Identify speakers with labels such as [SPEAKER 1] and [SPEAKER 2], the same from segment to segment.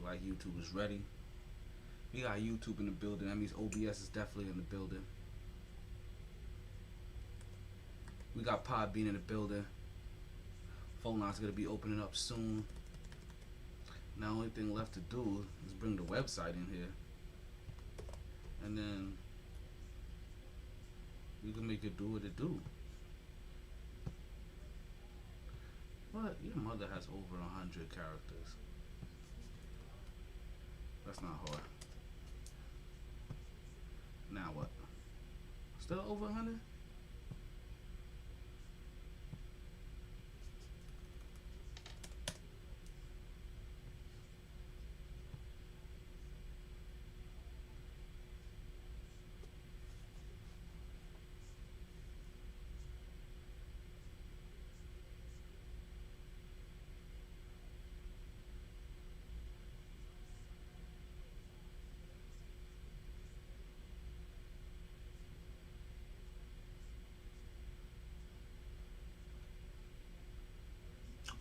[SPEAKER 1] like YouTube is ready. We got YouTube in the building. That means OBS is definitely in the building. We got Podbean in the building. Phone lines are going to be opening up soon. Now, the only thing left to do is bring the website in here. And then we can make it do what it do. But your mother has over 100 characters. That's not hard. Now what? Still over 100?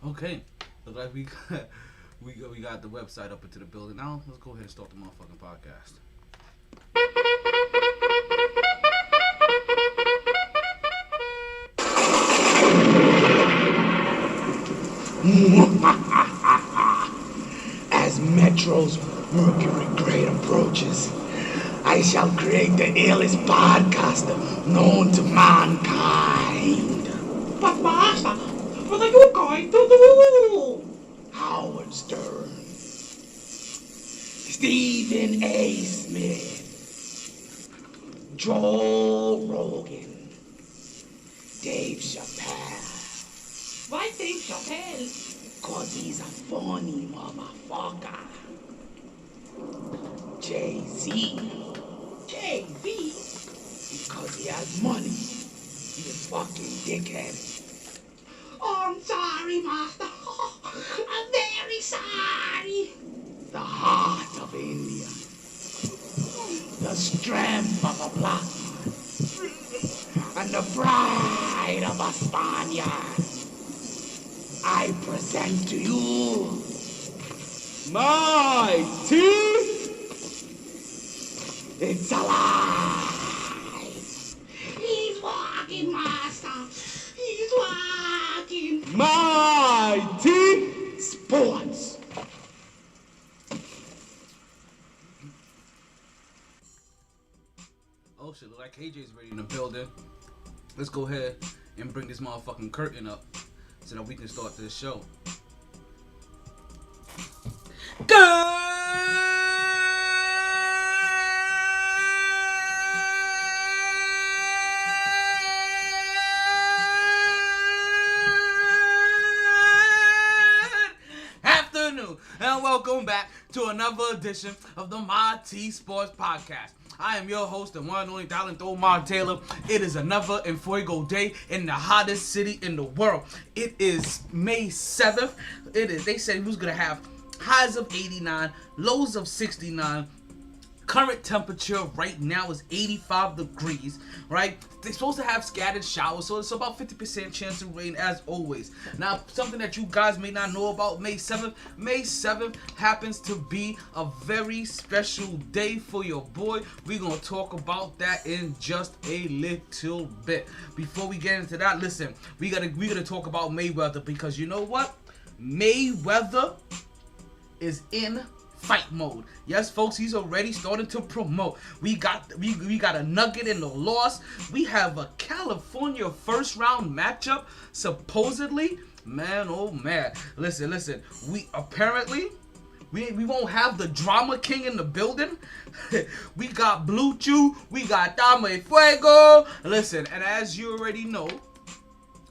[SPEAKER 1] Okay, look like we got the website up into the building. Now let's go ahead and start the motherfucking podcast.
[SPEAKER 2] As Metro's Mercury grade approaches, I shall create the illest podcaster known to mankind.
[SPEAKER 3] But Master, what are you going to do?
[SPEAKER 2] Howard Stern, Stephen A. Smith, Joe Rogan, Dave Chappelle.
[SPEAKER 3] Why Dave Chappelle?
[SPEAKER 2] 'Cause he's a funny motherfucker. Jay-Z.
[SPEAKER 3] Jay-Z?
[SPEAKER 2] Because he has money. You fucking dickhead.
[SPEAKER 3] Oh, I'm sorry, Master. I'm very sorry.
[SPEAKER 2] The heart of India. The strength of a black man. And the pride of a Spaniard. I present to you MyT. It's alive.
[SPEAKER 3] He's walking, Master. He's walking.
[SPEAKER 2] MyT Sports.
[SPEAKER 1] Oh shit, look like KJ's ready in the building. Let's go ahead and bring this motherfucking curtain up so that we can start this show. Good afternoon and welcome back to another edition of the MyT Sports Podcast. I am your host and one and only Talent Omar Taylor. It is another Fuego day in the hottest city in the world. It is May 7th. They said who's gonna have highs of 89, lows of 69. Current temperature right now is 85 degrees, right? They're supposed to have scattered showers, so it's about 50% chance of rain as always. Now, something that you guys may not know about May 7th. May 7th happens to be a very special day for your boy. We're going to talk about that in just a little bit. Before we get into that, listen, we gotta talk about Mayweather because you know what? Mayweather is in fight mode. Yes, folks, he's already started to promote. We got a nugget in the loss. We have a California first round matchup supposedly. Man, oh man. Listen. We apparently we won't have the drama king in the building. We got Blue Chew. We got Dame Fuego. Listen, and as you already know,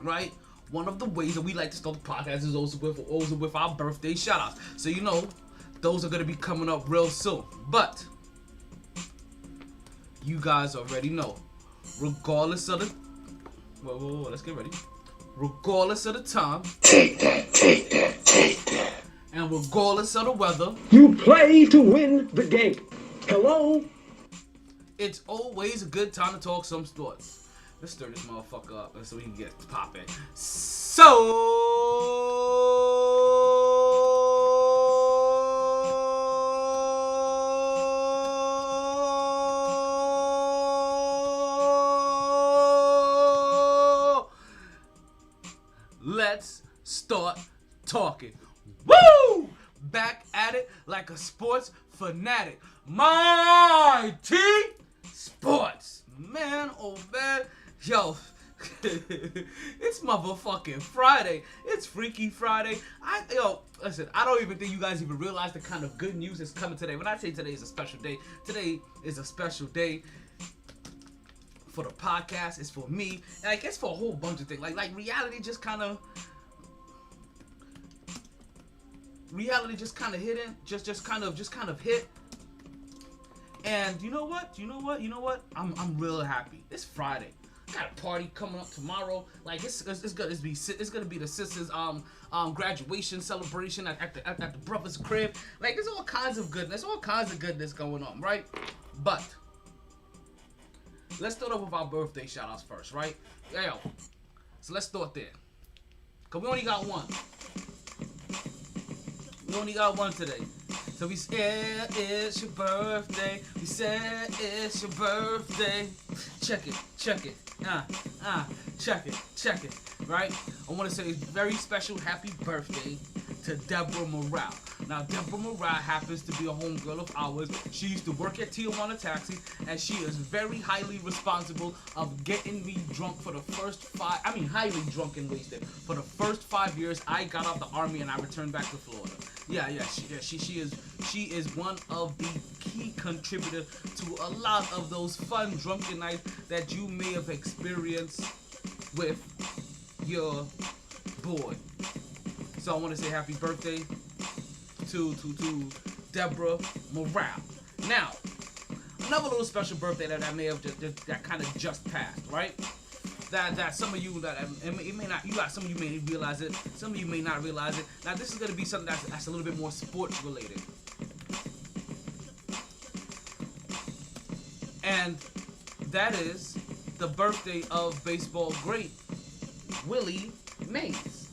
[SPEAKER 1] right? One of the ways that we like to start the podcast is also with our birthday shout-outs. So you know, those are going to be coming up real soon. But you guys already know, regardless of the... Whoa, let's get ready. Regardless of the time.
[SPEAKER 2] Take that.
[SPEAKER 1] And regardless of the weather.
[SPEAKER 4] You play to win the game. Hello?
[SPEAKER 1] It's always a good time to talk some sports. Let's stir this motherfucker up so we can get popping. So... let's start talking. Woo! Back at it like a sports fanatic. MyT Sports. Man, oh man. Yo, it's motherfucking Friday. It's Freaky Friday. Listen, I don't even think you guys even realize the kind of good news that's coming today. When I say today is a special day, today is a special day for the podcast. It's for me. And I guess for a whole bunch of things. Like reality just kind of hit. Just kind of hit. And you know what? I'm real happy. It's Friday. Got a party coming up tomorrow. Like it's gonna be the sisters graduation celebration at the brother's crib. Like there's all kinds of goodness going on, right? But let's start off with our birthday shout outs first, right? Yo. So let's start there. Cause we only got one. We only got one today. So we said it's your birthday. We said it's your birthday. Check it. Check it. Right? I want to say a very special happy birthday to Deborah Morale. Now, Deborah Morale happens to be a homegirl of ours. She used to work at Tijuana Taxi, and she is very highly responsible of getting me drunk for the first highly drunk and wasted. For the first 5 years, I got out the Army and I returned back to Florida. She is one of the key contributors to a lot of those fun drunken nights that you may have experienced with your boy. So I want to say happy birthday to Deborah Morale. Now, another little special birthday that I may have that kind of just passed, right? That some of you some of you may realize it, some of you may not realize it. Now this is gonna be something that's a little bit more sports related, and that is the birthday of baseball great Willie Mays.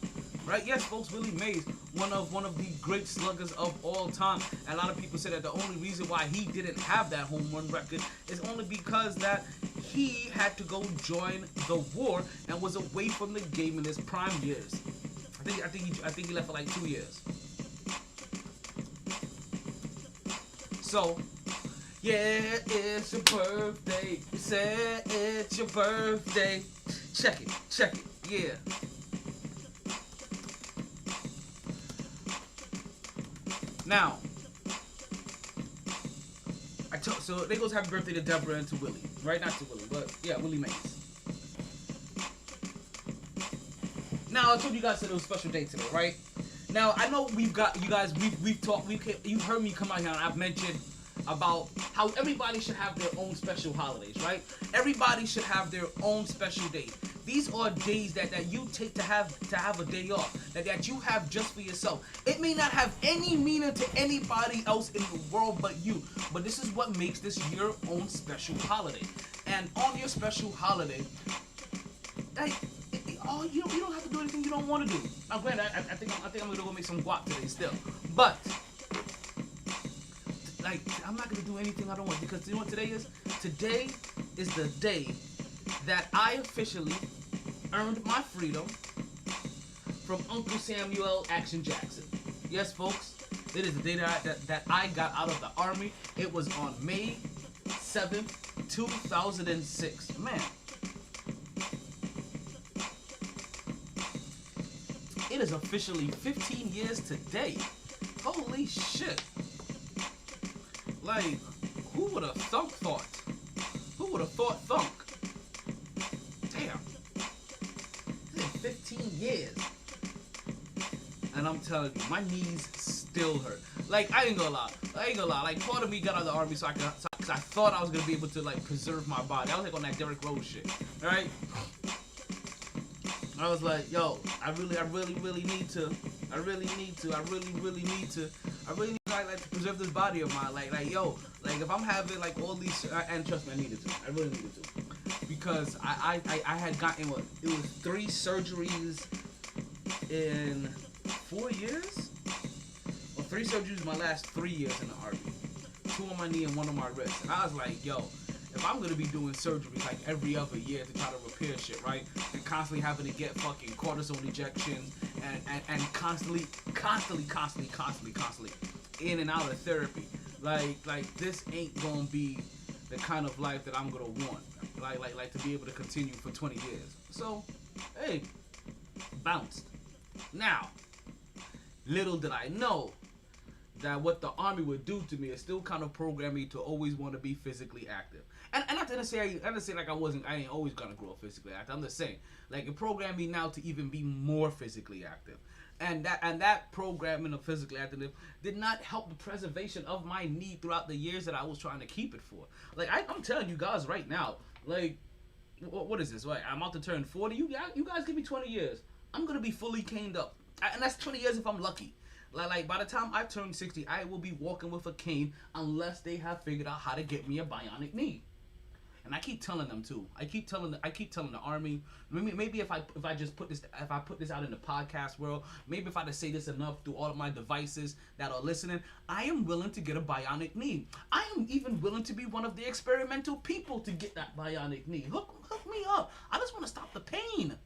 [SPEAKER 1] Right? Yes, folks, Willie Mays, one of the great sluggers of all time. And a lot of people say that the only reason why he didn't have that home run record is only because that he had to go join the war and was away from the game in his prime years. I think he left for like 2 years. So, yeah, it's your birthday. You said it's your birthday. Check it, yeah. Now, so there goes happy birthday to Deborah and to Willie, right? Not to Willie, but yeah, Willie Mays. Now I told you guys that it was a special day today, right? Now I know we've talked, you've heard me come out here and I've mentioned about how everybody should have their own special holidays, right? Everybody should have their own special days. These are days that you take to have a day off, that you have just for yourself. It may not have any meaning to anybody else in the world but you, but this is what makes this your own special holiday. And on your special holiday, you don't have to do anything you don't want to do. Now, granted, I think I'm gonna go make some guac today still, but I'm not gonna do anything I don't want, because you know what today is? Today is the day that I officially earned my freedom from Uncle Samuel Action Jackson. Yes, folks, it is the day that I got out of the Army. It was on May 7th, 2006. Man, it is officially 15 years today. Holy shit. Like, who would have thought? Who would have thunk? Damn. It's been 15 years. And I'm telling you, my knees still hurt. Like, I ain't gonna lie. Like, part of me got out of the Army so I thought I was gonna be able to, like, preserve my body. I was like on that Derrick Rose shit. Alright? I was like, yo, I really need to preserve this body of mine. Like, yo, like if I'm having like all these, and trust me, I really needed to, because I had gotten it was 3 surgeries in 4 years, or 3 surgeries in my last 3 years in the Army, 2 on my knee and 1 on my wrist, and I was like, yo. if I'm gonna be doing surgery like every other year to try to repair shit, right? And constantly having to get fucking cortisone injections and constantly in and out of therapy. Like this ain't gonna be the kind of life that I'm gonna want. Like to be able to continue for 20 years. So, hey, bounced. Now, little did I know that what the army would do to me is still kind of program me to always want to be physically active. And I didn't say like I ain't always gonna grow up physically active. I'm just saying, like, it programmed me now to even be more physically active. And that programming of physically active did not help the preservation of my knee throughout the years that I was trying to keep it for. Like, I'm telling you guys right now, like, what is this? Right, I'm about to turn 40. You guys give me 20 years. I'm gonna be fully caned up, and that's 20 years if I'm lucky. Like by the time I turn 60, I will be walking with a cane unless they have figured out how to get me a bionic knee. And I keep telling them too. I keep telling the army. Maybe if I put this out in the podcast world, maybe if I just say this enough through all of my devices that are listening, I am willing to get a bionic knee. I am even willing to be one of the experimental people to get that bionic knee. Hook me up. I just want to stop the pain.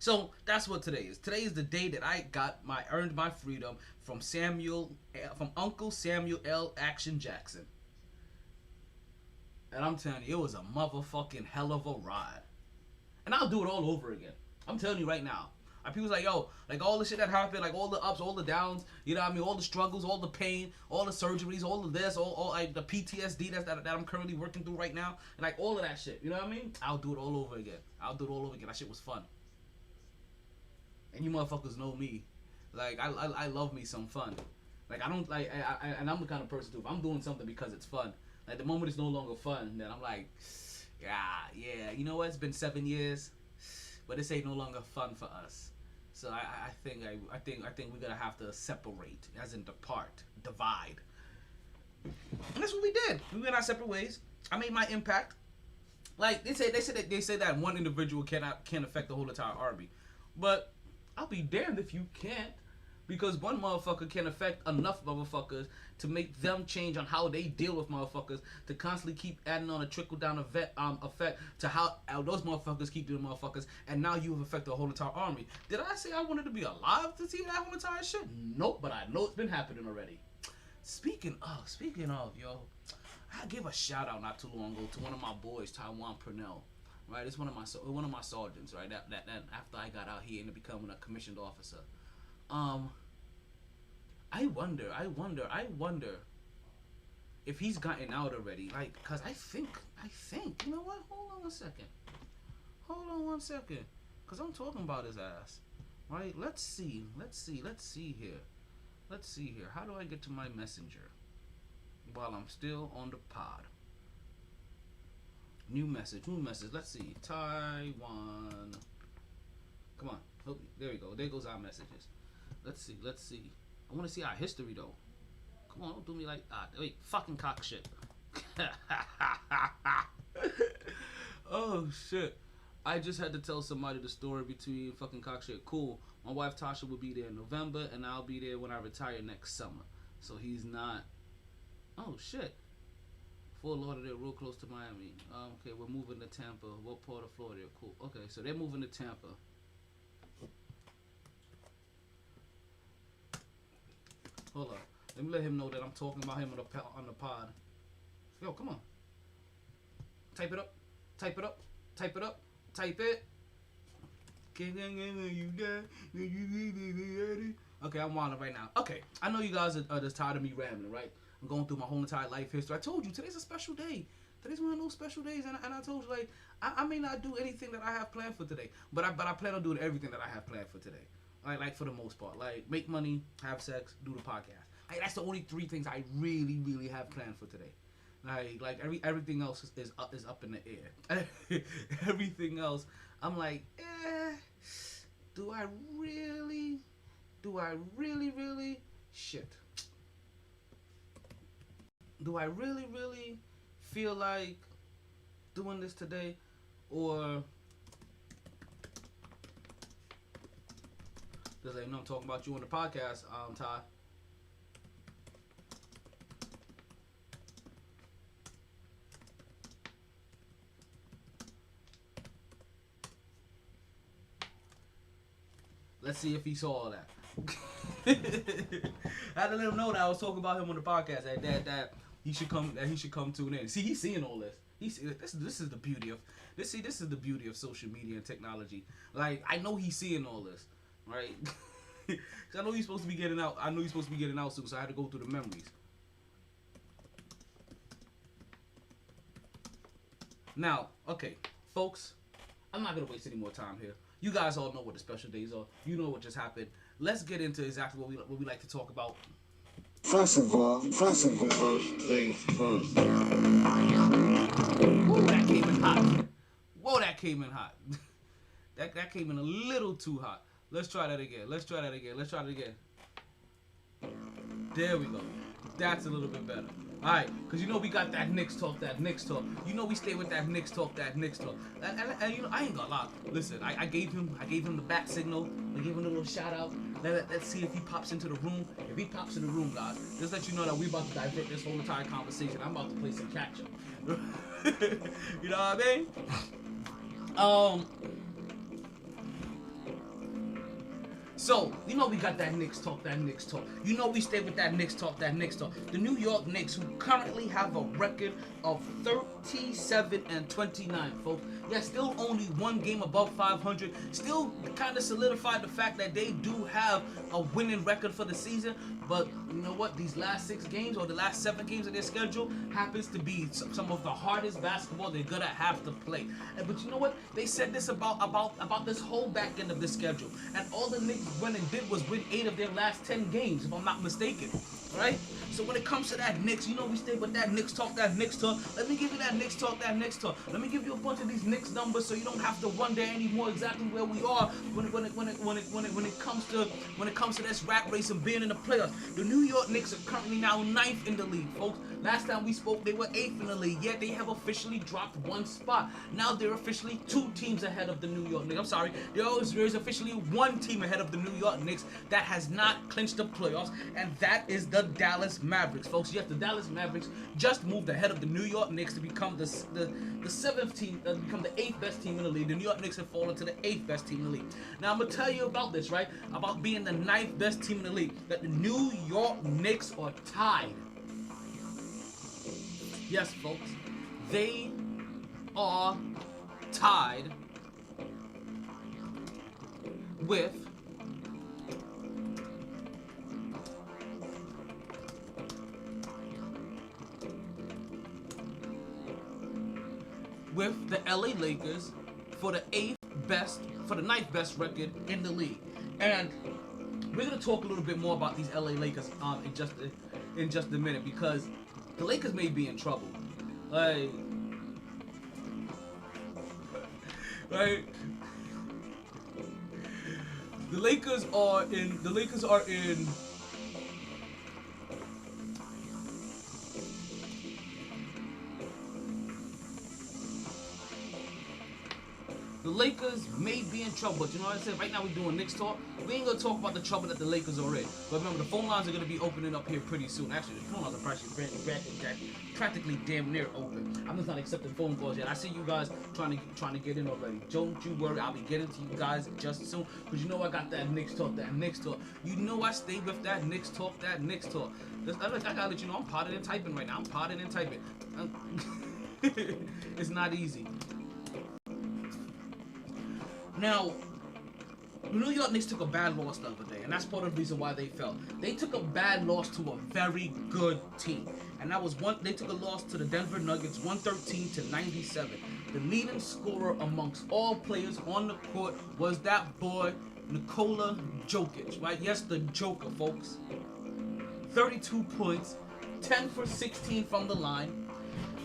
[SPEAKER 1] So that's what today is. Today is the day that I earned my freedom from Uncle Samuel L. Action Jackson. And I'm telling you, it was a motherfucking hell of a ride. And I'll do it all over again. I'm telling you right now. Like, people's like, yo, like all the shit that happened, like all the ups, all the downs, you know what I mean? All the struggles, all the pain, all the surgeries, all of this, all like the PTSD that I'm currently working through right now. And like all of that shit, you know what I mean? I'll do it all over again. That shit was fun. And you motherfuckers know me. Like, I love me some fun. Like, I don't, like, and I'm the kind of person, too, if I'm doing something because it's fun, like, the moment it's no longer fun, then I'm like, yeah, you know what, it's been 7 years, but this ain't no longer fun for us. So I think we're gonna have to separate, as in divide. And that's what we did. We went our separate ways. I made my impact. Like, they say that one individual can't affect the whole entire army. But I'll be damned if you can't, because one motherfucker can affect enough motherfuckers to make them change on how they deal with motherfuckers, to constantly keep adding on a trickle-down effect to how those motherfuckers keep doing motherfuckers, and now you have affected the whole entire army. Did I say I wanted to be alive to see that whole entire shit? Nope, but I know it's been happening already. Speaking of, yo, I gave a shout out not too long ago to one of my boys, Taiwan Purnell. Right, it's one of my sergeants, right? That after I got out here and becoming a commissioned officer, I wonder if he's gotten out already. Like, cause I think, you know what? Hold on one second, cause I'm talking about his ass, right? Let's see here. How do I get to my messenger while I'm still on the pod? New message. Let's see. Taiwan. Come on. There we go. There goes our messages. Let's see. I want to see our history, though. Come on. Don't do me like that. Wait. Fucking cock shit. Oh, shit. I just had to tell somebody the story between fucking cock shit. Cool. My wife, Tasha, will be there in November, and I'll be there when I retire next summer. So he's not... Oh, shit. Fort Lauderdale, real close to Miami. Okay, we're moving to Tampa. What part of Florida? Cool. Okay, so they're moving to Tampa. Hold on. Let me let him know that I'm talking about him on the pod. Yo, come on. Type it up. Type it. Okay, I'm wilding right now. Okay, I know you guys are just tired of me rambling, right? I'm going through my whole entire life history. I told you, today's a special day. Today's one of those special days, and I told you, like, I may not do anything that I have planned for today, but I plan on doing everything that I have planned for today. Like for the most part. Like, make money, have sex, do the podcast. Like, that's the only 3 things I really, really have planned for today. Like everything else is up in the air. Everything else, I'm like, do I really? Shit. Do I really feel like doing this today, or just like, I'm talking about you on the podcast, Ty. Let's see if he saw all that. I had to let him know that I was talking about him on the podcast. That he should come. That he should come tune in. See, he's seeing all this. This is the beauty of this. See, this is the beauty of social media and technology. Like, I know he's seeing all this, right? I know he's supposed to be getting out. I know he's supposed to be getting out soon, so I had to go through the memories. Now, okay, folks, I'm not gonna waste any more time here. You guys all know what the special days are. You know what just happened. Let's get into exactly what we like to talk about.
[SPEAKER 2] First of all, first things first.
[SPEAKER 1] Whoa, that came in hot. Whoa, that came in hot. that came in a little too hot. Let's try that again. Let's try that again. There we go. That's a little bit better. Alright, because you know we got that Knicks talk. You know we stay with that Knicks talk. And you know, I ain't gonna lie. Listen, I gave him the bat signal. I gave him a little shout out. Let's see if he pops into the room. If he pops in the room, guys, just let you know that we about to divert this whole entire conversation. I'm about to play some catch up. You know what I mean? So, you know we got that Knicks talk. You know we stay with that Knicks talk. The New York Knicks, who currently have a record of 37-29, folks. Yeah, still only one game above 500. Still kind of solidified the fact that they do have a winning record for the season. But you know what? These last 6 games or the last 7 games of their schedule happens to be some of the hardest basketball they're gonna have to play. But you know what? They said this about this whole back end of the schedule, and all the Knicks went and did was win 8 of their last 10 games, if I'm not mistaken. Right? So when it comes to that Knicks, you know we stay with that Knicks talk. Let me give you that Knicks talk. Let me give you a bunch of these Knicks numbers so you don't have to wonder anymore exactly where we are when it comes to this rat race and being in the playoffs. The New York Knicks are currently now 9th in the league, folks. Last time we spoke, they were 8th in the league. Yet they have officially dropped 1 spot. Now they're officially 2 teams ahead of the New York Knicks. I'm sorry, there's officially 1 team ahead of the New York Knicks that has not clinched the playoffs, and that is the Dallas Mavericks, folks. Yes, the Dallas Mavericks just moved ahead of the New York Knicks to become the 7th team, become the 8th best team in the league. The New York Knicks have fallen to the 8th best team in the league. Now I'm gonna tell you about this, right? About being the 9th best team in the league. That the New York Knicks are tied. Yes, folks, they are tied with the LA Lakers for the 9th best record in the league. And we're gonna talk a little bit more about these LA Lakers in just a minute, because the Lakers may be in trouble. Like the Lakers are in The Lakers may be in trouble, but you know what I said? Right now we're doing Knicks talk. We ain't gonna talk about the trouble that the Lakers are in. But remember, the phone lines are gonna be opening up here pretty soon. Actually, the phone lines are practically damn near open. I'm just not accepting phone calls yet. I see you guys trying to get in already. Don't you worry, I'll be getting to you guys just soon. Cause you know I got that Knicks talk. You know I stay with that Knicks talk. I gotta let you know I'm potted and typing right now. It's not easy. Now, the New York Knicks took a bad loss the other day, and that's part of the reason why they fell. They took a bad loss to a very good team, and that was they took a loss to the Denver Nuggets, 113-97. The leading scorer amongst all players on the court was that boy Nikola Jokic, right? Yes, the Joker, folks. 32 points, 10 for 16 from the line.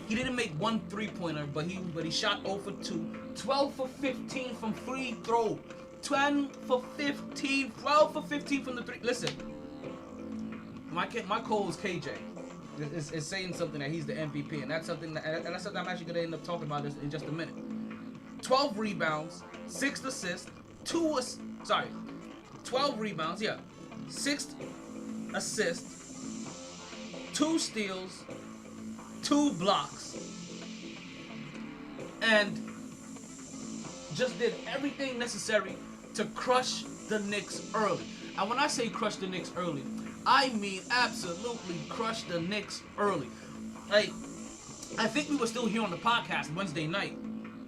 [SPEAKER 1] He didn't make 1 3-pointer, but he shot 0 for 2. 12 for 15 from free throw. 12 for 15 from the 3. Listen, my co-host KJ is saying something that he's the MVP, and that's something I'm actually gonna end up talking about this in just a minute. 12 rebounds, 6 assists, 12 rebounds, 6 assists, 2 steals, 2 blocks, and just did everything necessary to crush the Knicks early. And when I say crush the Knicks early, I mean absolutely crush the Knicks early. Like, I think we were still here on the podcast Wednesday night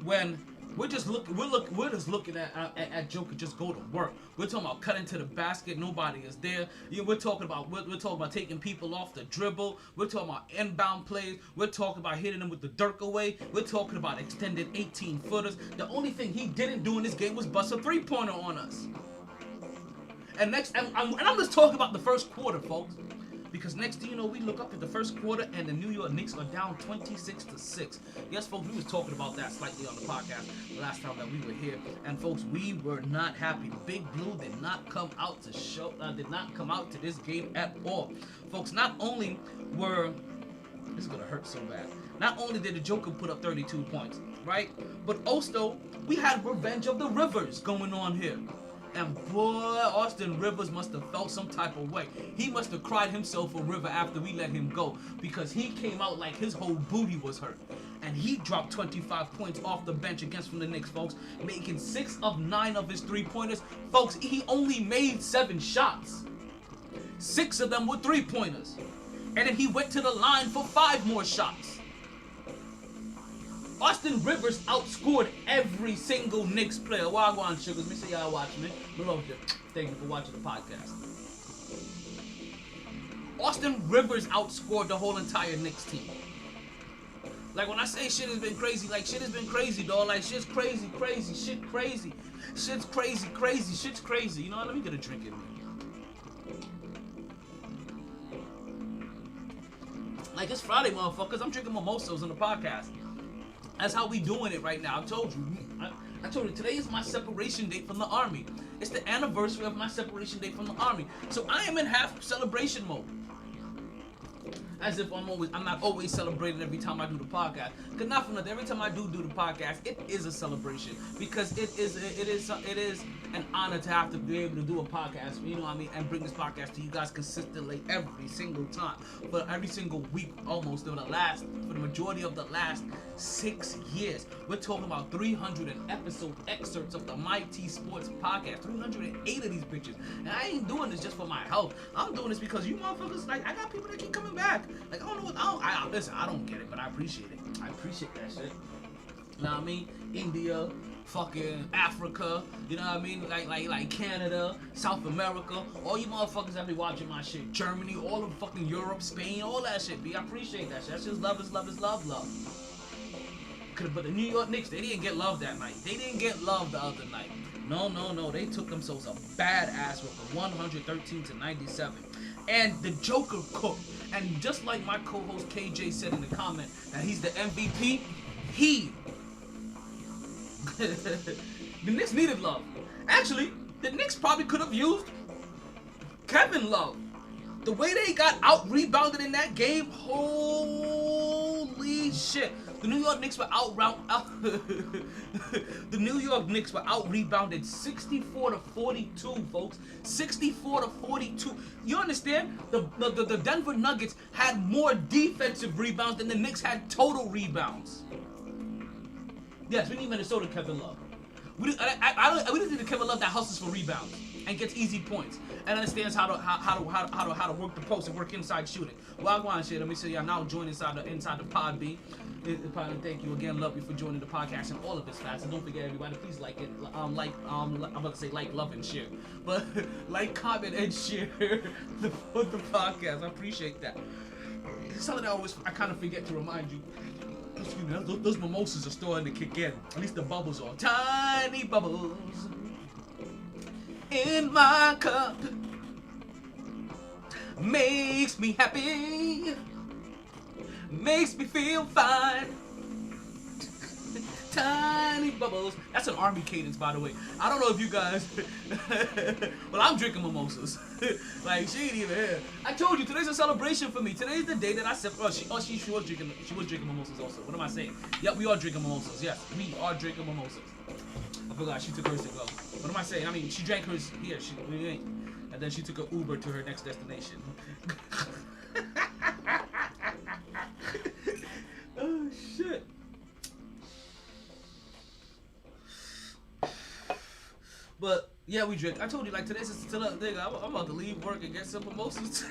[SPEAKER 1] when we're just looking at Joker just go to work. We're talking about cutting to the basket, nobody is there. We're talking about taking people off the dribble. We're talking about inbound plays. We're talking about hitting them with the Dirk away. We're talking about extended 18-footers. The only thing he didn't do in this game was bust a 3-pointer on us. And I'm just talking about the first quarter, folks. Because next thing you know, we look up at the first quarter and the New York Knicks are down 26-6. Yes, folks, we was talking about that slightly on the podcast the last time that we were here. And folks, we were not happy. Big Blue did not come out to this game at all. Folks, not only were this is gonna hurt so bad. Not only did the Joker put up 32 points, right? But also we had Revenge of the Rivers going on here. And boy, Austin Rivers must have felt some type of way. He must have cried himself a river after we let him go, because he came out like his whole booty was hurt. And he dropped 25 points off the bench against from the Knicks, folks, making 6 of 9 of his 3-pointers. Folks, he only made 7 shots. 6 of them were 3-pointers. And then he went to the line for 5 more shots. Austin Rivers outscored every single Knicks player. Wagwan sugars, let me see y'all watching me. Love you. Thank you for watching the podcast. Austin Rivers outscored the whole entire Knicks team. Like when I say shit has been crazy, like shit has been crazy, dog. Like shit's crazy, shit crazy. Shit's crazy, shit's crazy. You know what? Let me get a drink in me. Like it's Friday, motherfuckers. I'm drinking mimosas on the podcast. That's how we doing it right now. I told you. I told you today is my separation date from the Army. It's the anniversary of my separation date from the Army. So I am in half celebration mode. As if I'm not always celebrating every time I do the podcast. Cause not for nothing, every time I do the podcast, it is a celebration because it is an honor to have to be able to do a podcast. You know what I mean, and bring this podcast to you guys consistently every single time, for every single week almost for the majority of the last 6 years. We're talking about 300 episode excerpts of the MyT Sports Podcast. 308 of these bitches, and I ain't doing this just for my health. I'm doing this because you motherfuckers, like, I got people that keep coming back. Like, I don't know what, listen, I don't get it, but I appreciate it. I appreciate that shit. You know what I mean? India, fucking Africa, you know what I mean? Like Canada, South America, all you motherfuckers that be watching my shit. Germany, all of fucking Europe, Spain, all that shit, B. I appreciate that shit. That's just love is love. But the New York Knicks, they didn't get love that night. They didn't get love the other night. No. They took themselves a badass with a 113-97. And the Joker cooked. And just like my co-host KJ said in the comment that he's the MVP, the Knicks needed love. Actually, the Knicks probably could have used Kevin Love. The way they got out-rebounded in that game, holy shit. The New York Knicks were out-rebounded 64-42, folks. 64-42. You understand? The Denver Nuggets had more defensive rebounds than the Knicks had total rebounds. Yes, we need Minnesota Kevin Love. We didn't need the Kevin Love that hustles for rebounds and gets easy points and understands how to work the post and work inside shooting. Well, I want shit. Let me say y'all now join inside the pod B. Thank you again. Love you for joining the podcast and all of its facets. And don't forget, everybody, please like it. I'm about to say like, love, and share, but like, comment, and share the podcast. I appreciate that. It's something I kind of forget to remind you. Excuse me, those mimosas are starting to kick in. At least the bubbles are tiny bubbles in my cup. Makes me happy. Makes me feel fine. Tiny bubbles. That's an Army cadence, by the way. I don't know if you guys. Well, I'm drinking mimosas. Like, she ain't even here. I told you today's a celebration for me. Today's the day that I said. She was drinking mimosas also. What am I saying? Yep, we are drinking mimosas. Yes, we are drinking mimosas. I forgot she took hers to go. What am I saying? I mean, she drank hers here. And then she took an Uber to her next destination. Oh shit. But Yeah, we drink. I told you, like, today's still up, nigga. I'm about to leave work and get some mimosas.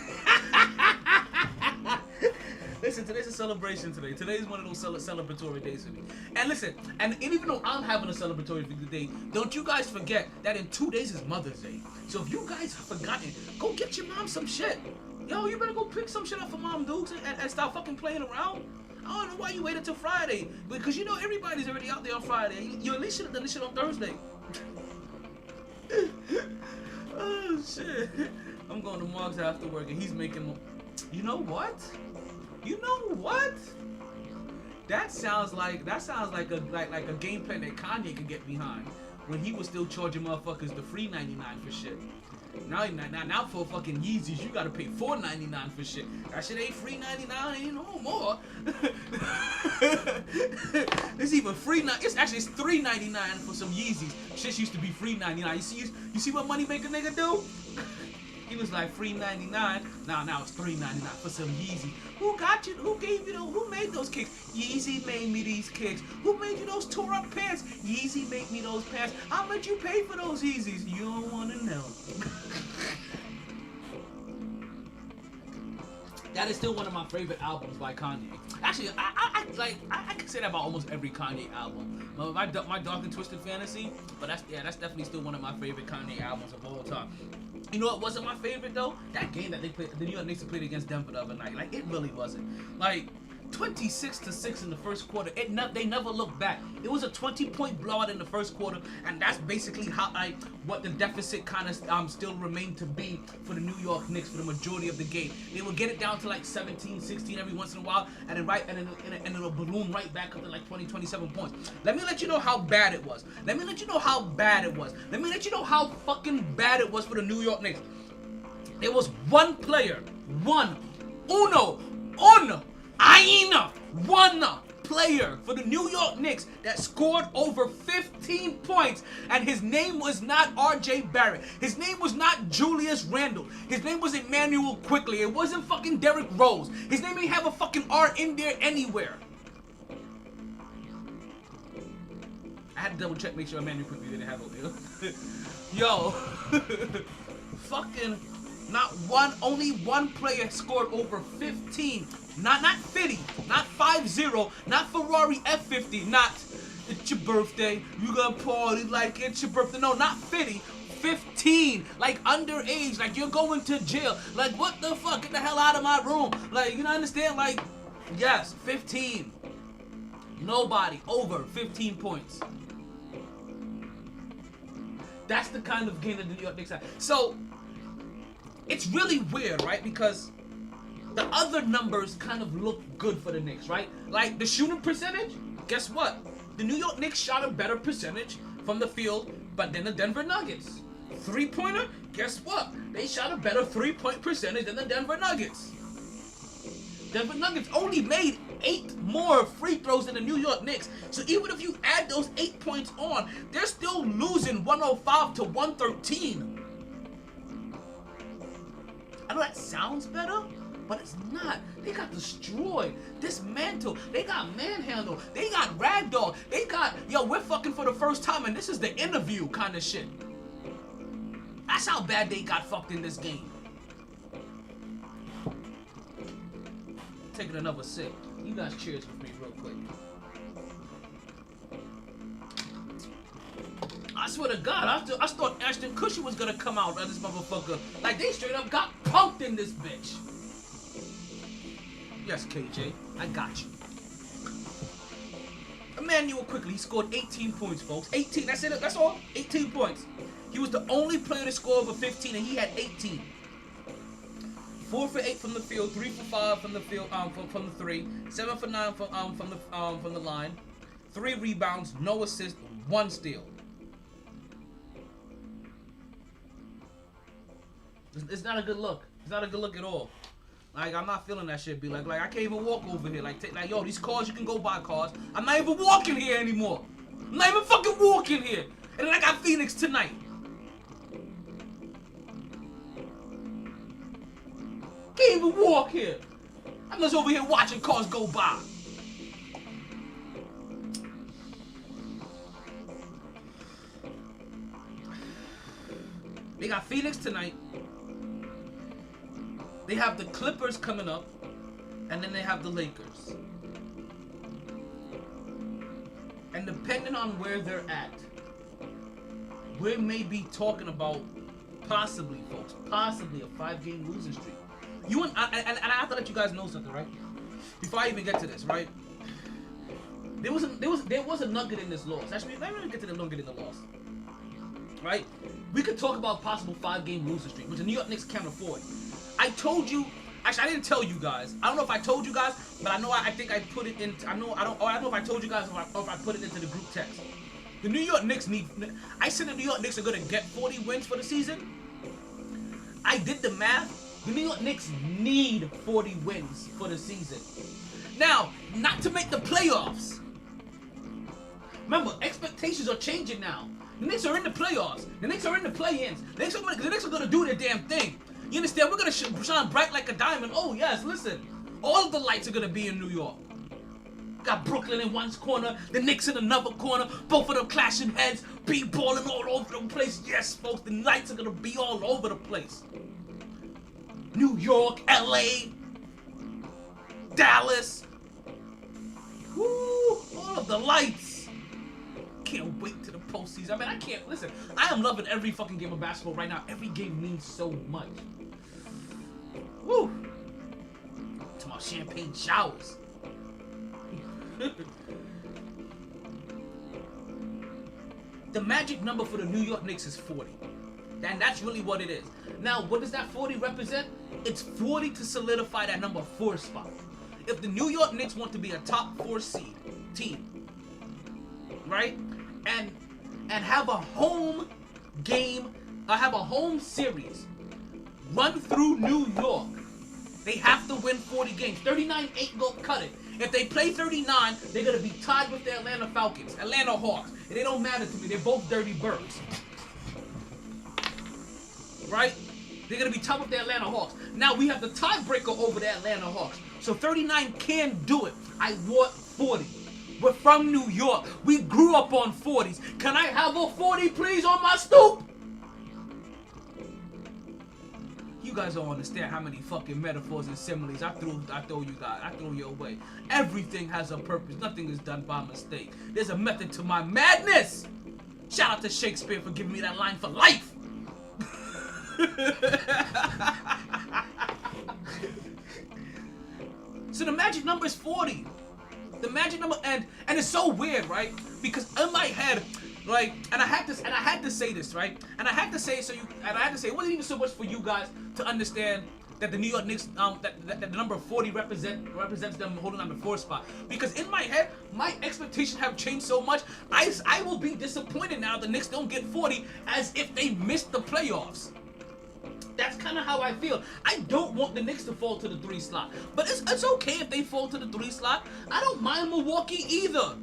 [SPEAKER 1] Listen, today's a celebration today. Today's one of those celebratory days for me. And listen, and even though I'm having a celebratory day, don't you guys forget that in 2 days is Mother's Day. So if you guys have forgotten, go get your mom some shit. Yo, you better go pick some shit up for mom, dudes, and stop fucking playing around. I don't know why you waited till Friday. Because you know everybody's already out there on Friday. You at least should have done this shit on Thursday. Oh shit! I'm going to Mark's after work and he's making. You know what? You know what? That sounds like a game plan that Kanye could get behind when he was still charging motherfuckers the free 99 for shit. Now for fucking Yeezys you gotta pay $4.99 for shit. That shit ain't free 99 ain't no more. It's even free. It's $3.99 for some Yeezys. Shit used to be free 99. You see what money make a nigga do? He was like free 99. Now it's $3.99 for some Yeezy. Who got you? Who gave you those? Who made those kicks? Yeezy made me these kicks. Who made you those tore up pants? Yeezy made me those pants. How much you pay for those Yeezys? You don't want to know. That is still one of my favorite albums by Kanye. Actually, I can say that about almost every Kanye album. My Dark and Twisted Fantasy, but that's definitely still one of my favorite Kanye albums of all time. You know what wasn't my favorite though? That game that they played, the New York Knicks played against Denver the other night. Like it really wasn't. Like 26-6 in the first quarter. They never looked back. It was a 20-point blowout in the first quarter, and that's basically how what the deficit kind of still remained to be for the New York Knicks for the majority of the game. They would get it down to like 17, 16 every once in a while, and then it'll balloon right back up to like 20, 27 points. Let me let you know how bad it was. Let me let you know how bad it was. Let me let you know how fucking bad it was for the New York Knicks. There was one player, one player for the New York Knicks that scored over 15 points, and his name was not R.J. Barrett. His name was not Julius Randle. His name was Emmanuel Quickly. It wasn't fucking Derrick Rose. His name ain't have a fucking R in there anywhere. I had to double check, make sure Emmanuel Quickly didn't have it. Yo, fucking only one player scored over 15. Not 50, not 50, not Ferrari F50, not it's your birthday, you gonna party like it's your birthday. No, not 50, 15, like underage, like you're going to jail. Like what the fuck, get the hell out of my room. Like, you know, understand? Like, yes, 15. Nobody over 15 points. That's the kind of game that the New York Knicks have. So, it's really weird, right? Because the other numbers kind of look good for the Knicks, right? Like the shooting percentage, guess what? The New York Knicks shot a better percentage from the field, but than the Denver Nuggets. Three-pointer, guess what? They shot a better three-point percentage than the Denver Nuggets. Denver Nuggets only made 8 more free throws than the New York Knicks. So even if you add those 8 points on, they're still losing 105 to 113. I know that sounds better, but it's not. They got destroyed, dismantled. They got manhandled. They got ragdolled. They got, yo, we're fucking for the first time, and this is the interview kind of shit. That's how bad they got fucked in this game. Taking another sip. You guys cheers with me real quick. I swear to God, I thought Ashton Kutcher was gonna come out of this motherfucker. Like, they straight up got punked in this bitch. Yes, KJ, I got you. Emmanuel Quickly, he scored 18 points, folks. 18, that's it, that's all. 18 points. He was the only player to score over 15, and he had 18. 4 for 8 from the field, 3 for 5 from the field, from the 3, 7 for 9 from the line, 3 rebounds, no assists, 1 steal. It's not a good look. It's not a good look at all. Like, I'm not feeling that shit. Be like I can't even walk over here. Like, yo, these cars, you can go buy cars. I'm not even walking here anymore. I'm not even fucking walking here. And then I got Phoenix tonight. Can't even walk here. I'm just over here watching cars go by. They got Phoenix tonight. They have the Clippers coming up. And then they have the Lakers. And depending on where they're at, we may be talking about possibly, folks, possibly a 5-game losing streak. And I have to let you guys know something, right? Before I even get to this, right? There was a nugget in this loss. Actually, let me get to the nugget in the loss. Right? We could talk about possible 5-game losing streak, which the New York Knicks can't afford. I told you. Actually, I didn't tell you guys. I don't know if I told you guys, but I know I think I put it in. I don't know if I told you guys or if I put it into the group text. The New York Knicks need. I said the New York Knicks are gonna get 40 wins for the season. I did the math. The New York Knicks need 40 wins for the season. Now, not to make the playoffs. Remember, expectations are changing now. The Knicks are in the playoffs. The Knicks are in the play-ins. The Knicks are gonna do their damn thing. You understand? We're gonna shine bright like a diamond. Oh yes, listen. All of the lights are gonna be in New York. Got Brooklyn in one corner, the Knicks in another corner. Both of them clashing heads, balling all over the place. Yes, folks, the lights are gonna be all over the place. New York, LA, Dallas. Woo! All of the lights. Can't wait to the postseason. I mean, I can't listen. I am loving every fucking game of basketball right now. Every game means so much. Woo! To my champagne showers. The magic number for the New York Knicks is 40. And that's really what it is. Now, what does that 40 represent? It's 40 to solidify that number 4 spot. If the New York Knicks want to be a top 4 seed team, right? And have a home game, have a home series run through New York, they have to win 40 games. 39 ain't gonna cut it. If they play 39, they're gonna be tied with the Atlanta Falcons, Atlanta Hawks. And they don't matter to me. They're both dirty birds. Right? They're gonna be tied with the Atlanta Hawks. Now we have the tiebreaker over the Atlanta Hawks. So 39 can do it. I want 40. We're from New York. We grew up on 40s. Can I have a 40, please, on my stoop? You guys don't understand how many fucking metaphors and similes I throw you guys. I throw your way. Everything has a purpose. Nothing is done by mistake. There's a method to my madness. Shout out to Shakespeare for giving me that line for life. So the magic number is 40. The magic number, and it's so weird, right? Because in my head, like, and I had to say this, right? And I had to say it it wasn't even so much for you guys to understand that the New York Knicks, that the number 40 represents them holding on the 4th spot. Because in my head, my expectations have changed so much. I will be disappointed now the Knicks don't get 40, as if they missed the playoffs. That's kind of how I feel. I don't want the Knicks to fall to the 3 slot. But it's okay if they fall to the 3 slot. I don't mind Milwaukee either.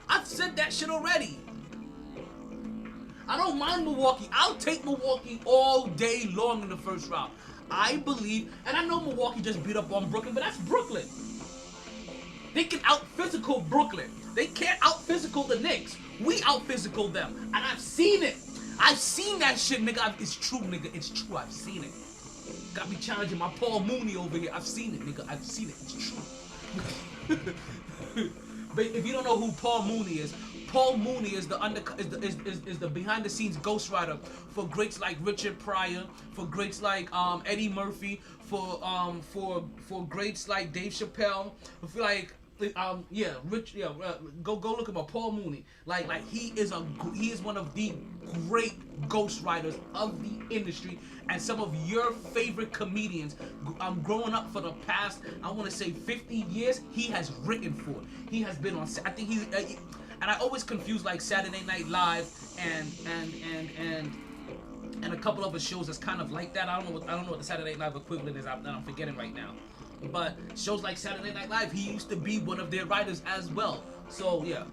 [SPEAKER 1] I've said that shit already. I don't mind Milwaukee. I'll take Milwaukee all day long in the first round. I believe, and I know Milwaukee just beat up on Brooklyn, but that's Brooklyn. They can out-physical Brooklyn. They can't out-physical the Knicks. We out-physical them. And I've seen it. I've seen that shit, nigga. It's true, nigga. It's true. I've seen it. Got me challenging my Paul Mooney over here. I've seen it, nigga. I've seen it. It's true. But if you don't know who Paul Mooney is the behind the scenes ghostwriter for greats like Richard Pryor, for greats like Eddie Murphy, for greats like Dave Chappelle, for like go look at Paul Mooney. Like he is one of the great ghostwriters of the industry, and some of your favorite comedians. Growing up for the past, I want to say 50 years, he has written for. He has been on. I think he's. And I always confuse like Saturday Night Live and a couple other shows that's kind of like that. I don't know what the Saturday Night Live equivalent is. I'm forgetting right now. But shows like Saturday Night Live, he used to be one of their writers as well. So yeah,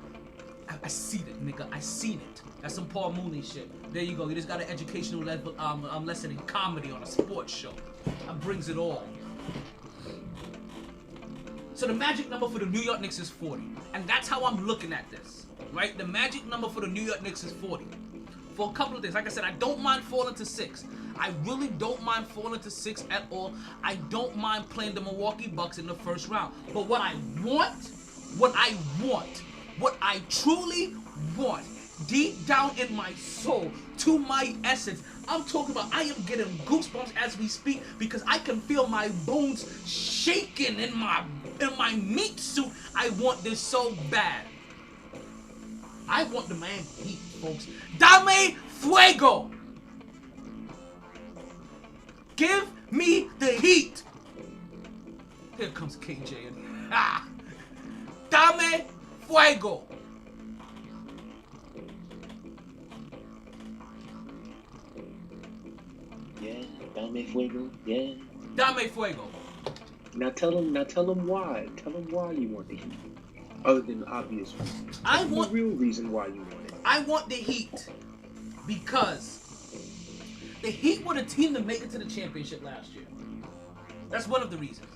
[SPEAKER 1] I seen it, nigga. I seen it. That's some Paul Mooney shit. There you go. You just got an educational level lesson in comedy on a sports show. That brings it all. So the magic number for the New York Knicks is 40. And that's how I'm looking at this, right? The magic number for the New York Knicks is 40. for a couple of things. Like I said, I don't mind falling to 6. I really don't mind falling to 6 at all. I don't mind playing the Milwaukee Bucks in the first round. But what I truly want, deep down in my soul, to my essence, I'm talking about I am getting goosebumps as we speak because I can feel my bones shaking in my meat suit. I want this so bad. I want the Miami Heat, folks. Dame Fuego. Give me the heat. Here comes KJ. Dame Fuego.
[SPEAKER 5] Yeah, Dame Fuego. Yeah.
[SPEAKER 1] Dame Fuego.
[SPEAKER 5] Now tell him why. Tell him why you want the Heat. Other than the obvious reason. The real reason why you want it.
[SPEAKER 1] I want the Heat because the Heat were the team to make it to the championship last year. That's one of the reasons.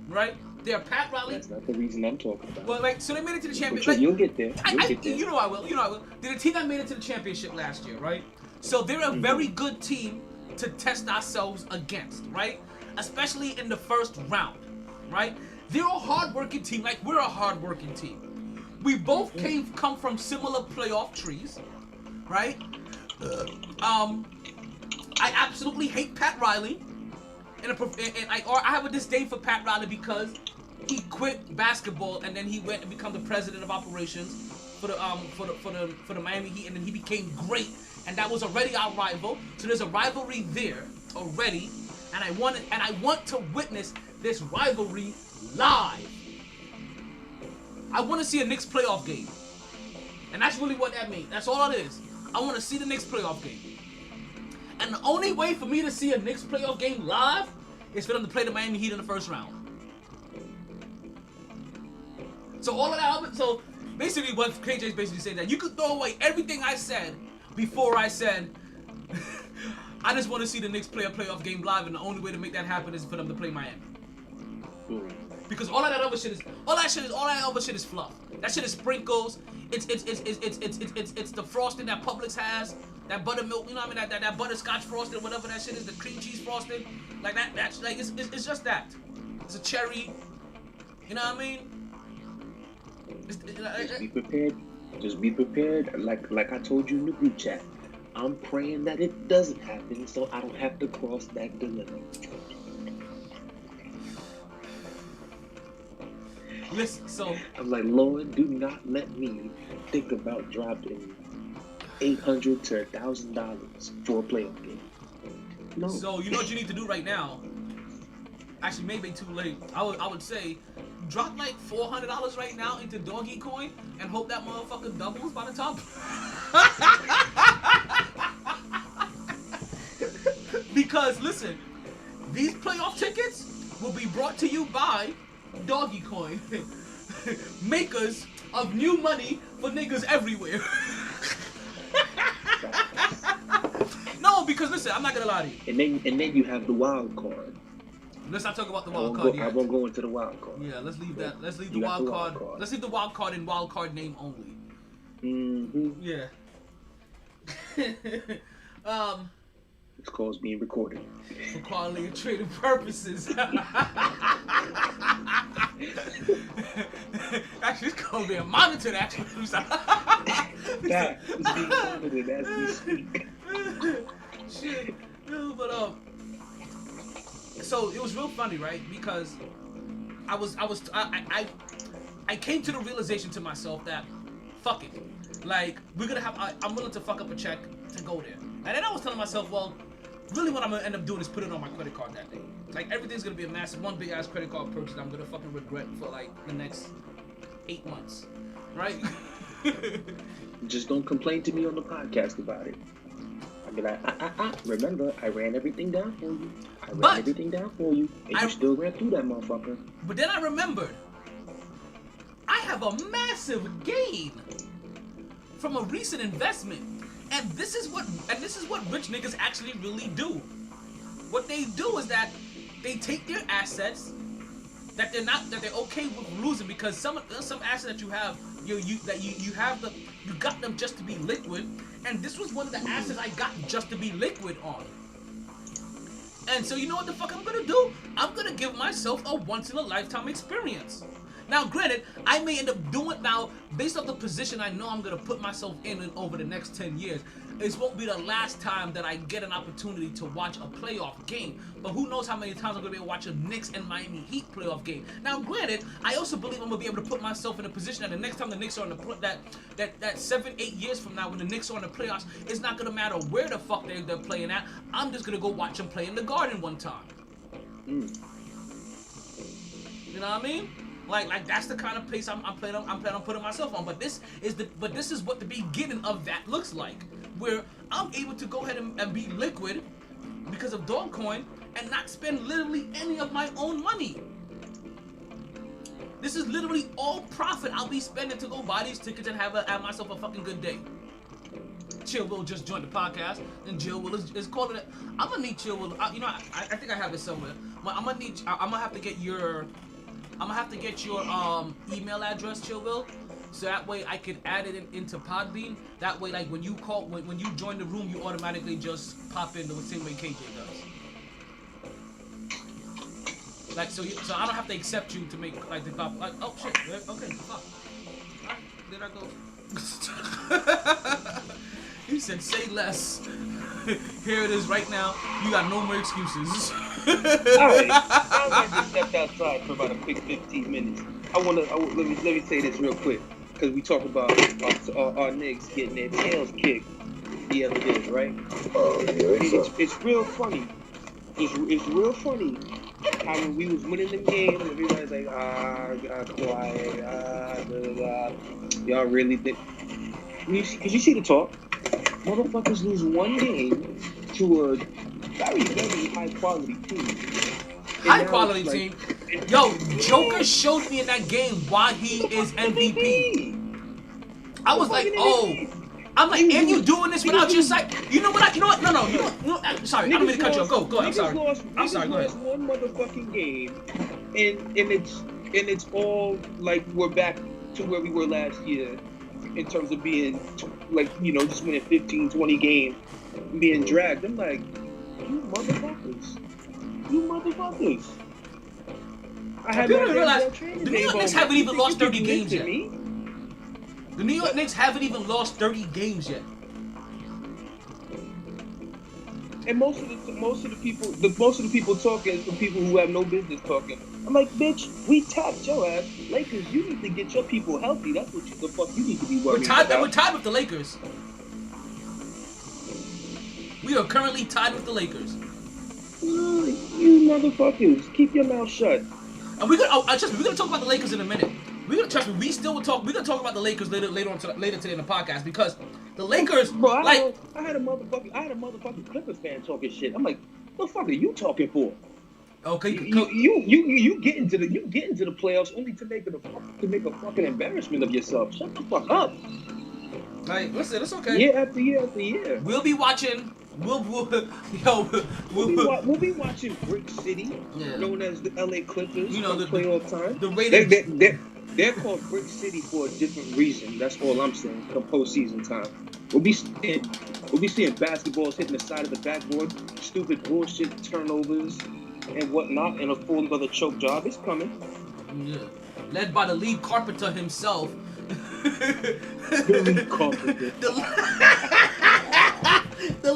[SPEAKER 1] Right? They're Pat Riley.
[SPEAKER 5] That's not the reason I'm talking about.
[SPEAKER 1] Well, like, so they made it to the championship.
[SPEAKER 5] You'll get there.
[SPEAKER 1] You know I will. They're the team that made it to the championship last year, right? So they're a very good team to test ourselves against, right? Especially in the first round, right? They're a hard-working team, like we're a hard-working team. We both come from similar playoff trees, right? I absolutely hate Pat Riley, and I have a disdain for Pat Riley because he quit basketball and then he went and become the president of operations for the Miami Heat, and then he became great, and that was already our rival. So there's a rivalry there already, and I want to witness this rivalry live. I want to see a Knicks playoff game, and that's really what that means. That's all it is. I want to see the Knicks playoff game, and the only way for me to see a Knicks playoff game live is for them to play the Miami Heat in the first round. So all of that. So basically, what KJ's basically saying that you could throw away everything I said before I said I just want to see the Knicks play a playoff game live, and the only way to make that happen is for them to play Miami. Because all that other shit is fluff. That shit is sprinkles. It's the frosting that Publix has, that buttermilk, you know what I mean, that butterscotch frosting, whatever that shit is, the cream cheese frosting, like that's like it's just that. It's a cherry, you know what I mean?
[SPEAKER 5] Just be prepared. Just be prepared. Like I told you in the group chat. I'm praying that it doesn't happen, so I don't have to cross that dilemma.
[SPEAKER 1] Listen, so
[SPEAKER 5] I'm like, Lord, do not let me think about dropping $800 to $1,000 for a playoff game. No.
[SPEAKER 1] So you know what you need to do right now? Actually, maybe too late. I would say, drop like $400 right now into Doggy Coin and hope that motherfucker doubles by the time. Because listen, these playoff tickets will be brought to you by Doggy Coin, makers of new money for niggas everywhere. No, because listen, I'm not gonna lie to you.
[SPEAKER 5] And then you have the wild card.
[SPEAKER 1] Let's not talk about the wild card yet.
[SPEAKER 5] I won't go into the wild card.
[SPEAKER 1] Yeah, let's leave that. Let's leave the wild card. Let's leave the wild card in wild card name only. Yeah.
[SPEAKER 5] This call's being recorded.
[SPEAKER 1] For quality and trading purposes. Actually, it's gonna be monitored. Actually,
[SPEAKER 5] Yeah, it's being monitored as we speak.
[SPEAKER 1] Shit. No, but so it was real funny, right? Because I came to the realization to myself that fuck it, like we're gonna have. I'm willing to fuck up a check to go there, and then I was telling myself, well, really what I'm gonna end up doing is put it on my credit card that day. Like everything's gonna be a massive, one big ass credit card purchase that I'm gonna fucking regret for like the next 8 months, right?
[SPEAKER 5] Just don't complain to me on the podcast about it. I'll be like, remember, I ran everything down for you. And you still ran through that motherfucker.
[SPEAKER 1] But then I remembered, I have a massive gain from a recent investment. And this is what rich niggas actually really do. What they do is that they take their assets that they're okay with losing, because some assets that you have you got them just to be liquid, and this was one of the assets I got just to be liquid on. And so you know what the fuck I'm gonna do? I'm gonna give myself a once in a lifetime experience. Now, granted, I may end up doing now based off the position I know I'm gonna put myself in over the next 10 years. This won't be the last time that I get an opportunity to watch a playoff game. But who knows how many times I'm gonna be able to watch a Knicks and Miami Heat playoff game. Now, granted, I also believe I'm gonna be able to put myself in a position that the next time the Knicks are in the that 7-8 years from now when the Knicks are in the playoffs, it's not gonna matter where the fuck they're playing at. I'm just gonna go watch them play in the Garden one time. You know what I mean? Like that's the kind of place I'm planning on putting myself on. But this is what the beginning of that looks like, where I'm able to go ahead and be liquid because of Dogecoin and not spend literally any of my own money. This is literally all profit I'll be spending to go buy these tickets and have myself a fucking good day. Chill Will just joined the podcast, and Chill Will is calling it. I'm gonna need Chill Will. I think I have this somewhere. I'm gonna have to get your email address, Chill Will, so that way I can add it into Podbean. That way, like when you join the room, you automatically just pop in the same way KJ does. Like so I don't have to accept you to make like the pop. Like, oh shit, okay, fuck. Alright, there I go. He said, "Say less." Here it is right now. You got no more excuses.
[SPEAKER 5] Alright, I'm going to step outside for about a quick 15 minutes. Let me say this real quick, because we talked about our Knicks getting their tails kicked the other day, right? It's real funny. It's real funny how when we was winning them games, everybody's like, quiet, blah, blah. Y'all really think? Because you see the talk. Motherfuckers lose one game to a very, very high quality team.
[SPEAKER 1] High quality team? Yo, Joker showed me in that game why he is MVP. I was like, oh. I'm like, and you doing this without your site? You know what? No. Sorry, I don't mean to cut you off. Go. I'm sorry. Go ahead.
[SPEAKER 5] Lost one motherfucking game, and it's all like we're back to where we were last year. In terms of being, like, just winning 15, 20 games, being dragged. I'm like, you motherfuckers.
[SPEAKER 1] People realize the New York Knicks haven't even lost 30 games yet. The New York Knicks haven't even lost 30 games yet.
[SPEAKER 5] And most of the people talking are people who have no business talking. I'm like, bitch, we tapped your ass. Lakers, you need to get your people healthy. That's what the fuck you need to be worried about.
[SPEAKER 1] We're tied with the Lakers. We are currently tied with the Lakers.
[SPEAKER 5] You motherfuckers, keep your mouth shut.
[SPEAKER 1] And we're gonna talk about the Lakers in a minute. Trust me, we're gonna talk about the Lakers later today in the podcast, because the Lakers,
[SPEAKER 5] bro, I had a motherfucking Clippers fan talking shit. I'm like, what the fuck are you talking for?
[SPEAKER 1] Okay,
[SPEAKER 5] you get into the playoffs only to make a fucking embarrassment of yourself. Shut the fuck up.
[SPEAKER 1] Like, listen, it's okay.
[SPEAKER 5] Year after year after year.
[SPEAKER 1] We'll be watching. We'll
[SPEAKER 5] be watching Brick City, known as the LA Clippers. The playoff time.
[SPEAKER 1] The rated.
[SPEAKER 5] They're called Brick City for a different reason. That's all I'm saying. Come postseason time, we'll be seeing basketballs hitting the side of the backboard, stupid bullshit turnovers and whatnot, and a full other choke job. It's coming.
[SPEAKER 1] Yeah. Led by the lead carpenter himself.
[SPEAKER 5] The lead carpenter.
[SPEAKER 1] The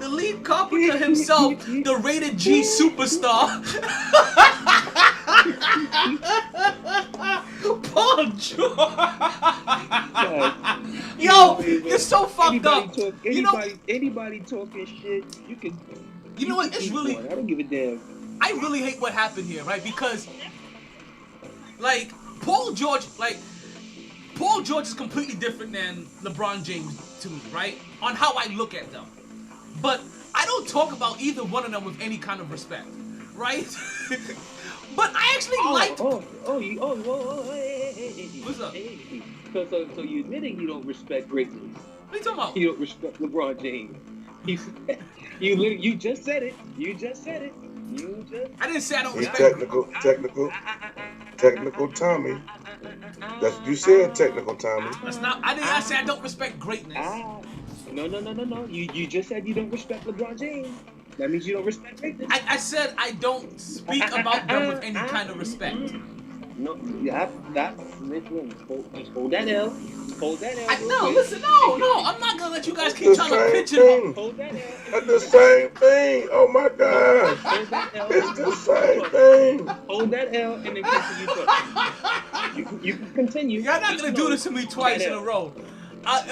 [SPEAKER 1] lead carpenter himself, the rated G superstar. Paul George. Yo, it's so fucked up.
[SPEAKER 5] Anybody talking shit, you can.
[SPEAKER 1] You know what? It's really.
[SPEAKER 5] I don't give a damn.
[SPEAKER 1] I really hate what happened here, right? Because, like, Paul George is completely different than LeBron James to me, right? On how I look at them. But I don't talk about either one of them with any kind of respect, right? But I actually liked. What's up?
[SPEAKER 5] So you admitting you don't respect greatness?
[SPEAKER 1] What are you talking about?
[SPEAKER 5] You don't respect LeBron James. You just said it.
[SPEAKER 1] I didn't say I don't respect.
[SPEAKER 6] Technical Tommy. That's you said technical, Tommy.
[SPEAKER 1] That's not. I say I don't respect greatness.
[SPEAKER 5] No. You just said you don't respect LeBron James. That means you don't respect greatness.
[SPEAKER 1] I said I don't speak about them with any kind of respect.
[SPEAKER 5] No, listen, hold that L. Hold that L.
[SPEAKER 1] No, listen, no. I'm not gonna let you guys keep trying to pitch it on.
[SPEAKER 5] Hold that L.
[SPEAKER 6] That's the same thing. Oh my God.
[SPEAKER 5] Hold that L.
[SPEAKER 6] It's the same thing.
[SPEAKER 5] Hold that L and then continue talking. You can continue.
[SPEAKER 1] You're not gonna do this to me twice in a row. I'm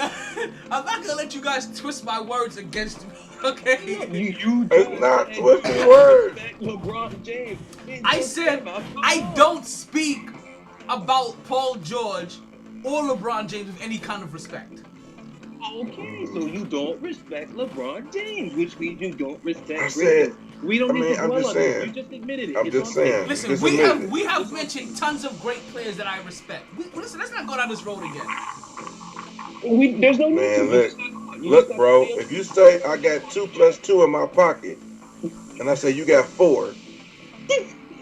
[SPEAKER 1] not gonna let you guys twist my words against me. Okay.
[SPEAKER 6] It's not twisting words.
[SPEAKER 5] LeBron James.
[SPEAKER 1] I said I don't speak about Paul George or LeBron James with any kind of respect.
[SPEAKER 5] Okay, so you don't respect LeBron James, which means you don't respect
[SPEAKER 6] I said,
[SPEAKER 5] greatness. We don't need to
[SPEAKER 6] I'm
[SPEAKER 5] dwell
[SPEAKER 6] just
[SPEAKER 5] on it.
[SPEAKER 6] saying.
[SPEAKER 5] You just admitted it.
[SPEAKER 6] I'm
[SPEAKER 5] It's
[SPEAKER 6] just
[SPEAKER 5] on
[SPEAKER 6] saying.
[SPEAKER 5] tape.
[SPEAKER 1] Listen,
[SPEAKER 6] Just
[SPEAKER 1] we
[SPEAKER 6] admit
[SPEAKER 1] have mentioned tons of great players that I respect. Listen, let's not go down this road again.
[SPEAKER 5] There's no need
[SPEAKER 6] Man,
[SPEAKER 5] to.
[SPEAKER 6] look, bro. If you say I got 2 + 2 in my pocket, and I say you got 4,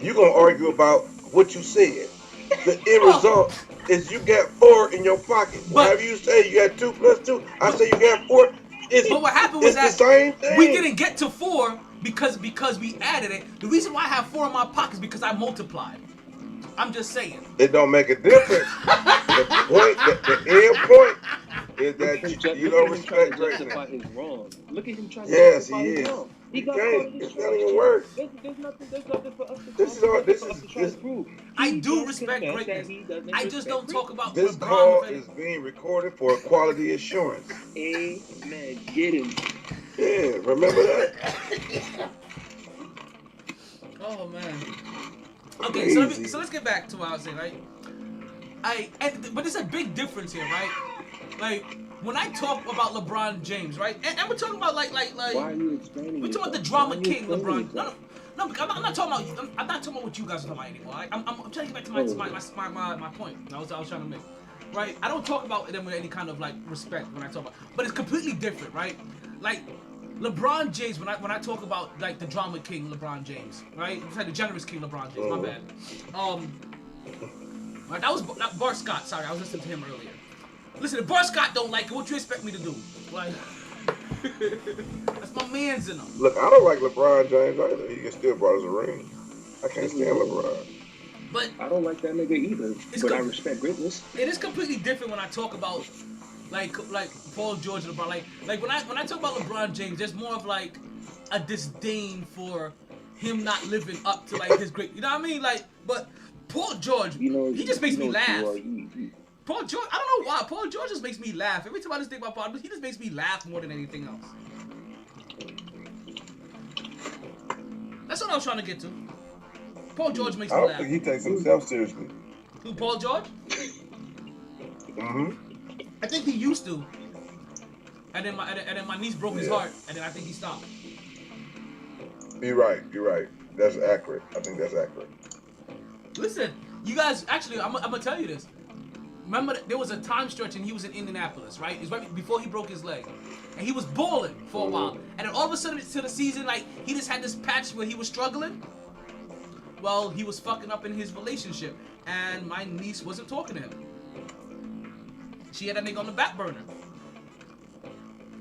[SPEAKER 6] you gonna argue about what you said. The end result is you got 4 in your pocket. Whatever you say, you got 2 + 2. I say you got 4.
[SPEAKER 1] But what happened was
[SPEAKER 6] it's the same thing.
[SPEAKER 1] we didn't get to 4 because we added it. The reason why I have 4 in my pocket is because I multiplied. I'm just saying.
[SPEAKER 6] It don't make a difference. the end point is that you don't respect greatness.
[SPEAKER 5] His wrong. Look at him trying to
[SPEAKER 6] Yes,
[SPEAKER 5] justify
[SPEAKER 6] he
[SPEAKER 5] his
[SPEAKER 6] is.
[SPEAKER 5] wrong. He
[SPEAKER 6] You
[SPEAKER 5] got
[SPEAKER 6] can't.
[SPEAKER 5] caught in his
[SPEAKER 6] It's not even work.
[SPEAKER 5] There's nothing for us to
[SPEAKER 6] This is all.
[SPEAKER 5] try to prove.
[SPEAKER 1] I do
[SPEAKER 5] He
[SPEAKER 1] respect
[SPEAKER 5] confessed
[SPEAKER 1] greatness.
[SPEAKER 5] that he doesn't
[SPEAKER 1] I just
[SPEAKER 5] respect
[SPEAKER 1] don't talk about
[SPEAKER 6] This
[SPEAKER 1] LeBron
[SPEAKER 6] call
[SPEAKER 1] with any-
[SPEAKER 6] is being recorded for quality assurance.
[SPEAKER 5] Amen. Get him.
[SPEAKER 6] Yeah, remember that?
[SPEAKER 1] Oh man. Okay, so let's get back to what I was saying, right? But there's a big difference here, right? Like when I talk about LeBron James, right? And we're talking about like
[SPEAKER 5] Why are you explaining?
[SPEAKER 1] we're talking about the drama king LeBron. No, I'm not talking about. I'm not talking about what you guys are talking about anymore. I'm trying to get back to my point. I was trying to make. Right? I don't talk about them with any kind of like respect when I talk about, but it's completely different, right? Like LeBron James, when I talk about like the drama king LeBron James, right? You said the generous king LeBron James. My bad. Right, that was Bart Scott. Sorry, I was listening to him earlier. Listen, if Bart Scott don't like it, what you expect me to do? Like, that's my man's in him.
[SPEAKER 6] Look, I don't like LeBron James either. He still brought us a ring. I can't stand LeBron.
[SPEAKER 1] But
[SPEAKER 5] I don't like that nigga either. But I respect greatness.
[SPEAKER 1] It is completely different when I talk about like Paul George and LeBron. Like when I talk about LeBron James, there's more of like a disdain for him not living up to like his great. You know what I mean? Like, but Paul George, he just makes me laugh. Paul George, I don't know why. Paul George just makes me laugh. Every time I just think about Paul, he just makes me laugh more than anything else. That's what I was trying to get to. Paul George makes me
[SPEAKER 6] I don't
[SPEAKER 1] laugh.
[SPEAKER 6] think he takes himself seriously.
[SPEAKER 1] Who, Paul George?
[SPEAKER 6] Mm-hmm.
[SPEAKER 1] I think he used to. And then my niece broke his heart, and then I think he stopped.
[SPEAKER 6] You're right. That's accurate. I think that's accurate.
[SPEAKER 1] Listen, you guys, actually, I'm gonna tell you this. Remember, there was a time stretch and he was in Indianapolis, right? It's right before he broke his leg. And he was balling for a while. And then all of a sudden, to the season, like, he just had this patch where he was struggling. Well, he was fucking up in his relationship. And my niece wasn't talking to him. She had that nigga on the back burner.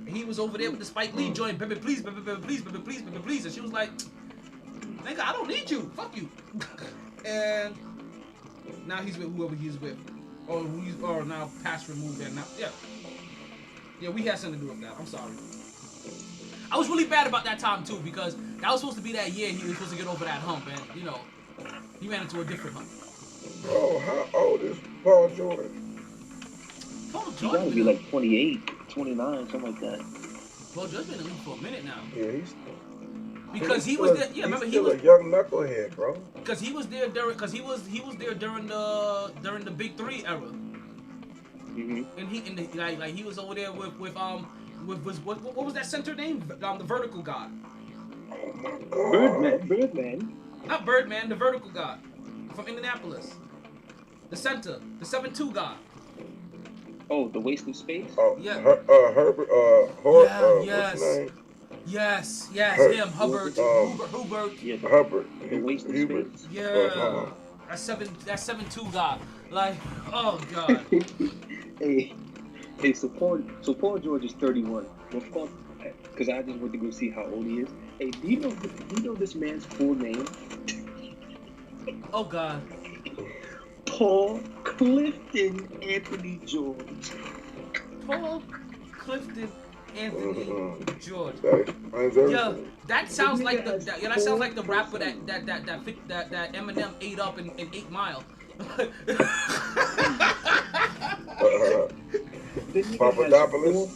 [SPEAKER 1] And he was over there with the Spike Lee joint, baby, please, baby, baby, please, baby, please, baby, please. And she was like, nigga, I don't need you. Fuck you. And now he's with whoever he's with. Or now past removed and now, yeah, we had something to do with that. I'm sorry. I was really bad about that time too because that was supposed to be that year he was supposed to get over that hump, and you know, he ran into a different hump.
[SPEAKER 6] Bro, how old is Paul George?
[SPEAKER 1] Paul
[SPEAKER 5] He
[SPEAKER 1] George
[SPEAKER 5] gotta be like 28, 29, something like that.
[SPEAKER 1] Paul George's been in the league for a minute now.
[SPEAKER 6] Yeah,
[SPEAKER 1] Because he was there. Yeah, remember he was
[SPEAKER 6] a young knucklehead, bro.
[SPEAKER 1] Because he was there during. Because he was there during the Big Three era.
[SPEAKER 5] Mm-hmm.
[SPEAKER 1] And he was over there with what was that center name? The vertical god.
[SPEAKER 6] Oh my God.
[SPEAKER 5] Birdman.
[SPEAKER 1] Not Birdman, the vertical god from Indianapolis. The center, the 7'2" god.
[SPEAKER 5] Oh, the waste of space.
[SPEAKER 6] Oh,
[SPEAKER 1] Yeah.
[SPEAKER 6] Herbert.
[SPEAKER 1] Yes.
[SPEAKER 6] What's his name?
[SPEAKER 1] Yes, him, Hubbard, Hubert.
[SPEAKER 5] Yeah,
[SPEAKER 6] Hubbard.
[SPEAKER 5] the waste of
[SPEAKER 6] Hubert.
[SPEAKER 5] space.
[SPEAKER 1] Yeah. That's 7'2" guy. Like, oh god.
[SPEAKER 5] Hey, so Paul George is 31. Well, fuck that, because I just went to go see how old he is. Hey, do you know this man's full name?
[SPEAKER 1] Oh god.
[SPEAKER 5] Paul Clifton Anthony George.
[SPEAKER 1] Paul Clifton Anthony George.
[SPEAKER 6] That
[SPEAKER 1] Yeah, that sounds like that sounds like the rapper that Eminem ate up in 8 Mile.
[SPEAKER 6] Papadopoulos.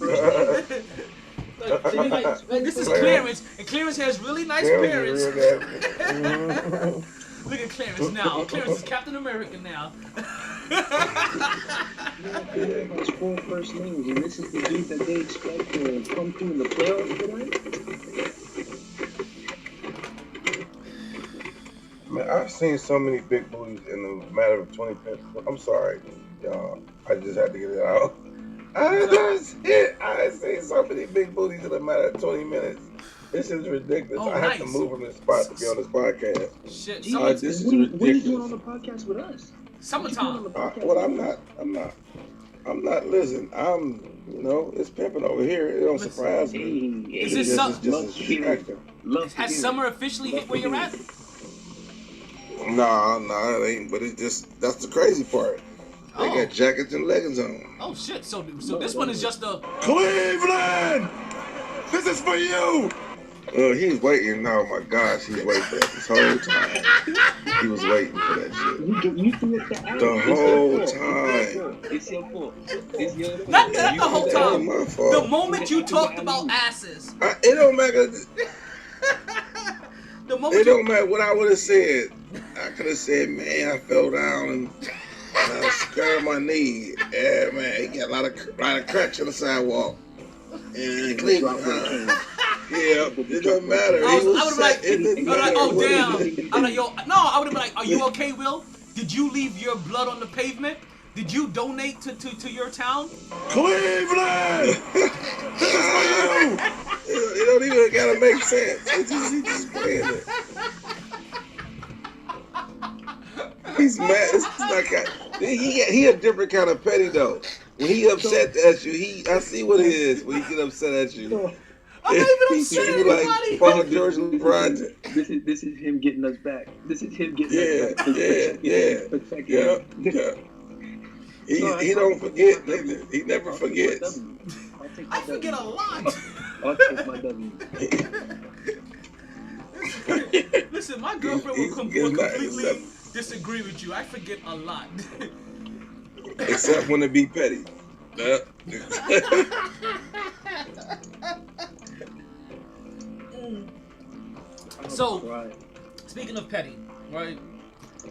[SPEAKER 1] This is Clarence, and Clarence has really nice parents. Look at Clarence now. Clarence is Captain America now.
[SPEAKER 5] Everybody's 4 first names, and this is the dude that they expect to come through in the playoffs tonight?
[SPEAKER 6] Man, I've seen so many big booties in a matter of 20 minutes. I'm sorry, y'all. I just had to get it out. I seen so many big booties in a matter of 20 minutes. This is ridiculous.
[SPEAKER 1] Oh,
[SPEAKER 6] I have
[SPEAKER 1] nice.
[SPEAKER 6] to move from this spot to be on this podcast.
[SPEAKER 1] Shit,
[SPEAKER 6] This is
[SPEAKER 5] What are you doing
[SPEAKER 6] ridiculous.
[SPEAKER 5] on the podcast with us?
[SPEAKER 1] summertime.
[SPEAKER 6] Well, I'm not. Listen, it's pimping over here. It don't surprise me.
[SPEAKER 1] Is this
[SPEAKER 6] It's just a distraction.
[SPEAKER 1] Has summer officially hit where you're at?
[SPEAKER 6] No, it ain't. But it's just that's the crazy part. They got jackets and leggings on.
[SPEAKER 1] Oh shit! So this one is just a.
[SPEAKER 6] Cleveland, this is for you. He's waiting. Oh my gosh, he's waiting for that this whole time. He was waiting for that shit.
[SPEAKER 5] You threw it to Alex.
[SPEAKER 6] The whole time.
[SPEAKER 5] It's your fault. It's your fault.
[SPEAKER 1] Not the whole
[SPEAKER 6] That
[SPEAKER 1] time.
[SPEAKER 6] ain't my fault.
[SPEAKER 1] The moment you talked about asses.
[SPEAKER 6] It don't matter.
[SPEAKER 1] The moment
[SPEAKER 6] It don't matter what I would have said. I could have said, man, I fell down and I scarred my knee. Yeah, man, he got a lot of cracks on the sidewalk. And Cleveland, yeah, it doesn't matter.
[SPEAKER 1] I would have like, oh damn. I'm like, yo, no, I would have been like, are you okay, Will? Did you leave your blood on the pavement? Did you donate to your town?
[SPEAKER 6] Cleveland! This is for you! It don't even gotta make sense. He's just playing it. He's mad. It's like he a different kind of petty though. When he upset at you, I see what it is when he get upset at you.
[SPEAKER 1] I'm not even upset at anybody.
[SPEAKER 6] Like Paul George and LeBron.
[SPEAKER 5] This is him getting us back. This is him getting us back.
[SPEAKER 6] Yeah. He don't forget. He never forgets.
[SPEAKER 1] I forget a lot.
[SPEAKER 5] I'll take my W.
[SPEAKER 1] Listen, my girlfriend will completely disagree with you. I forget a lot.
[SPEAKER 6] Except when it be petty.
[SPEAKER 1] So, speaking of petty, right?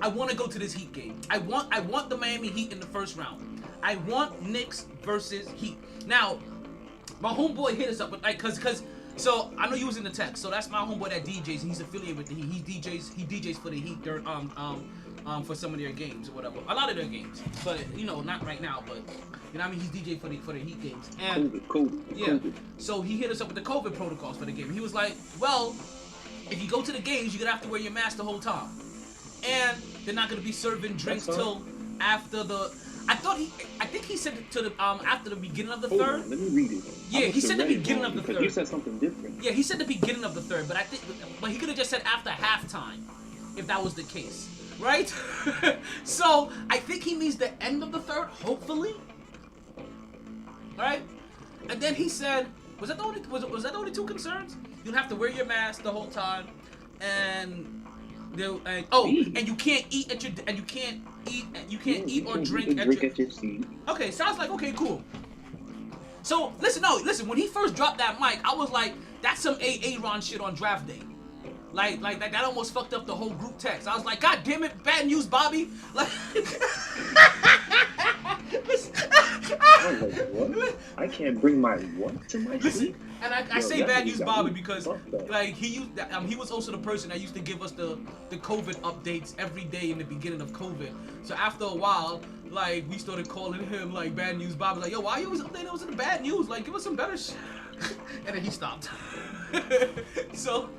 [SPEAKER 1] I want to go to this Heat game. I want the Miami Heat in the first round. I want Knicks versus Heat. Now, my homeboy hit us up with so I know you was in the text. So that's my homeboy that DJs. He's affiliated with the Heat. He DJs for the Heat for some of their games or whatever. A lot of their games, but not right now. But you know what I mean, he's DJ for the Heat games. And
[SPEAKER 5] COVID.
[SPEAKER 1] So he hit us up with the COVID protocols for the game. He was like, well, if you go to the games, you're gonna have to wear your mask the whole time, and they're not gonna be serving drinks till after the. I think he said it to the after the beginning of the third.
[SPEAKER 5] Let me read it.
[SPEAKER 1] Yeah, he said the beginning of the third.
[SPEAKER 5] You said something different.
[SPEAKER 1] Yeah, he said the beginning of the third, but he could have just said after halftime, if that was the case, right? So I think he means the end of the third, hopefully. Right? And then he said, was that the only two concerns? You'll have to wear your mask the whole time, and you can't eat at your you can't eat or drink at your
[SPEAKER 5] seat.
[SPEAKER 1] Okay, sounds like okay, cool. So listen, when he first dropped that mic, I was like, that's some Aaron shit on draft day. Like that almost fucked up the whole group text. I was like, God damn it, bad news, Bobby. Like,
[SPEAKER 5] what? I can't bring my what to my sleep?
[SPEAKER 1] And I say bad news, Bobby, because like he was also the person that used to give us the COVID updates every day in the beginning of COVID. So after a while, like we started calling him like bad news, Bobby. Like, yo, why you always updating us in the bad news? Like, give us some better shit. And then he stopped. So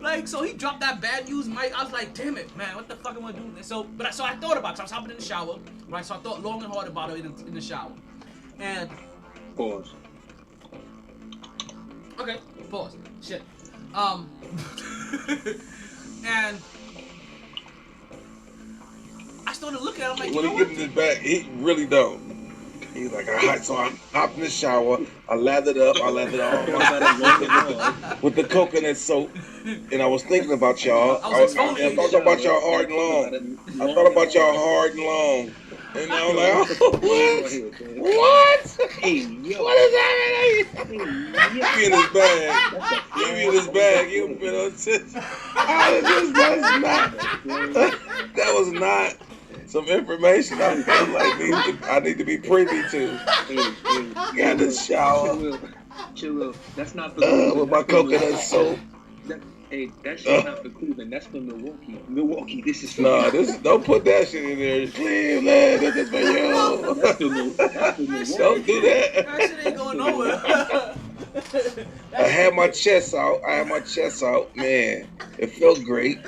[SPEAKER 1] Like, so he dropped that bad news mic. I was like, damn it, man, what the fuck am I doing? So I thought about it. So I was hopping in the shower, right? So I thought long and hard about it in the shower. And
[SPEAKER 5] Pause.
[SPEAKER 1] okay, pause. Shit. And I started looking at him like,
[SPEAKER 6] when he gets in his bag, he really don't. He's like, all right, so I hopped in the shower, I lathered up, I lathered off with the coconut soap, and I was thinking about y'all. I thought about y'all hard and long. I thought about y'all hard and long. And I was like, oh, what?
[SPEAKER 5] Hey, yo.
[SPEAKER 6] What is happening? Give me in his bag. Give me in his bag. You been on that was not some information I feel like I need to be privy to. Got the shower.
[SPEAKER 5] Chill out. That's not the
[SPEAKER 6] with my coconut soap.
[SPEAKER 5] That shit's not for Cleveland. That's for Milwaukee. Milwaukee, this is for
[SPEAKER 6] Don't put that shit in there. Cleveland, this is for you.
[SPEAKER 5] That's for Milwaukee.
[SPEAKER 6] Don't do that.
[SPEAKER 1] that shit ain't going nowhere.
[SPEAKER 6] I had my chest out. Man, it felt great.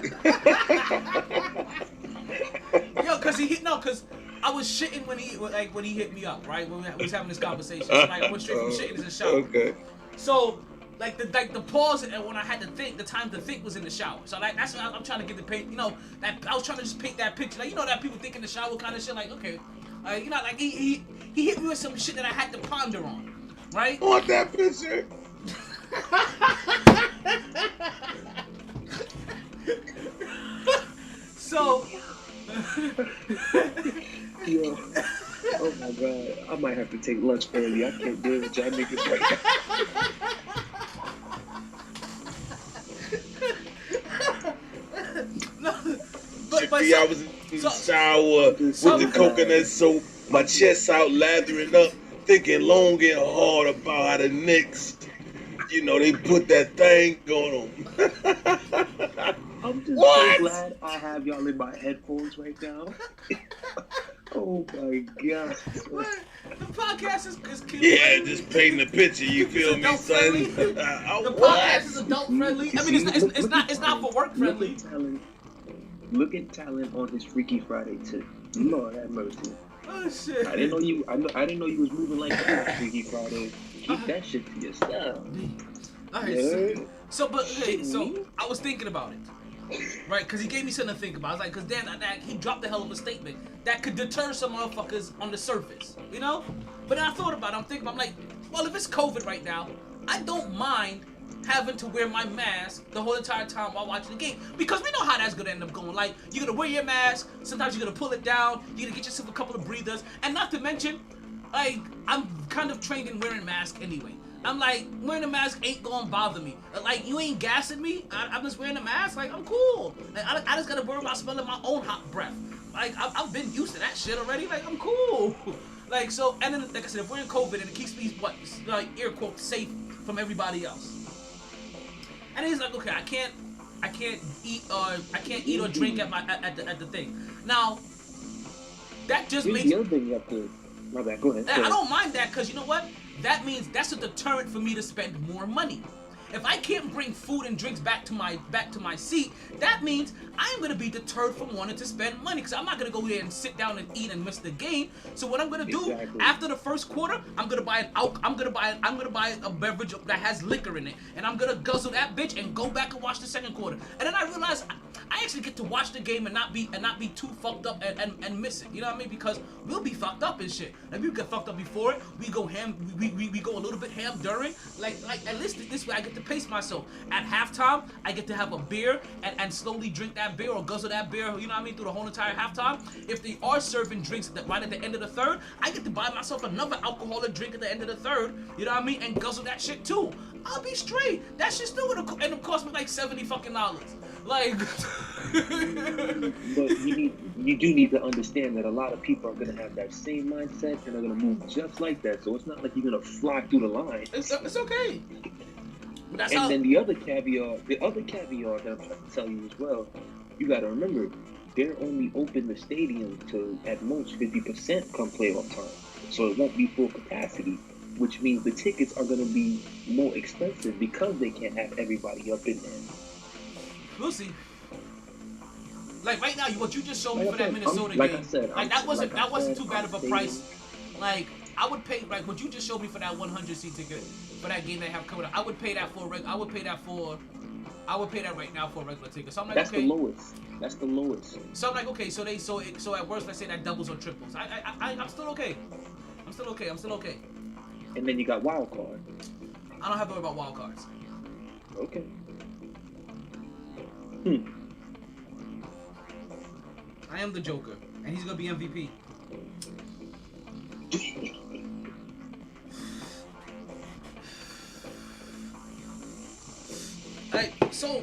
[SPEAKER 1] Yo, cause I was shitting when he hit me up, right? When we was having this conversation. So, like, I went straight from shitting to the shower.
[SPEAKER 6] Okay.
[SPEAKER 1] So, like the pause and when I had to think, the time to think was in the shower. So like that's what I'm trying to get the paint. You know, that I was trying to just paint that picture. Like, you know that people think in the shower kind of shit. Like, okay, you know, like he hit me with some shit that I had to ponder on, right?
[SPEAKER 6] I want that picture.
[SPEAKER 1] So.
[SPEAKER 5] Yo, oh my god, I might have to take lunch early. I can't deal with y'all niggas right now.
[SPEAKER 6] I was in the shower with the coconut soap, my chest out, lathering up, thinking long and hard about how the Knicks, you know, they put that thing on them.
[SPEAKER 5] I'm just so glad I have y'all in my headphones right now. Oh my god.
[SPEAKER 1] The podcast is kid
[SPEAKER 6] Yeah,
[SPEAKER 1] friendly.
[SPEAKER 6] just painting the picture, you feel me, son?
[SPEAKER 1] The podcast is adult friendly. I mean, it's not for work friendly.
[SPEAKER 5] Look at talent on his Freaky Friday tip. Lord have mercy.
[SPEAKER 1] Oh shit.
[SPEAKER 5] I didn't know you was moving like that on Freaky Friday. Keep that shit to yourself.
[SPEAKER 1] Alright, so I was thinking about it. Right, because he gave me something to think about. I was like, because then he dropped a hell of a statement that could deter some motherfuckers on the surface, you know? But then I thought about it. I'm like, well, if it's COVID right now, I don't mind having to wear my mask the whole entire time while watching the game, because we know how that's gonna end up going. Like, you're gonna wear your mask, sometimes you're gonna pull it down, you're gonna get yourself a couple of breathers, and not to mention, like, I'm kind of trained in wearing masks anyway. I'm like, wearing a mask ain't gonna bother me. Like, you ain't gassing me. I'm just wearing a mask. Like, I'm cool. Like, I just gotta worry about smelling my own hot breath. Like, I've been used to that shit already. Like, I'm cool. Like, so, and then, like I said, if we're in COVID, and it keeps me, air quotes, safe from everybody else. And he's like, okay, I can't eat or drink at the thing. Now, that just makes.
[SPEAKER 5] The other thing you have to. My bad. Go ahead.
[SPEAKER 1] I don't mind that, because you know what? That means that's a deterrent for me to spend more money. If I can't bring food and drinks back to my seat, that means I'm gonna be deterred from wanting to spend money, because I'm not gonna go there and sit down and eat and miss the game. So what I'm gonna do after the first quarter, I'm gonna buy a beverage that has liquor in it, and I'm gonna guzzle that bitch and go back and watch the second quarter. And then I realize I actually get to watch the game and not be too fucked up and miss it. You know what I mean? Because we'll be fucked up and shit. Like, we get fucked up before it. We go ham. We go a little bit ham during. Like at least this way I get to pace myself. At halftime, I get to have a beer and slowly drink that beer or guzzle that beer. You know what I mean? Through the whole entire halftime. If they are serving drinks right at the end of the third, I get to buy myself another alcoholic drink at the end of the third. You know what I mean? And guzzle that shit too. I'll be straight. That shit still would end up cost me like $70 fucking. Like.
[SPEAKER 5] But you do need to understand that a lot of people are gonna have that same mindset and are gonna move just like that. So it's not like you're gonna fly through the line.
[SPEAKER 1] It's okay.
[SPEAKER 5] Then the other caveat that I'm trying to tell you as well, you gotta remember, they're only open the stadium to at most 50% come playoff time. So it won't be full capacity, which means the tickets are gonna be more expensive because they can't have everybody up in there.
[SPEAKER 1] We'll see. Like right now, what you just showed me
[SPEAKER 4] Like
[SPEAKER 1] for
[SPEAKER 4] I
[SPEAKER 1] that
[SPEAKER 4] said,
[SPEAKER 1] Minnesota
[SPEAKER 4] like
[SPEAKER 1] game,
[SPEAKER 4] I said,
[SPEAKER 1] like that wasn't too bad of a
[SPEAKER 4] I'm
[SPEAKER 1] price. Like I would pay like what you just showed me for that 100 seat ticket for that game they have coming up. I would pay that right now for a regular ticket. So I'm like,
[SPEAKER 4] That's
[SPEAKER 1] okay.
[SPEAKER 4] the lowest. That's the lowest.
[SPEAKER 1] So I'm like, okay. So at worst, let's say that doubles or triples. I'm still okay. I'm still okay.
[SPEAKER 4] And then you got wild card.
[SPEAKER 1] I don't have to worry about wild cards.
[SPEAKER 4] Okay.
[SPEAKER 1] I am the Joker, and he's gonna be MVP. Like so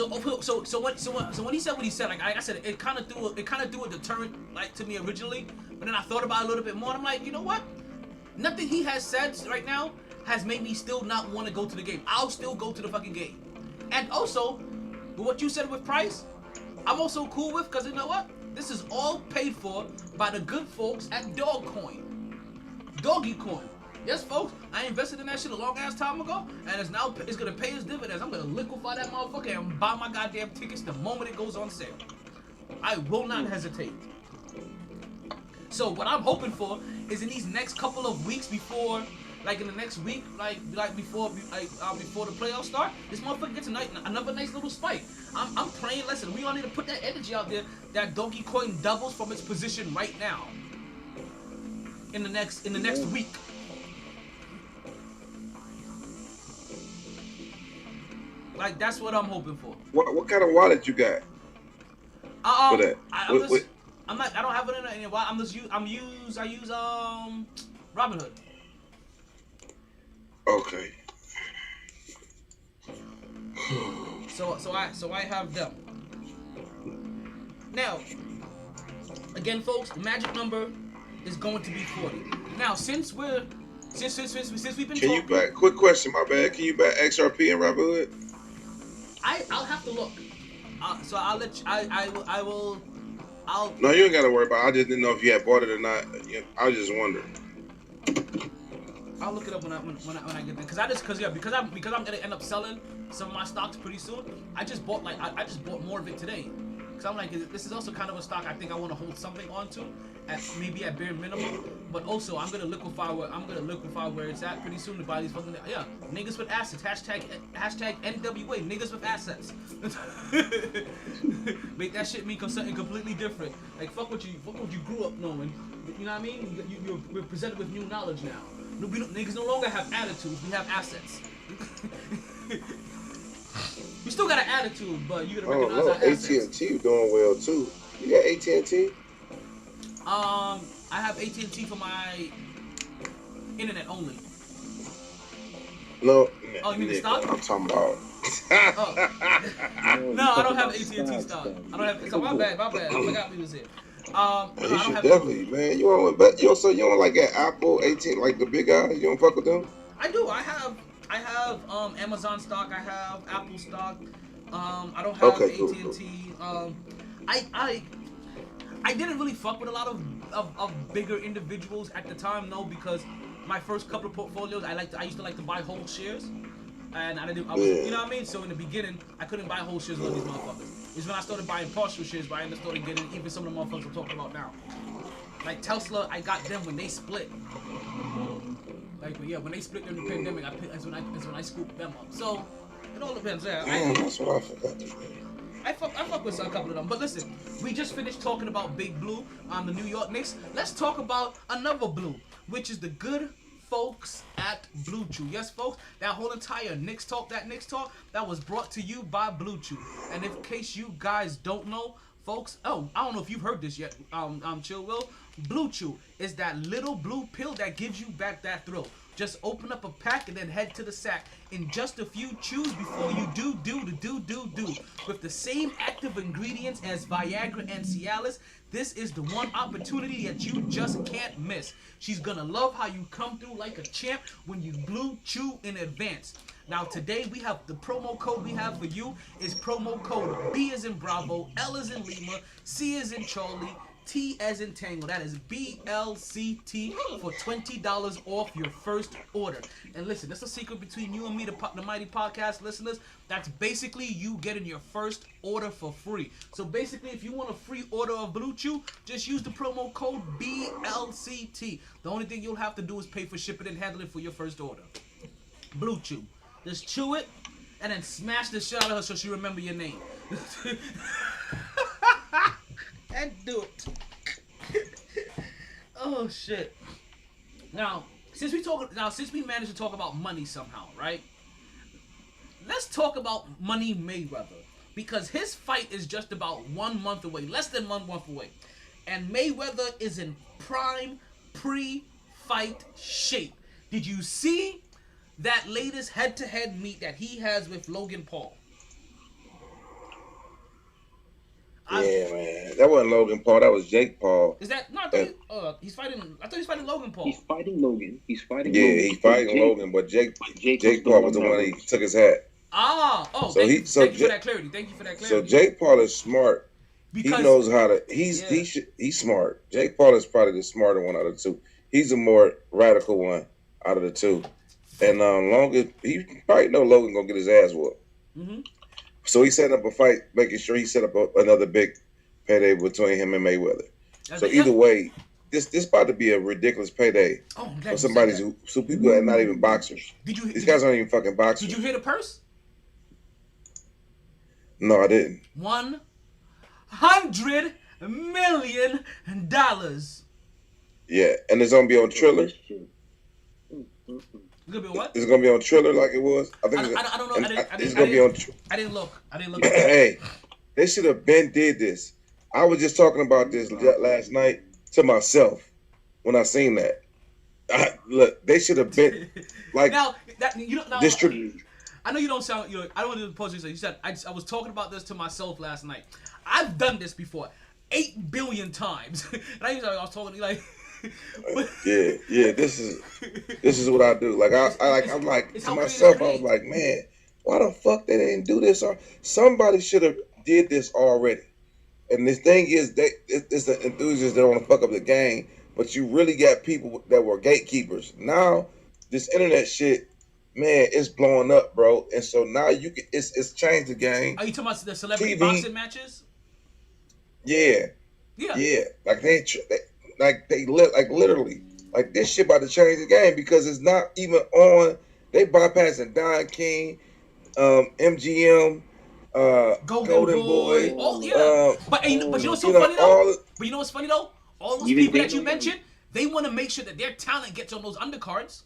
[SPEAKER 1] when he said what he said, like I said, it kind of threw a deterrent like to me originally, but then I thought about it a little bit more, and I'm like, you know what? Nothing he has said right now has made me still not want to go to the game. I'll still go to the fucking game. And also, what you said with Price, I'm also cool with, because you know what? This is all paid for by the good folks at Doggy Coin. Yes, folks, I invested in that shit a long ass time ago, and it's gonna pay its dividends. I'm gonna liquefy that motherfucker and buy my goddamn tickets the moment it goes on sale. I will not hesitate. So what I'm hoping for is in these next couple of weeks before, like in the next week, before the playoffs start, this motherfucker gets another nice little spike. I'm praying. Listen, we all need to put that energy out there that Donkey Coin doubles from its position right now. In the next week. Like that's what I'm hoping for.
[SPEAKER 6] What kind of wallet you got for that?
[SPEAKER 1] I don't have it in any wallet. I use Robinhood.
[SPEAKER 6] Okay.
[SPEAKER 1] So I have them. Now, again, folks, the magic number is going to be 40. Now, since we've been
[SPEAKER 6] Can you back? Quick question, my bad. Can you back XRP and Robinhood?
[SPEAKER 1] I'll have to look. So I'll let you. I will.
[SPEAKER 6] No, you ain't gotta worry about it. I just didn't know if you had bought it or not. I was just wondering.
[SPEAKER 1] I'll look it up when I get there. Because I'm gonna end up selling some of my stocks pretty soon. I just bought more of it today. Because I'm like, this is also kind of a stock I think I want to hold something onto, maybe at bare minimum. But also I'm gonna liquefy where it's at pretty soon to buy these fucking niggas with assets. Hashtag NWA niggas with assets. Make that shit mean something completely different. Like fuck what you grew up knowing. You know what I mean? You're presented with new knowledge now. Niggas no longer have attitudes. We have assets. We still got an attitude, but you gotta recognize our assets.
[SPEAKER 6] AT&T doing well too. You got AT&T?
[SPEAKER 1] I have AT&T for my internet only.
[SPEAKER 6] No.
[SPEAKER 1] Oh, you mean the stock?
[SPEAKER 6] I'm talking about.
[SPEAKER 1] No, I don't have AT&T stock. I don't have. So my bad. I forgot we was here.
[SPEAKER 6] You should definitely, man. You want like that Apple 18, like the big guys? You don't fuck with them?
[SPEAKER 1] I do. I have Amazon stock. I have Apple stock. I don't have AT&T.
[SPEAKER 6] Cool.
[SPEAKER 1] I didn't really fuck with a lot of bigger individuals at the time, no, because my first couple of portfolios, I used to like to buy whole shares, and you know what I mean. So in the beginning, I couldn't buy whole shares with these motherfuckers. It's when I started buying partial shares, but I started getting even some of the motherfuckers I'm talking about now. Like Tesla, I got them when they split. Like when they split during the pandemic, that's when I scooped them up. So it all depends. Yeah,
[SPEAKER 6] that's what I forgot.
[SPEAKER 1] I fuck with a couple of them. But listen, we just finished talking about Big Blue on the New York Knicks. Let's talk about another Blue, which is the good folks at Blue Chew. Yes, folks, that whole entire Knicks talk, that was brought to you by Blue Chew. And in case you guys don't know, folks, I don't know if you've heard this yet, Chill Will. Blue Chew is that little blue pill that gives you back that thrill. Just open up a pack and then head to the sack. In just a few chews before you do. With the same active ingredients as Viagra and Cialis, this is the one opportunity that you just can't miss. She's gonna love how you come through like a champ when you Blue Chew in advance. Now today we have the promo code we have for you is promo code B as in Bravo, L as in Lima, C as in Charlie, T as in Tango. That is BLCT for $20 off your first order. And listen, that's a secret between you and me, the MyT Podcast listeners. That's basically you getting your first order for free. So basically, if you want a free order of Blue Chew, just use the promo code BLCT. The only thing you'll have to do is pay for shipping and handling for your first order. Blue Chew. Just chew it and then smash the shit out of her so she remember your name. And do it. Oh shit. Now, since we managed to talk about money somehow, right? Let's talk about Money Mayweather, because his fight is just about 1 month away, less than 1 month away, and Mayweather is in prime pre-fight shape. Did you see that latest head-to-head meet that he has with Logan Paul?
[SPEAKER 6] Yeah, man. That wasn't Logan Paul. That was Jake Paul.
[SPEAKER 1] Is that no? I thought he's fighting. I thought he's fighting Logan Paul.
[SPEAKER 5] He's fighting Logan.
[SPEAKER 6] He's fighting Logan, but Jake Paul was the one he took his hat.
[SPEAKER 1] Thank you for that clarity. Thank you for that clarity.
[SPEAKER 6] So Jake Paul is smart. Because he knows how to. He's smart. Jake Paul is probably the smarter one out of the two. He's the more radical one out of the two. And he probably know Logan gonna get his ass whooped. Mm-hmm. So he set up a fight, making sure he set up another big payday between him and Mayweather. So either way, this about to be a ridiculous payday for somebody who people are not even boxers. These guys aren't even fucking boxers.
[SPEAKER 1] Did you hear the purse?
[SPEAKER 6] No, I didn't.
[SPEAKER 1] $100 million.
[SPEAKER 6] Yeah, and it's gonna be on Triller.
[SPEAKER 1] It's gonna be what?
[SPEAKER 6] It's gonna be on Triller like it was. I don't know. It's gonna be on.
[SPEAKER 1] I didn't look.
[SPEAKER 6] Hey, they should have been did this. I was just talking about this last night to myself when I seen that. Look, they should have been like distribute.
[SPEAKER 1] I know you don't sound. I don't want to pose you. You said I was talking about this to myself last night. I've done this before 8 billion times. And I was talking like.
[SPEAKER 6] Yeah. This is what I do. Like I'm like to myself. I was like, man, why the fuck they didn't do this? Or somebody should have did this already. And this thing is, it's the enthusiasts that want to fuck up the game. But you really got people that were gatekeepers. Now this internet shit, man, it's blowing up, bro. And so now it's changed the game.
[SPEAKER 1] Are you talking about the celebrity boxing matches?
[SPEAKER 6] Yeah. They literally, like this shit about to change the game because it's not even on. They bypassing Don King, MGM, Golden Boy.
[SPEAKER 1] Oh yeah, but you know what's so funny though? But you know what's funny though? All those people that you mentioned, they want to make sure that their talent gets on those undercards.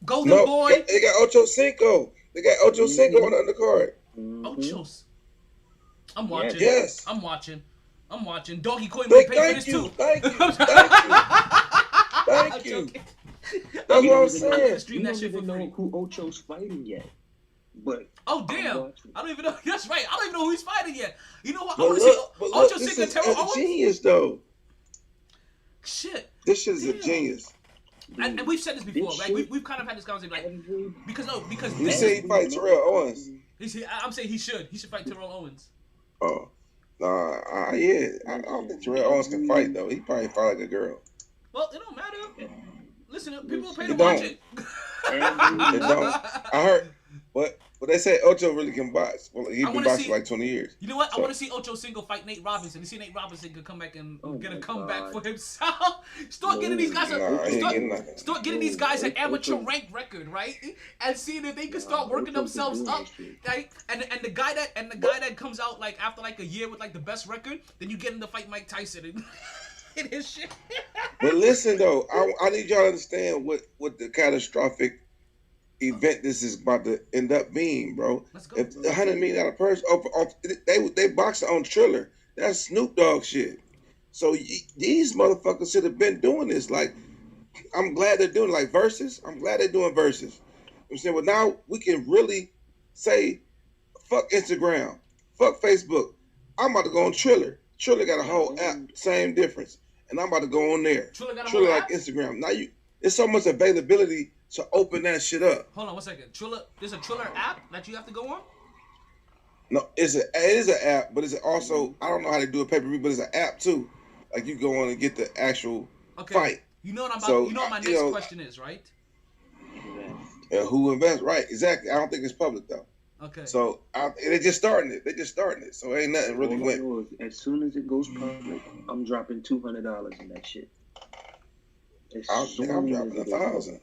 [SPEAKER 1] Golden Boy.
[SPEAKER 6] They got Ocho Cinco. They got Ocho Cinco on the undercard.
[SPEAKER 1] Ochos. I'm watching.
[SPEAKER 6] Yes.
[SPEAKER 1] I'm watching. Doggy Coin may pay for this too.
[SPEAKER 6] Thank you. That's what I'm saying.
[SPEAKER 5] Stream that shit for free. Who Ocho's fighting yet? But
[SPEAKER 1] damn, I don't even know. That's right. I don't even know who he's fighting yet. You know what? I want to see Ocho Cinco and Terrell Owens.
[SPEAKER 6] Genius though.
[SPEAKER 1] Shit.
[SPEAKER 6] This shit is a genius.
[SPEAKER 1] And we've said this before, right? We've kind of had this conversation, like because
[SPEAKER 6] you say he fight Terrell Owens.
[SPEAKER 1] I'm saying he should fight Terrell Owens.
[SPEAKER 6] Oh. Yeah. I don't think Terrell Owens can fight though. He probably fight like a girl.
[SPEAKER 1] Well, it don't matter. Listen, people pay to watch it.
[SPEAKER 6] It don't. I heard, but they say Ocho really can box. Well, he's been boxing for like 20 years.
[SPEAKER 1] You know what? I want to see Ocho Cinco fight Nate Robinson. You see Nate Robinson could come back and get a comeback for himself. Start getting these guys start getting these guys an amateur rank record, right? And seeing if they can start working themselves up, right? And the guy that comes out like after like a year with like the best record, then you get him to fight Mike Tyson and his shit.
[SPEAKER 6] But listen though, I need y'all to understand what the catastrophic event this is about to end up being, bro.
[SPEAKER 1] Let's go.
[SPEAKER 6] If $100 million purse, they boxing on Triller. That's Snoop Dogg shit. So these motherfuckers should have been doing this. Like, I'm glad they're doing like verses. I'm glad they're doing verses. I'm saying, well, now we can really say, fuck Instagram, fuck Facebook. I'm about to go on Triller. Triller got a whole app, same difference, and I'm about to go on there. Triller like Instagram. Now it's so much availability. So open that shit up.
[SPEAKER 1] Hold on 1 second. There's a Triller app that you have to go on?
[SPEAKER 6] No, it is an app, but it's also I don't know how they do a pay per view, but it's an app too. Like you go on and get the actual fight.
[SPEAKER 1] You know what I'm about.
[SPEAKER 6] So,
[SPEAKER 1] you know what my next question is, right?
[SPEAKER 6] Who invests? Right, exactly. I don't think it's public though.
[SPEAKER 1] Okay.
[SPEAKER 6] So they're just starting it. They're just starting it. So ain't nothing really went.
[SPEAKER 7] Know is, as soon as it goes public, I'm dropping $200 in that shit.
[SPEAKER 6] I'm dropping 1,000.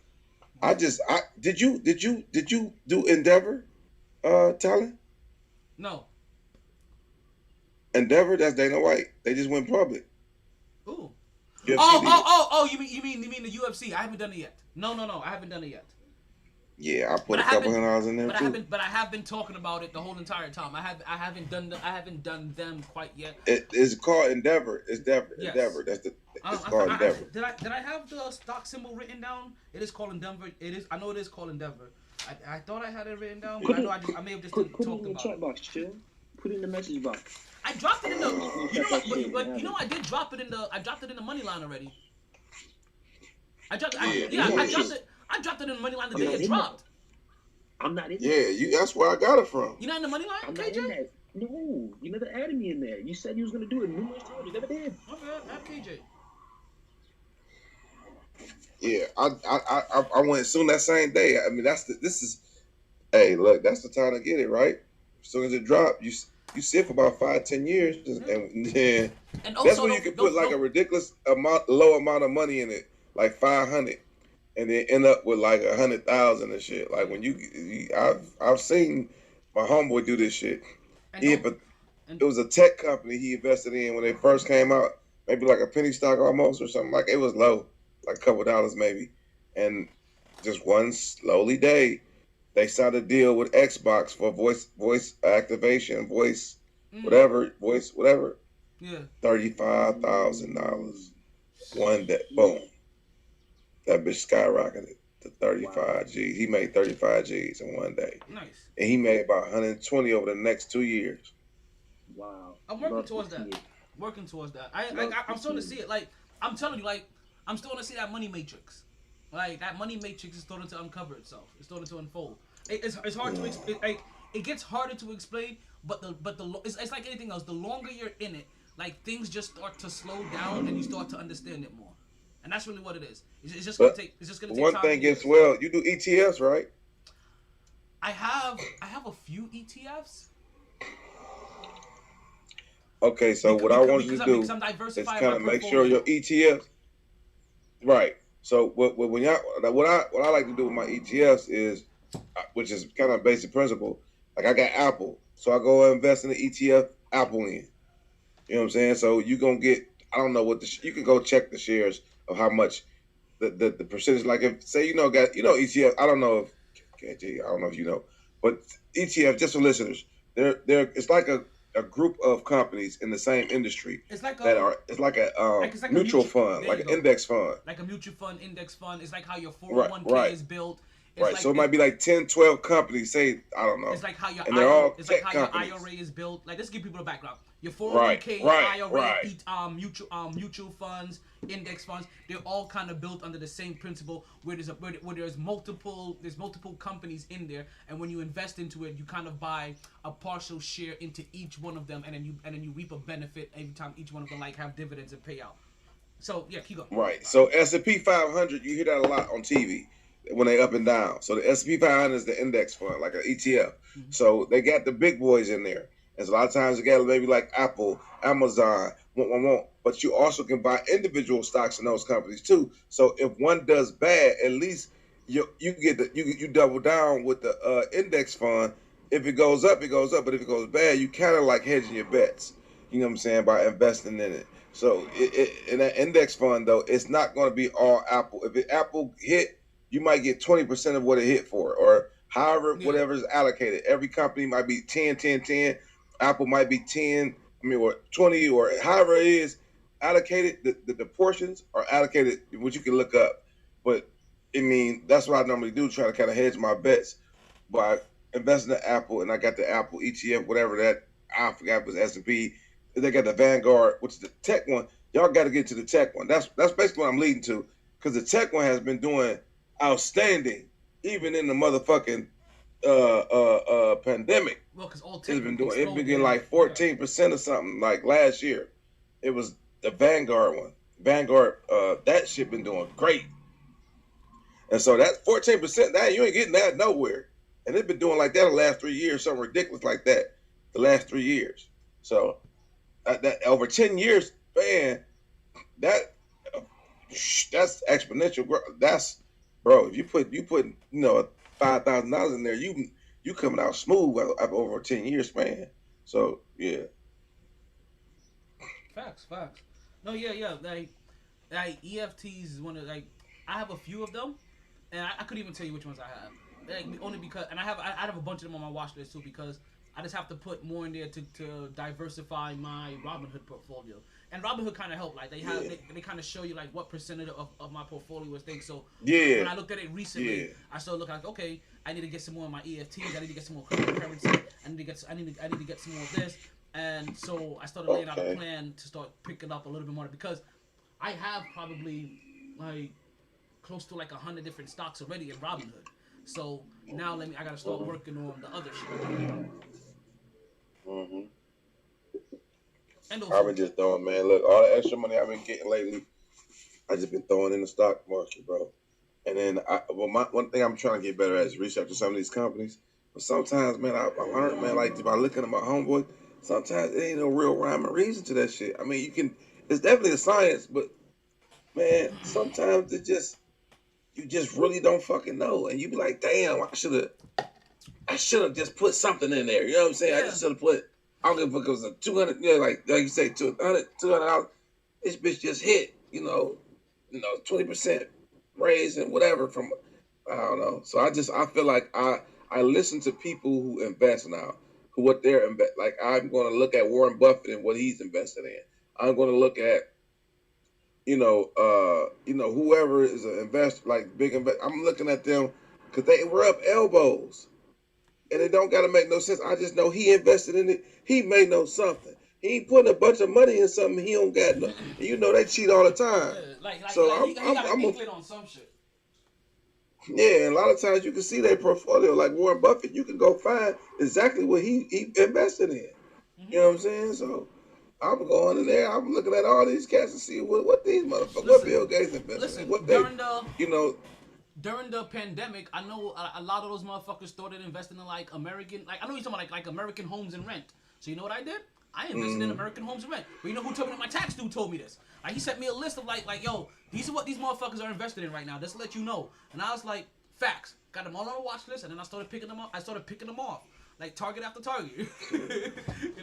[SPEAKER 6] Did you do Endeavor, Talon?
[SPEAKER 1] No.
[SPEAKER 6] Endeavor, that's Dana White. They just went public.
[SPEAKER 1] Ooh.
[SPEAKER 6] UFC
[SPEAKER 1] Oh! You mean the UFC? I haven't done it yet. No, I haven't done it yet.
[SPEAKER 6] Yeah, I put a couple $100 in there too.
[SPEAKER 1] But I have been talking about it the whole entire time. I haven't done them quite yet.
[SPEAKER 6] It's called Endeavor. It's Endeavor.
[SPEAKER 1] Yes.
[SPEAKER 6] Endeavor. It's called Endeavor.
[SPEAKER 1] Did I have the stock symbol written down? It is called Endeavor. I know it is called Endeavor. I thought I had it written down, but I may have just talked about it.
[SPEAKER 7] Put it in the chat box, chill. Put it in the message box.
[SPEAKER 1] I dropped it in the. You know what? But you know I did drop it in the. I dropped it in the money line already. I dropped it in the money line the day it dropped.
[SPEAKER 7] I'm not in
[SPEAKER 6] there. Yeah, that's where I got it from.
[SPEAKER 1] You not in the money line,
[SPEAKER 7] I'm
[SPEAKER 1] KJ?
[SPEAKER 7] not in that. No, you never added me in there. You said you was gonna do it numerous times. You never did.
[SPEAKER 1] Okay, add KJ.
[SPEAKER 6] Yeah, I went soon that same day. I mean, hey, look, that's the time to get it, right? As soon as it dropped, you sit for about 5-10 years, and then that's when you can put like a ridiculous low amount of money in it, like 500, and then end up with like 100,000 and shit. Like when I've seen my homeboy do this shit. But it was a tech company he invested in when they first came out, maybe like a penny stock almost or something. Like it was low, like a couple dollars maybe, and just one slowly day, they signed a deal with Xbox for voice activation, whatever.
[SPEAKER 1] Yeah.
[SPEAKER 6] $35,000 one day. Boom. That bitch skyrocketed to 35 G's. He made 35 G's in one day.
[SPEAKER 1] Nice.
[SPEAKER 6] And he made about 120 over the next 2 years.
[SPEAKER 7] Wow.
[SPEAKER 1] I'm working towards that. I'm starting to see it. Like I'm telling you, like I'm starting to see that money matrix. Like that money matrix is starting to uncover itself. It's starting to unfold. It's hard to explain. Like it gets harder to explain. But it's like anything else. The longer you're in it, like things just start to slow down and you start to understand it more. And that's really what it is. It's just gonna take
[SPEAKER 6] one
[SPEAKER 1] time.
[SPEAKER 6] Thing is, well, you do ETFs, right?
[SPEAKER 1] I have a few ETFs.
[SPEAKER 6] Okay, so what I want you to do is kind of make sure your ETFs, right? So what I like to do with my ETFs is, which is kind of basic principle. Like I got Apple, so I go invest in the ETF Apple in. You know what I'm saying? So you gonna get, I don't know what you can go check the shares of how much the percentage. Like if say ETF, I don't know if you know, but ETF, just for listeners, they're it's like a group of companies in the same industry. It's like a mutual fund, like an index fund.
[SPEAKER 1] Like a mutual fund, index fund. It's like how your 401k is built.
[SPEAKER 6] Right, so it might be like 10, 12 companies. Say I don't know.
[SPEAKER 1] It's like how your
[SPEAKER 6] your
[SPEAKER 1] IRA is built. Like let's give people the background. Your 401k, IRA, mutual funds, index funds. They're all kind of built under the same principle. Where there's multiple companies in there, and when you invest into it, you kind of buy a partial share into each one of them, and then you reap a benefit every time each one of them like have dividends and payout. So yeah, keep going.
[SPEAKER 6] Right. So S&P 500, you hear that a lot on TV. When they up and down. So the S&P 500 is the index fund, like an ETF. Mm-hmm. So they got the big boys in there. And so a lot of times they got maybe like Apple, Amazon, but you also can buy individual stocks in those companies too. So if one does bad, at least you double down with the index fund. If it goes up, it goes up. But if it goes bad, you kind of like hedging your bets. You know what I'm saying? By investing in it. So in that index fund though, it's not going to be all Apple. If Apple hit, you might get 20% of what it hit for, or whatever is allocated. Every company might be 10, 10, 10. Apple might be 10, or 20, or however it is allocated. The portions are allocated, which you can look up. But I mean, that's what I normally do, try to kind of hedge my bets by investing in Apple, and I got the Apple ETF, whatever that, I forgot it was S&P. They got the Vanguard, which is the tech one. Y'all got to get to the tech one. That's basically what I'm leading to, because the tech one has been doing outstanding, even in the motherfucking pandemic.
[SPEAKER 1] Well, because all tech
[SPEAKER 6] It's been doing. It's been
[SPEAKER 1] exploded.
[SPEAKER 6] getting like 14% or something. Like last year, it was the Vanguard one. Vanguard, that shit been doing great. And so that 14%, that you ain't getting that nowhere. And it's been doing like that the last 3 years, something ridiculous like that. The last 3 years. So that over 10 years, man, that's exponential growth. That's, bro. If you put $5,000 in there, you coming out smooth over 10 years, man. So yeah.
[SPEAKER 1] Facts. No, yeah. Like EFTs is one of I have a few of them, and I couldn't even tell you which ones I have. Like, only because, and I have a bunch of them on my watch list too, because I just have to put more in there to diversify my Robinhood portfolio. And Robinhood kind of helped. Like they kind of show you like what percentage of my portfolio was things. So when I looked at it recently, I started looking like, okay, I need to get some more of my EFTs. I need to get some more cryptocurrency. I need to get some more of this. And so I started laying out a plan to start picking up a little bit more, because I have probably like close to like 100 different stocks already in Robinhood. So now I gotta start working on the other shit.
[SPEAKER 6] Mm-hmm.
[SPEAKER 1] And
[SPEAKER 6] I've been just throwing, man. Look, all the extra money I've been getting lately, I just been throwing in the stock market, bro. And then, one thing I'm trying to get better at is researching some of these companies. But sometimes, man, I learned, man, like by looking at my homeboy, sometimes it ain't no real rhyme or reason to that shit. I mean, it's definitely a science, but man, sometimes you just really don't fucking know, and you be like, damn, I should have just put something in there. You know what I'm saying?
[SPEAKER 1] Yeah.
[SPEAKER 6] I just should have put. I don't give a fuck if it was a 200, like you say, $200. This bitch just hit, 20% raise and whatever from, I don't know. So I feel like I listen to people who invest now, what they're like. I'm going to look at Warren Buffett and what he's invested in. I'm going to look at, whoever is an investor, like big investor. I'm looking at them because they rub elbows. And it don't gotta make no sense. I just know he invested in it. He may know something. He ain't putting a bunch of money in something he don't got. No, they cheat all the time.
[SPEAKER 1] He got an inkling on some shit.
[SPEAKER 6] Yeah, and a lot of times you can see their portfolio. Like Warren Buffett, you can go find exactly what he invested in. Mm-hmm. You know what I'm saying? So I'm going in there. I'm looking at all these cats and see what these motherfuckers, what Bill Gates invested in. What
[SPEAKER 1] During the pandemic, I know a lot of those motherfuckers started investing in like American, like I know you're talking about like American homes and rent. So you know what I did? I invested in American homes and rent. But you know who told me that? My tax dude told me this. Like he sent me a list of like yo, these are what these motherfuckers are invested in right now. Just to let you know. And I was like, facts. Got them all on a watch list, and then I started picking them up. I started picking them off, like target after target. You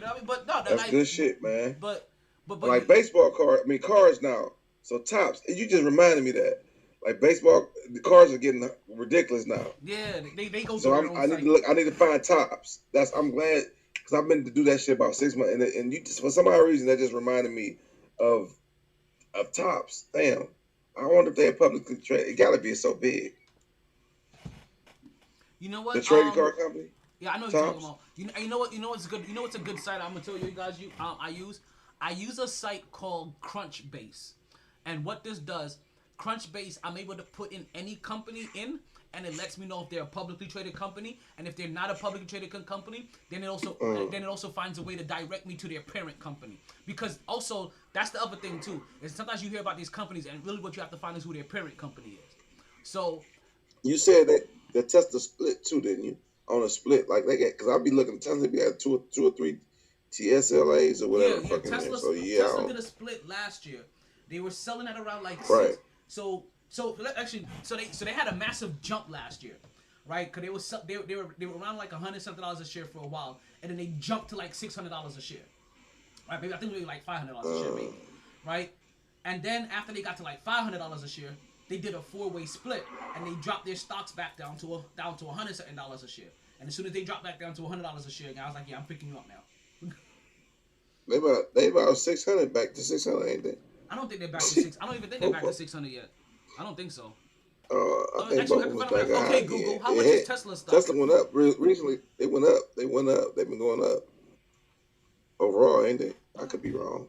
[SPEAKER 1] know what I mean? But no,
[SPEAKER 6] that's good shit, man.
[SPEAKER 1] But
[SPEAKER 6] like baseball cars now. So tops. You just reminded me that. Like baseball, the cars are getting ridiculous now.
[SPEAKER 1] Yeah, they go.
[SPEAKER 6] So I need to look. I need to find tops. I'm glad, because I've been to do that shit about 6 months, and you just, for some odd reason, that just reminded me of tops. Damn, I wonder if they're publicly traded. It gotta be so big.
[SPEAKER 1] You know what?
[SPEAKER 6] The trading car company.
[SPEAKER 1] Yeah, I know what you're talking about. You know what? You know what's good? You know what's a good site? I'm gonna tell you guys. I use a site called Crunchbase, and what this does. Crunchbase, I'm able to put in any company in, and it lets me know if they're a publicly traded company, and if they're not a publicly traded company, then it also finds a way to direct me to their parent company. Because also that's the other thing too, is sometimes you hear about these companies, and really what you have to find is who their parent company is. So
[SPEAKER 6] you said that the Tesla split too, didn't you? On a split, like they get, because I'll be looking at Tesla, we had two or three TSLAs or whatever.
[SPEAKER 1] Yeah, Tesla did a split last year. They were selling at around like
[SPEAKER 6] right.
[SPEAKER 1] So they had a massive jump last year, right? Because they were around like $100 something a share for a while, and then they jumped to like $600 a share, right? Maybe I think maybe like $500 a share, maybe, right? And then after they got to like $500 a share, they did a 4-way split, and they dropped their stocks back down to $100 something a share. And as soon as they dropped back down to $100 a share, I was like, yeah, I'm picking you up now.
[SPEAKER 6] They about 600 back to 600, ain't they?
[SPEAKER 1] I don't think they're back to 6. I don't even think they're back to 600 yet. I don't think so.
[SPEAKER 6] I think both was back high.
[SPEAKER 1] Okay, Google. How much is Tesla stock?
[SPEAKER 6] Tesla went up recently. They went up. They've been going up overall, ain't they? I could be wrong.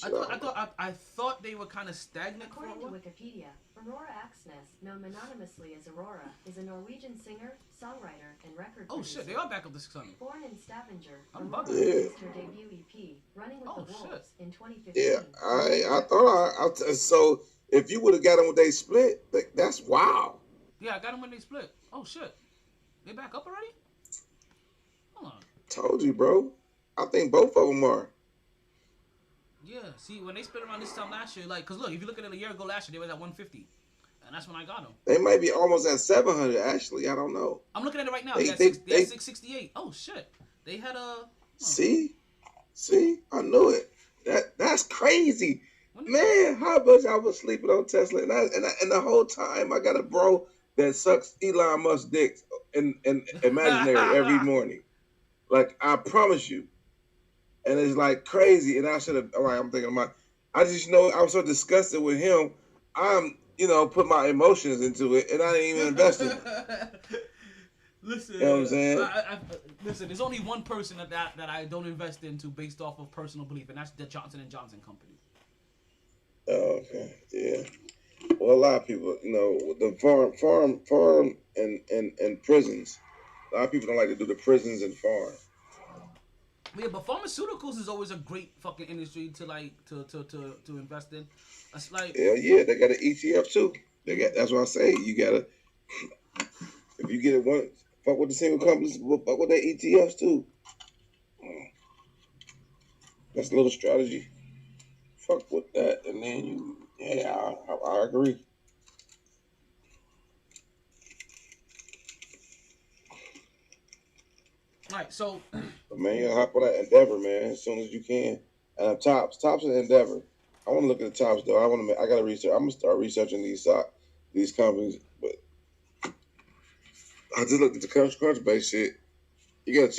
[SPEAKER 1] I thought they were kind of stagnant for a
[SPEAKER 8] According to
[SPEAKER 1] while.
[SPEAKER 8] Wikipedia, Aurora Aksnes, known mononymously as Aurora, is a Norwegian singer, songwriter, and record
[SPEAKER 1] Oh
[SPEAKER 8] producer.
[SPEAKER 1] shit, they are back up this Sunday.
[SPEAKER 8] Born in Stavanger,
[SPEAKER 1] I'm
[SPEAKER 8] Aurora
[SPEAKER 1] bugging.
[SPEAKER 8] released her debut EP, Running with
[SPEAKER 1] Oh,
[SPEAKER 8] the Wolves,
[SPEAKER 1] shit.
[SPEAKER 8] in 2015.
[SPEAKER 6] Yeah, I thought so. If you would have got them when they split, that's wow.
[SPEAKER 1] Yeah, I got them when they split. Oh shit, they back up already? Hold on.
[SPEAKER 6] Told you, bro. I think both of them are.
[SPEAKER 1] Yeah, see, when they split around this time last year, like, cause look, if you look at it a year ago last year, they was at 150, and that's when I got them.
[SPEAKER 6] They might be almost at 700. Actually, I don't know.
[SPEAKER 1] I'm looking at it right now.
[SPEAKER 6] They-
[SPEAKER 1] They had
[SPEAKER 6] they-
[SPEAKER 1] 668. Oh shit, they had a.
[SPEAKER 6] See, I knew it. That's crazy,
[SPEAKER 1] When did-
[SPEAKER 6] man. How much I was sleeping on Tesla, and the whole time I got a bro that sucks Elon Musk dicks in imaginary every morning. Like, I promise you. And it's like crazy. And I should have, I'm thinking about, I just know I was so disgusted with him. Put my emotions into it and I didn't even invest in it.
[SPEAKER 1] Listen,
[SPEAKER 6] You know what I'm saying?
[SPEAKER 1] Listen, there's only one person that I don't invest into based off of personal belief, and that's the Johnson & Johnson company.
[SPEAKER 6] Oh, okay. Yeah. Well, a lot of people, the farm and prisons. A lot of people don't like to do the prisons and farm.
[SPEAKER 1] Yeah, but pharmaceuticals is always a great fucking industry to invest in. It's like,
[SPEAKER 6] Hell yeah, they got an ETF too. That's what I say. You gotta, if you get it one, fuck with the single companies, fuck with their ETFs too. That's a little strategy. Fuck with that, and then I agree.
[SPEAKER 1] all right, so
[SPEAKER 6] But man, you gotta hop on that Endeavor, man, as soon as you can. And tops and Endeavor. I want to look at the tops though. I gotta research. I'm gonna start researching these companies. But I just looked at the Crunchbase shit. You gotta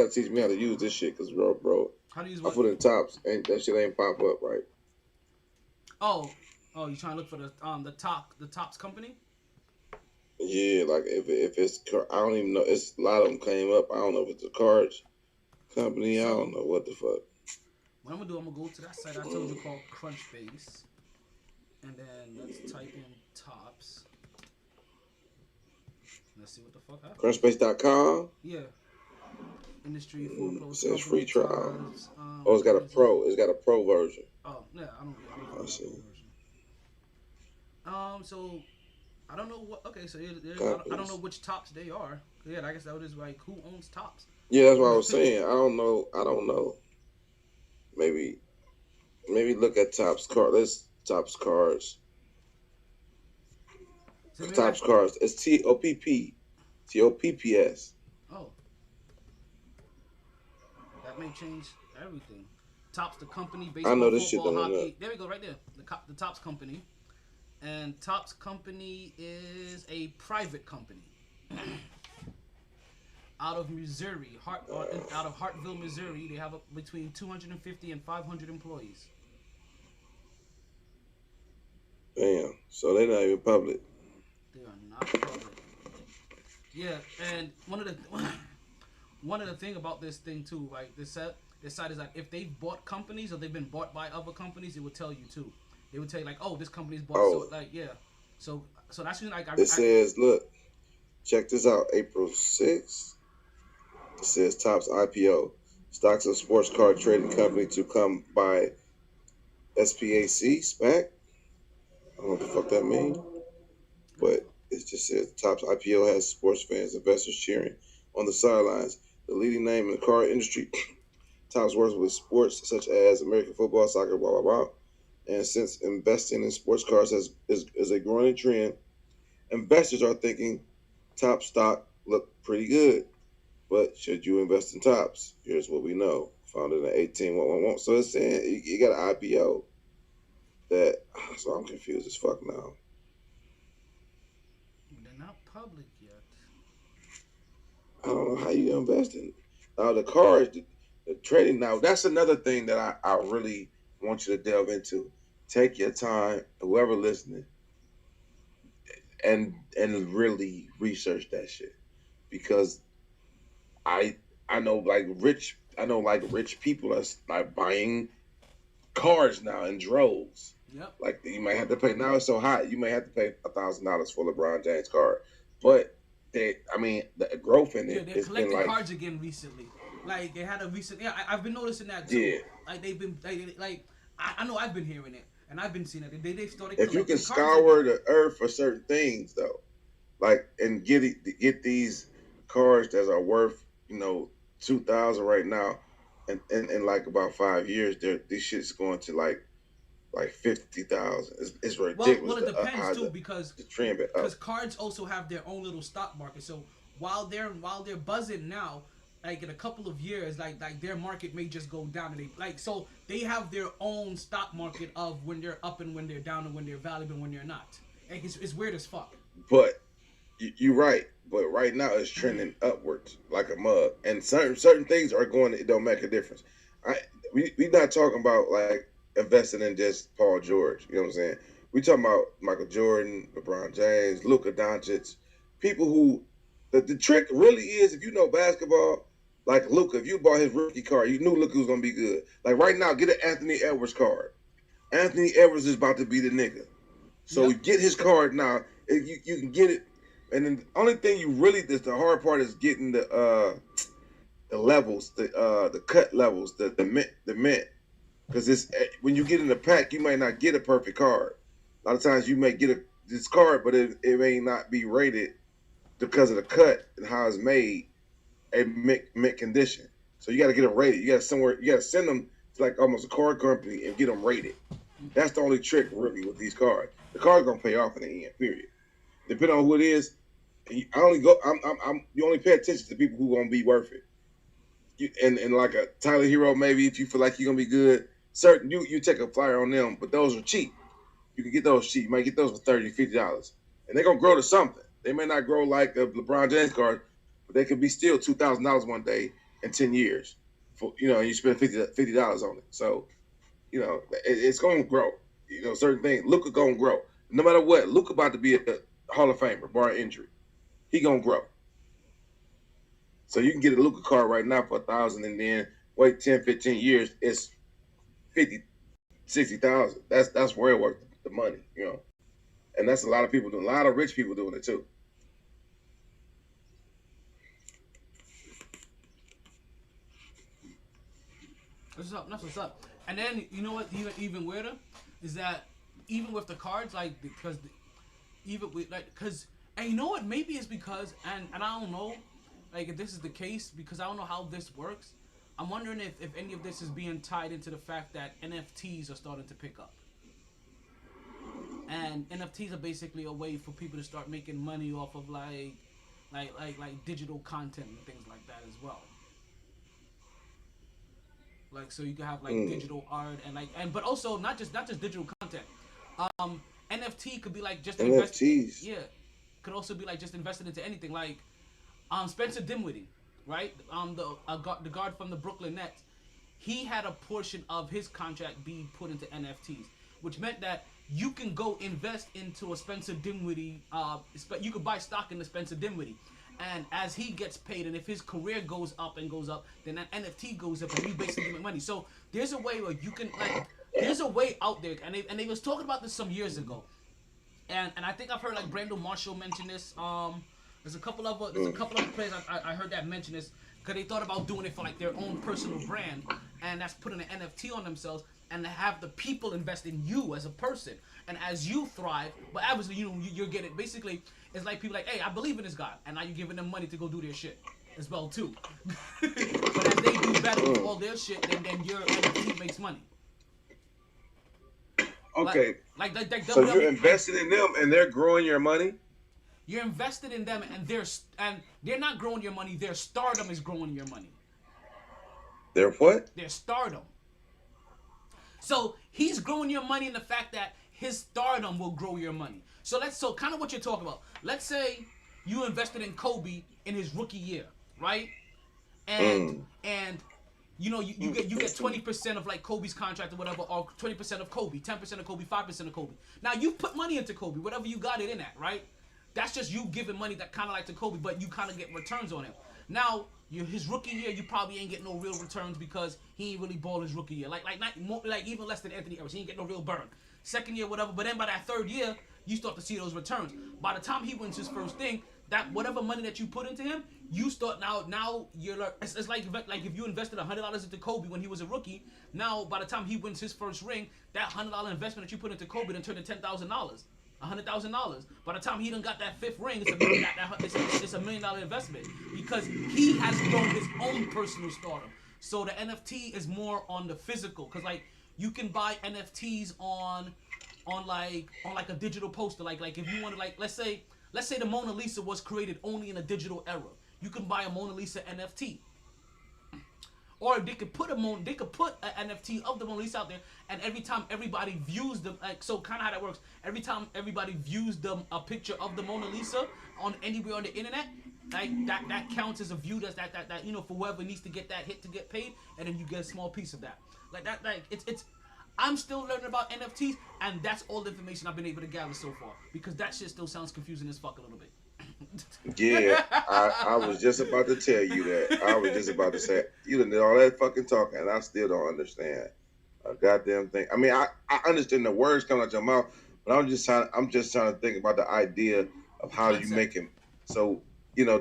[SPEAKER 6] teach me how to use this shit, cause bro,
[SPEAKER 1] how do you use
[SPEAKER 6] I
[SPEAKER 1] what?
[SPEAKER 6] put in tops and that shit ain't pop up right.
[SPEAKER 1] Oh, you trying to look for the tops company?
[SPEAKER 6] Yeah, like if it's, I don't even know. It's a lot of them came up. I don't know if it's a cards company. I don't know what the fuck.
[SPEAKER 1] What I'm gonna do, I'm gonna go to that site I told you called Crunchbase, and then let's type in tops. Let's see what the fuck happens.
[SPEAKER 6] Crunchbase.com.
[SPEAKER 1] Yeah. Industry foreclosure.
[SPEAKER 6] It says free trial.
[SPEAKER 1] Times,
[SPEAKER 6] Oh, it's got a pro. It's got a pro version.
[SPEAKER 1] Oh yeah, I don't
[SPEAKER 6] I
[SPEAKER 1] get
[SPEAKER 6] see.
[SPEAKER 1] So I don't know what. Okay, so I don't know which tops they are. Yeah, I guess that was like who owns tops.
[SPEAKER 6] Yeah, that's what I was saying. I don't know. Maybe look at Topps card. Let's Topps cards.
[SPEAKER 1] So
[SPEAKER 6] Topps cards. It's TOPPS.
[SPEAKER 1] Oh, that may change everything. Tops the company based
[SPEAKER 6] I know
[SPEAKER 1] on
[SPEAKER 6] this shit
[SPEAKER 1] football,
[SPEAKER 6] don't know
[SPEAKER 1] hockey.
[SPEAKER 6] that.
[SPEAKER 1] There we go, right there. The Tops company, and Tops company is a private company. Out of Missouri, out of Hartville, Missouri, they have between 250 and 500 employees.
[SPEAKER 6] Damn. So they're not even public.
[SPEAKER 1] They are not public. Yeah, and one of the thing about this thing too, like this site is like if they've bought companies or they've been bought by other companies, it would tell you too. They would tell you like, oh, this company's bought.
[SPEAKER 6] Oh.
[SPEAKER 1] So like yeah, so that's when like
[SPEAKER 6] It says, look, check this out. April 6th. It says Topps IPO. Stocks of sports card trading company to come by SPAC, SPAC. I don't know what the fuck that means. But it just says Topps IPO has sports fans, investors cheering on the sidelines. The leading name in the card industry. Topps works with sports such as American football, soccer, blah, blah, blah. And since investing in sports cards is a growing trend, investors are thinking top stock look pretty good. But should you invest in Topps? Here's what we know. Founded in 18111. So it's saying you got an IPO that, so I'm confused as fuck now.
[SPEAKER 1] they're not public yet.
[SPEAKER 6] I don't know how you invest in. Now the cards, the trading. Now that's another thing that I really want you to delve into. Take your time, whoever listening, and really research that shit, because I know like rich people are like buying cards now in droves.
[SPEAKER 1] Yep.
[SPEAKER 6] Like you might have to pay. Now it's so hot, you may have to pay $1,000 for LeBron James card. But the growth in it.
[SPEAKER 1] They're
[SPEAKER 6] It's been
[SPEAKER 1] collecting
[SPEAKER 6] like
[SPEAKER 1] cards again recently. Like they had a recent. Yeah, I've been noticing that too.
[SPEAKER 6] Yeah.
[SPEAKER 1] Like they've been like I know I've been hearing it and I've been seeing it. They started.
[SPEAKER 6] if you can
[SPEAKER 1] collecting cards
[SPEAKER 6] scour
[SPEAKER 1] again.
[SPEAKER 6] the earth for certain things though, like and get these cards that are worth $2,000 right now, and in like about 5 years, this shit's going to like 50,000. It's ridiculous.
[SPEAKER 1] Well, it depends too because
[SPEAKER 6] the trend been up.
[SPEAKER 1] because cards also have their own little stock market. So while they're buzzing now, like in a couple of years, like their market may just go down. And so they have their own stock market of when they're up and when they're down and when they're valuable and when they're not. Like it's weird as fuck.
[SPEAKER 6] But you're right. But right now it's trending upwards like a mug, and certain things are going. It don't make a difference. We not talking about like investing in just Paul George. You know what I'm saying? We talking about Michael Jordan, LeBron James, Luka Doncic, people who the trick really is, if you know basketball, like Luka, if you bought his rookie card, you knew Luka was gonna be good. Like right now, get an Anthony Edwards card. Anthony Edwards is about to be the nigga. So
[SPEAKER 1] Yep.
[SPEAKER 6] get his card now. You can get it. And then the only thing the hard part is getting the levels, the cut levels, the mint. Because it's when you get in the pack, you might not get a perfect card. A lot of times you may get this card, but it may not be rated because of the cut and how it's made, a mint condition. So you got to get them rated. You got to send them to like almost a card company and get them rated. That's the only trick really with these cards. The card's gonna pay off in the end. Period. Depending on who it is, you only pay attention to people who gonna be worth it. And like a Tyler Hero, maybe if you feel like you're gonna be good, certain you take a flyer on them, but those are cheap. You can get those cheap. You might get those for $30, $50, and they're gonna grow to something. They may not grow like a LeBron James card, but they could be still $2,000 one day in 10 years. For you spend $50 on it, so it's gonna grow. Certain things. Luka gonna grow. No matter what, Luka about to be a Hall of Famer, bar injury. He gonna grow. So you can get a Luka card right now for $1,000, and then wait 10, 15 years, it's 50, 60,000. That's where it worth the money, And that's a lot of people doing. A lot of rich people doing it too.
[SPEAKER 1] That's what's up. And then you know what? Even weirder is that even with the cards, like because and you know what? Maybe it's because and I don't know, like if this is the case because I don't know how this works. I'm wondering if any of this is being tied into the fact that NFTs are starting to pick up. And NFTs are basically a way for people to start making money off of like digital content and things like that as well. Like so you can have like digital art but also not just digital content. NFT could be like just
[SPEAKER 6] NFTs.
[SPEAKER 1] Could also be like just invested into anything. Like Spencer Dinwiddie, right? The guard from the Brooklyn Nets. He had a portion of his contract be put into NFTs, which meant that you can go invest into a Spencer Dinwiddie. You could buy stock in the Spencer Dinwiddie. And as he gets paid, and if his career goes up, then that NFT goes up, and you basically make money. So there's a way where you can there's a way out there, and they was talking about this some years ago, and I think I've heard like Brandon Marshall mention this. There's a couple of players I heard that mention this because they thought about doing it for like their own personal brand, and that's putting an NFT on themselves and to have the people invest in you as a person, and as you thrive, but obviously you're getting basically. It's like people like, hey, I believe in this guy, and now you're giving them money to go do their shit as well too. But as they do better with all their shit, then your NFT makes money.
[SPEAKER 6] Okay.
[SPEAKER 1] Like
[SPEAKER 6] so you're invested in them, and they're growing your money.
[SPEAKER 1] You're invested in them, and they're not growing your money. Their stardom is growing your money.
[SPEAKER 6] Their what?
[SPEAKER 1] Their stardom. So he's growing your money in the fact that his stardom will grow your money. So kind of what you're talking about. Let's say you invested in Kobe in his rookie year, right? And you get 20% of like Kobe's contract or whatever, or 20% of Kobe, 10% of Kobe, 5% of Kobe. Now you put money into Kobe, whatever you got it in at, right? That's just you giving money that kind of like to Kobe, but you kind of get returns on him. Now his rookie year, you probably ain't get no real returns because he ain't really ball his rookie year. Like even less than Anthony Edwards, he ain't get no real burn. Second year, whatever. But then by that third year, you start to see those returns. By the time he wins his first thing, that whatever money that you put into him, you start now you're like it's like if you invested $100 into Kobe when he was a rookie. Now by the time he wins his first ring, that $100 investment that you put into Kobe then turned to $10,000, $100,000. By the time he done got that fifth ring, it's a $1 million investment because he has grown his own personal stardom. So the NFT is more on the physical, because like you can buy NFTs on like a digital poster. Like if you want to, like let's say the Mona Lisa was created only in a digital era, you can buy a Mona Lisa NFT. Or they could put an NFT of the Mona Lisa out there, and every time everybody views them, like so, kind of how that works. Every time everybody views a picture of the Mona Lisa on anywhere on the internet, like that counts as a view. That for whoever needs to get that hit to get paid, and then you get a small piece of that. It's. I'm still learning about NFTs, and that's all the information I've been able to gather so far, because that shit still sounds confusing as fuck a little bit.
[SPEAKER 6] Yeah, I was just about to tell you that. I was just about to say, you done did all that fucking talking, and I still don't understand a goddamn thing. I mean, I understand the words coming out your mouth, but I'm just trying to think about the idea of how you make him. So,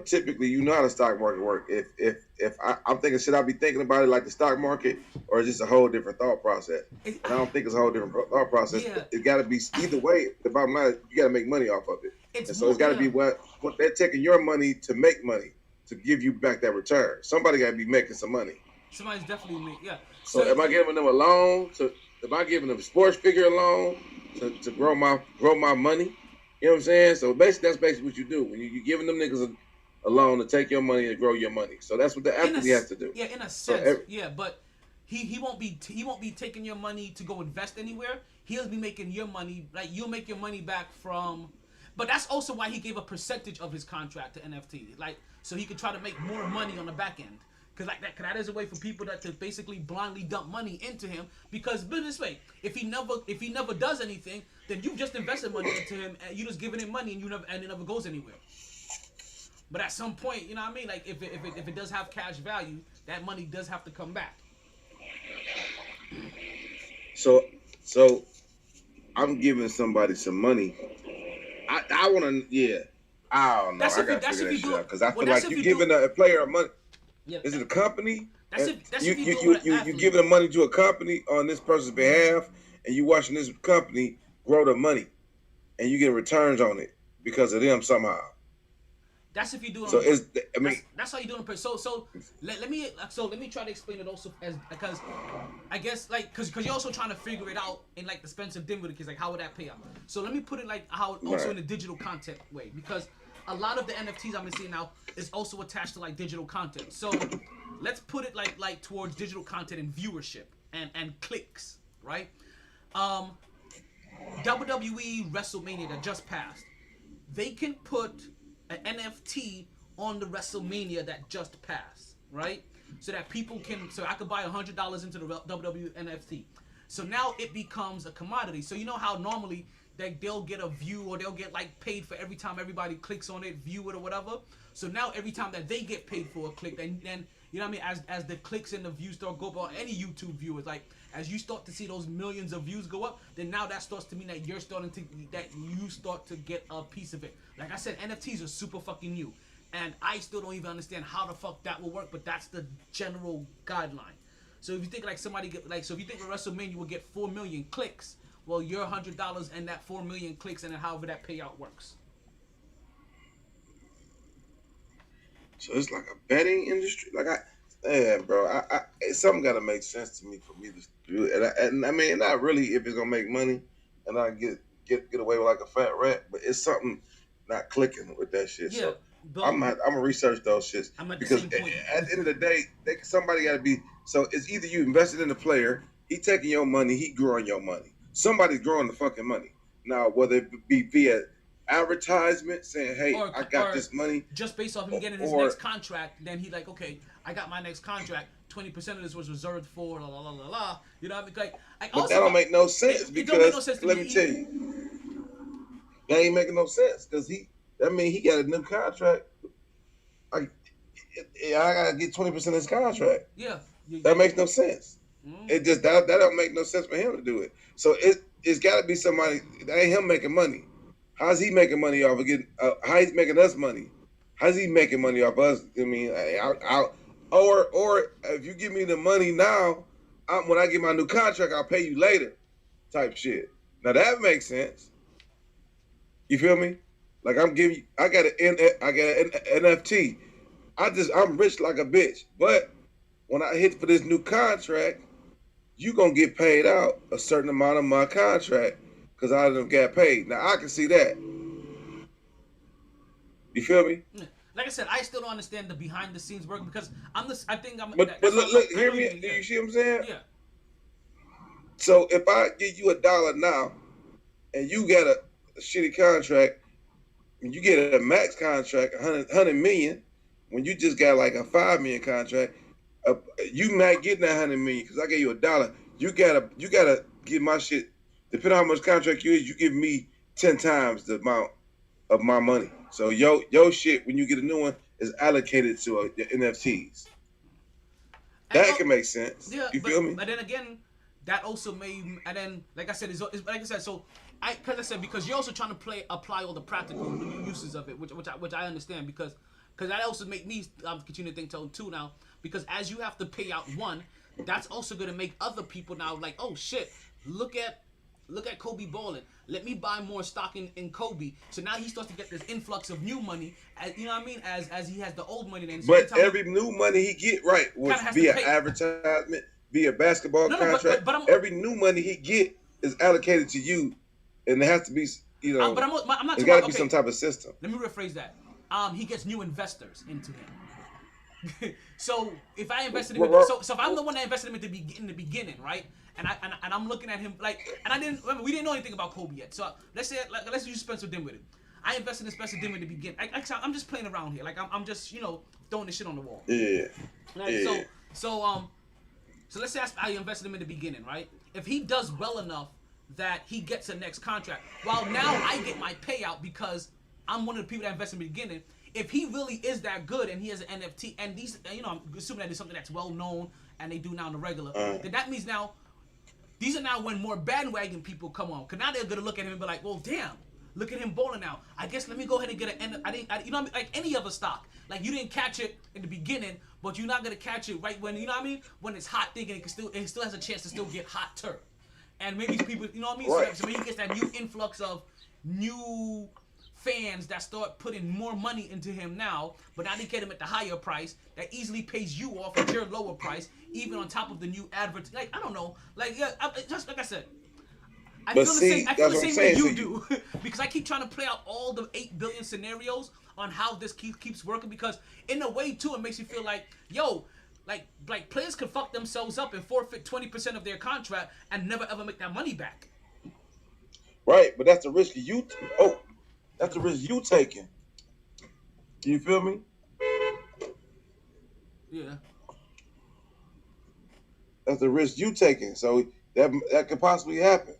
[SPEAKER 6] typically, you know how the stock market works. If I'm thinking, should I be thinking about it like the stock market, or is this a whole different thought process? And I don't think it's a whole different thought process.
[SPEAKER 1] Yeah.
[SPEAKER 6] It got to be either way. The bottom line is you got to make money off of it. It's got to be what they're taking your money to make money to give you back that return. Somebody got to be making some money.
[SPEAKER 1] Somebody's definitely me. Yeah.
[SPEAKER 6] So am I giving them a loan? Am I giving them a sports figure loan to grow my money? You know what I'm saying? So basically, that's basically what you do when you're giving them niggas a loan to take your money and grow your money. So that's what the athlete has to do.
[SPEAKER 1] Yeah, in a sense. But he won't be taking your money to go invest anywhere. He'll be making your money, like you'll make your money back from. But that's also why he gave a percentage of his contract to NFT, like so he could try to make more money on the back end. Cause that is a way for people to basically blindly dump money into him. Because put it this way, if he never does anything, then you just invested money into him and you just giving him money and it never goes anywhere. But at some point, you know what I mean? Like if it does have cash value, that money does have to come back.
[SPEAKER 6] So I'm giving somebody some money. I want to, I don't know. I got to figure that shit out because I feel like you're giving a player money.
[SPEAKER 1] Yeah,
[SPEAKER 6] is it a company?
[SPEAKER 1] That's
[SPEAKER 6] you giving the money to a company on this person's behalf, and you watching this company grow the money, and you get returns on it because of them somehow.
[SPEAKER 1] That's if you do it.
[SPEAKER 6] So
[SPEAKER 1] that's how you do it. So let me try to explain it also because I guess because you're also trying to figure it out in like the Spencer Dinwiddie case, like how would that pay out? So let me put it like how also in the digital content way, because a lot of the NFTs I'm seeing now is also attached to like digital content. So let's put it like towards digital content and viewership and clicks, right? WWE WrestleMania that just passed, they can put an NFT on the WrestleMania that just passed, right? So that people can, so I could buy $100 into the WWE NFT. So now it becomes a commodity. So you know how normally they'll get a view or they'll get like paid for every time everybody clicks on it, view it or whatever. So now every time that they get paid for a click, then you know what I mean, as the clicks and the views start go up on any YouTube viewers, like as you start to see those millions of views go up, then now that starts to mean that you start to get a piece of it. Like I said, NFTs are super fucking new, and I still don't even understand how the fuck that will work, but that's the general guideline. So if you think like somebody get if you think WrestleMania will get 4 million clicks, well, your $100 and that 4 million clicks, and then however that payout works.
[SPEAKER 6] So it's like a betting industry. Like something got to make sense to me for me to do it. And I mean, not really if it's gonna make money, and I get away with like a fat rat, but it's something not clicking with that shit.
[SPEAKER 1] Yeah,
[SPEAKER 6] so I'm gonna research those shits because at the end of the day, somebody got to be. So it's either you invested in the player, he taking your money, he growing your money. Somebody's growing the fucking money. Now, whether it be via advertisement saying, hey, I got this money.
[SPEAKER 1] Just based off him getting his next contract, then he like, okay, I got my next contract. 20% of this was reserved for la la la la la. You know what I mean?
[SPEAKER 6] But that don't make no sense because let me tell you, that ain't making no sense because he got a new contract. I gotta get 20% of his contract.
[SPEAKER 1] Yeah.
[SPEAKER 6] That makes no sense. It just that don't make no sense for him to do it. So it's got to be somebody that ain't him making money. How's he making money off of getting? How he's making us money? How's he making money off us? I mean, or if you give me the money now, when I get my new contract, I'll pay you later, type shit. Now that makes sense. You feel me? Like I got an NFT. I'm rich like a bitch, but when I hit for this new contract, you gonna get paid out a certain amount of my contract because I done got paid. Now I can see that. You feel me?
[SPEAKER 1] Like I said, I still don't understand the behind the scenes work because I think I'm.
[SPEAKER 6] But look, hear me. You see what I'm saying?
[SPEAKER 1] Yeah.
[SPEAKER 6] So if I give you $1 now, and you got a shitty contract, and you get a max contract, 100 million, when you just got like a 5 million contract, you might get that 100 million because I gave you $1. You gotta give my shit. Depending on how much contract you is, you give me 10 times the amount of my money. So your shit when you get a new one is allocated to the NFTs. That can make sense.
[SPEAKER 1] Yeah,
[SPEAKER 6] you feel me?
[SPEAKER 1] But then again, that also made, and then like I said, it's like I said, so because you're also trying to apply all the practical uses of it, which I understand because that also make me continue to think too now because as you have to pay out one, that's also gonna make other people now like, oh shit, look at Kobe balling. Let me buy more stock in Kobe. So now he starts to get this influx of new money. You know what I mean? As he has the old money then. So
[SPEAKER 6] but every new money he get would be an advertisement, be a basketball contract. But every new money he get is allocated to you, and there has to be but I'm not. There's got to be some type of system.
[SPEAKER 1] Let me rephrase that. He gets new investors into him. So if I invested him, so if I'm the one that invested him in the beginning, right? And I'm looking at him like, and I didn't remember we didn't know anything about Kobe yet. So let's let's use Spencer Dinwiddie. I invested in Spencer Dinwiddie in the beginning. I'm just playing around here. Like I'm just throwing this shit on the wall.
[SPEAKER 6] Yeah.
[SPEAKER 1] Right?
[SPEAKER 6] Yeah.
[SPEAKER 1] So let's say I invested him in the beginning, right? If he does well enough that he gets a next contract, while now I get my payout because I'm one of the people that invested in the beginning. If he really is that good and he has an NFT and these, I'm assuming that it's something that's well known and they do now in the regular, then that means now. These are now when more bandwagon people come on. Because now they're going to look at him and be like, well, damn, look at him balling now. I guess let me go ahead and get like any other stock. Like you didn't catch it in the beginning, but you're not going to catch it right when, when it's hot thinking it still has a chance to still get hotter. And maybe people,
[SPEAKER 6] Right.
[SPEAKER 1] So when he gets that new influx of new fans that start putting more money into him now, but now they get him at the higher price that easily pays you off at your lower price, even on top of the new advert. Like I don't know, like just like I said, I feel the same way you do because I keep trying to play out all the 8 billion scenarios on how this keeps working because in a way too it makes you feel like like players could fuck themselves up and forfeit 20% of their contract and never ever make that money back.
[SPEAKER 6] Right, but that's the risk that's the risk you taking. You feel me?
[SPEAKER 1] Yeah.
[SPEAKER 6] That's the risk you taking. So that could possibly happen.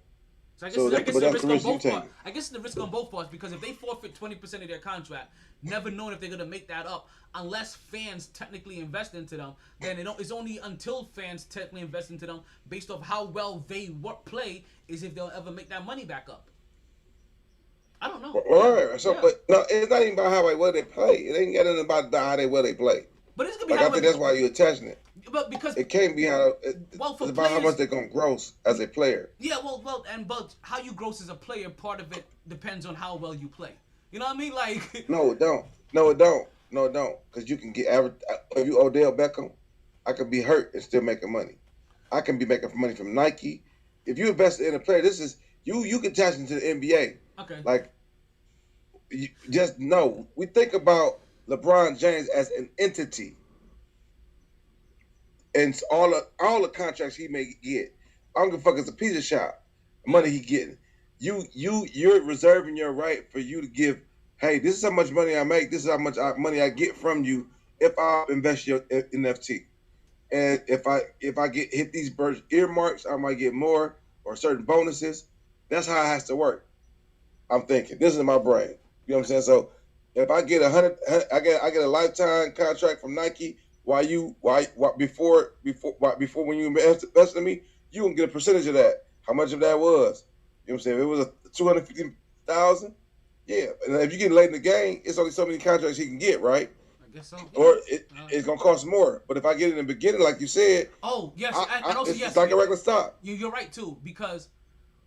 [SPEAKER 1] So I guess it's the risk on both parts. I guess it's the risk on both parts because if they forfeit 20% of their contract, never knowing if they're gonna make that up, unless fans technically invest into them, then it's only until fans technically invest into them based off how well they play is if they'll ever make that money back up. I don't know.
[SPEAKER 6] Right. So, but no, it's not even about how well they play. It ain't got nothing about how they play.
[SPEAKER 1] But it's gonna be
[SPEAKER 6] I think that's why you're attaching it.
[SPEAKER 1] But because
[SPEAKER 6] it can't be it's about how much they're gonna gross as a player.
[SPEAKER 1] Yeah, but how you gross as a player, part of it depends on how well you play. You know what I mean? Like
[SPEAKER 6] No, it don't. Because you can get average. If you Odell Beckham, I could be hurt and still making money. I can be making money from Nike. If you invest in a player, this is you can attach into the NBA.
[SPEAKER 1] Okay.
[SPEAKER 6] Like, you just know, we think about LeBron James as an entity, and all the contracts he may get. I don't give a fuck. It's a piece of shop. The money he getting. You're reserving your right for you to give. Hey, this is how much money I make. This is how much money I get from you if I invest your NFT. And if I hit these earmarks, I might get more or certain bonuses. That's how it has to work. I'm thinking. This is my brain. You know what I'm saying? So If I get I get a lifetime contract from Nike. Before when you invest in me, you gonna get a percentage of that. How much of that was? You know what I'm saying? If it was a 250,000. Yeah, and if you get late in the game, it's only so many contracts he can get, right?
[SPEAKER 1] I guess so.
[SPEAKER 6] Or it's gonna cost more. But if I get it in the beginning, like you said,
[SPEAKER 1] oh yes, and also yes,
[SPEAKER 6] it's like a regular stock.
[SPEAKER 1] You're right too, because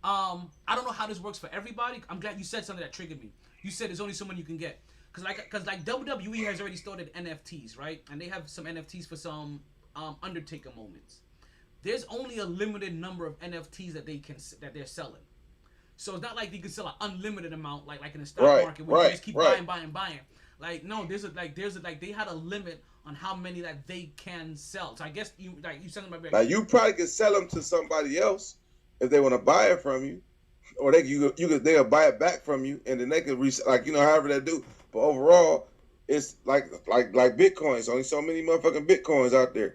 [SPEAKER 1] I don't know how this works for everybody. I'm glad you said something that triggered me. You said there's only so many you can get, because like WWE has already started NFTs, right? And they have some NFTs for some Undertaker moments. There's only a limited number of NFTs that they're selling. So it's not like you can sell an unlimited amount like in the stock market where you just keep buying. Like no, they had a limit on how many that they can sell. So I guess you sell them by.
[SPEAKER 6] Now you probably could sell them to somebody else if they want to buy it from you, or they'll buy it back from you, and then they could however they do. But overall, it's like Bitcoins. Only so many motherfucking Bitcoins out there,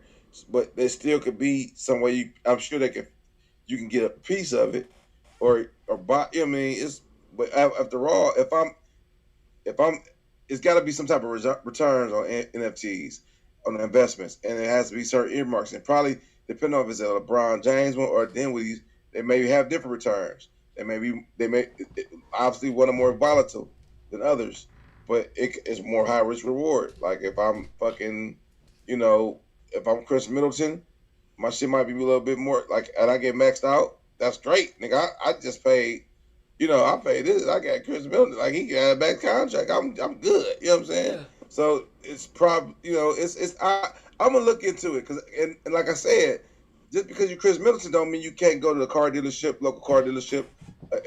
[SPEAKER 6] but there still could be some way I'm sure you can get a piece of it, or buy. I mean, but after all, if I'm, it's got to be some type of returns on NFTs, on the investments, and it has to be certain earmarks, and probably depending on if it's a LeBron James one or a Dinwiddie's, they may have different returns. They may obviously one are more volatile than others, but it's more high risk reward. Like if I'm fucking, if I'm Chris Middleton, my shit might be a little bit more and I get maxed out. That's great, nigga. I just paid, I paid this. I got Chris Middleton, like he got a back contract. I'm good. You know what I'm saying? Yeah. So it's probably, I'm gonna look into it and like I said, just because you're Chris Middleton don't mean you can't go to the car dealership, local car dealership,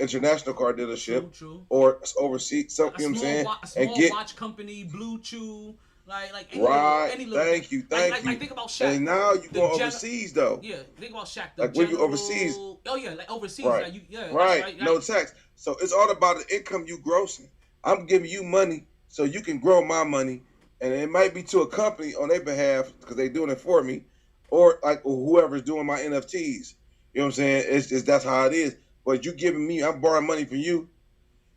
[SPEAKER 6] international car dealership,
[SPEAKER 1] true.
[SPEAKER 6] Or overseas. Something, you know what I'm saying?
[SPEAKER 1] A small watch company, Blue Chew. Like any little
[SPEAKER 6] thank you.
[SPEAKER 1] Like think about Shaq.
[SPEAKER 6] And now you go overseas though.
[SPEAKER 1] Yeah, think about Shaq.
[SPEAKER 6] When you overseas.
[SPEAKER 1] Oh yeah, like overseas.
[SPEAKER 6] Right. Right. No tax. So it's all about the income you grossing. I'm giving you money so you can grow my money, and it might be to a company on their behalf because they're doing it for me, or whoever's doing my NFTs. You know what I'm saying? It's just that's how it is. But you giving me, I'm borrowing money from you,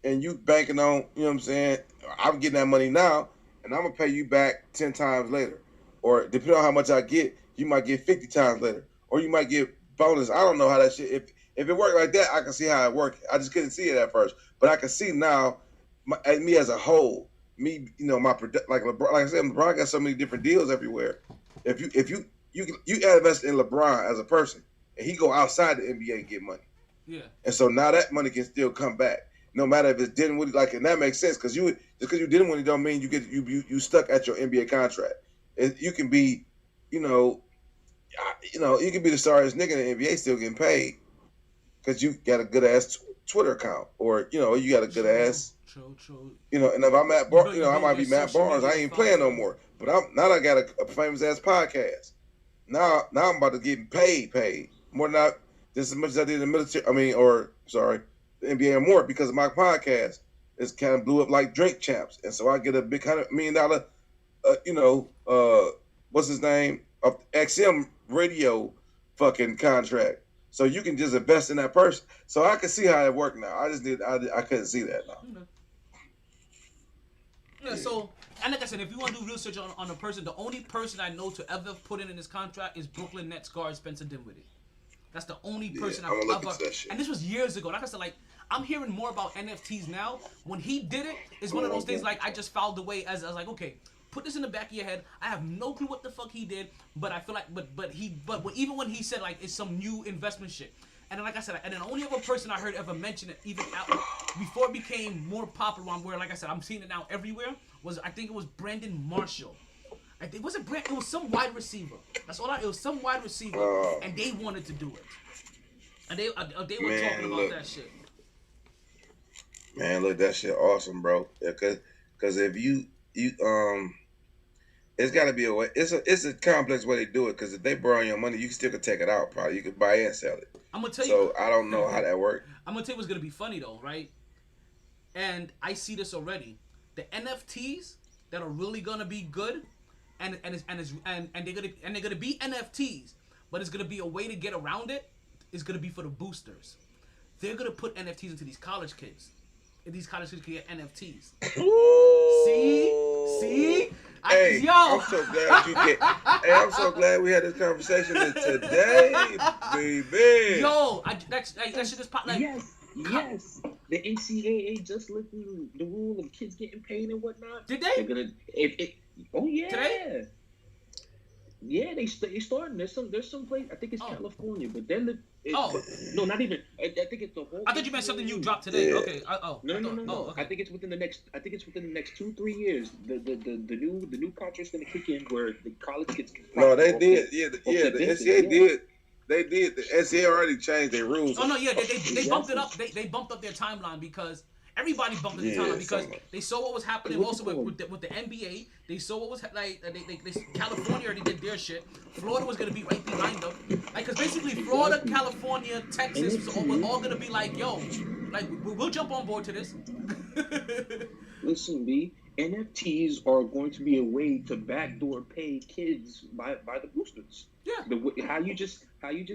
[SPEAKER 6] and you banking on. You know what I'm saying? I'm getting that money now. And I'm gonna pay you back 10 times later, or depending on how much I get, you might get 50 times later, or you might get bonus. I don't know how that shit. If it worked like that, I can see how it worked. I just couldn't see it at first, but I can see now, me as a whole, my like LeBron. Like I said, LeBron got so many different deals everywhere. If you invest in LeBron as a person, and he go outside the NBA and get money.
[SPEAKER 1] Yeah. And
[SPEAKER 6] so now that money can still come back. No matter if it's Dinwiddie, and that makes sense because just because you Dinwiddie don't mean you stuck at your NBA contract. You can be, you can be the sorriest nigga in the NBA still getting paid because you got a good ass Twitter account, or you got a good ass.
[SPEAKER 1] True.
[SPEAKER 6] And if I'm at I might be Matt Barnes. I ain't playing no more. But I got a famous ass podcast. Now I'm about to get paid more than just as much as I did in the military. The NBA and more because of my podcast. It's kind of blew up like Drink Champs, and so I get a big $100 million, what's his name, XM radio fucking contract. So you can just invest in that person. So I can see how it worked now. I couldn't see that now.
[SPEAKER 1] Yeah. So, and like I said, if you want to do research on a person, the only person I know to ever put in his contract is Brooklyn Nets guard Spencer Dinwiddie. That's the only person I've ever. And this was years ago. Like I said, I'm hearing more about NFTs now. When he did it, it's one of those things I just filed away as I was like, okay, put this in the back of your head. I have no clue what the fuck he did, but I feel like, but even when he said it's some new investment shit, and then like I said, and then the only other person I heard ever mention it, even before it became more popular, where like I said, I'm seeing it now everywhere. I think it was Brandon Marshall. It wasn't Brand. It was some wide receiver. That's all. It was some wide receiver, and they wanted to do it, and they were talking about that shit.
[SPEAKER 6] Man, look, that shit awesome, bro. Because if you it's got to be a way. It's a complex way to do it. Because if they borrow your money, you still could take it out. Probably you could buy and sell it.
[SPEAKER 1] I'm gonna tell you.
[SPEAKER 6] So I don't know how that works.
[SPEAKER 1] I'm gonna tell you what's gonna be funny though, right? And I see this already. The NFTs that are really gonna be good, and they're gonna be NFTs, but it's gonna be a way to get around it. Is gonna be for the boosters. They're gonna put NFTs into these college kids. these college kids can get NFTs.
[SPEAKER 6] Ooh.
[SPEAKER 1] See?
[SPEAKER 6] Hey,
[SPEAKER 1] Yo.
[SPEAKER 6] I'm so glad you get. Hey, I'm so glad we had this conversation today, baby.
[SPEAKER 1] Yo, that shit just popped like.
[SPEAKER 7] Yes. The NCAA just lifted the rule of kids getting paid and whatnot.
[SPEAKER 1] Did they?
[SPEAKER 7] They're gonna. Oh yeah.
[SPEAKER 1] Today?
[SPEAKER 7] Yeah, they starting. There's some place. I think it's California, but then no, not even. I think it's the whole.
[SPEAKER 1] I thought you meant something you dropped today.
[SPEAKER 6] Yeah.
[SPEAKER 1] Okay.
[SPEAKER 7] No.
[SPEAKER 1] Okay.
[SPEAKER 7] I think it's within the next 2-3 years. The new contract's gonna kick in where the college kids can.
[SPEAKER 6] No, they did. Yeah, the NCAA did. They did. The NCAA already changed their rules.
[SPEAKER 1] Oh no, yeah, they bumped it up. They bumped up their timeline because everybody bumped up their timeline because they saw what was happening also with the NBA. They saw what was like. California already did their shit. Florida was gonna be right behind them. Like, cause basically Florida, California, Texas was all gonna be like, yo, like we'll jump on board to this.
[SPEAKER 7] Listen, B. NFTs are going to be a way to backdoor pay kids by the boosters.
[SPEAKER 1] Yeah.
[SPEAKER 7] How you just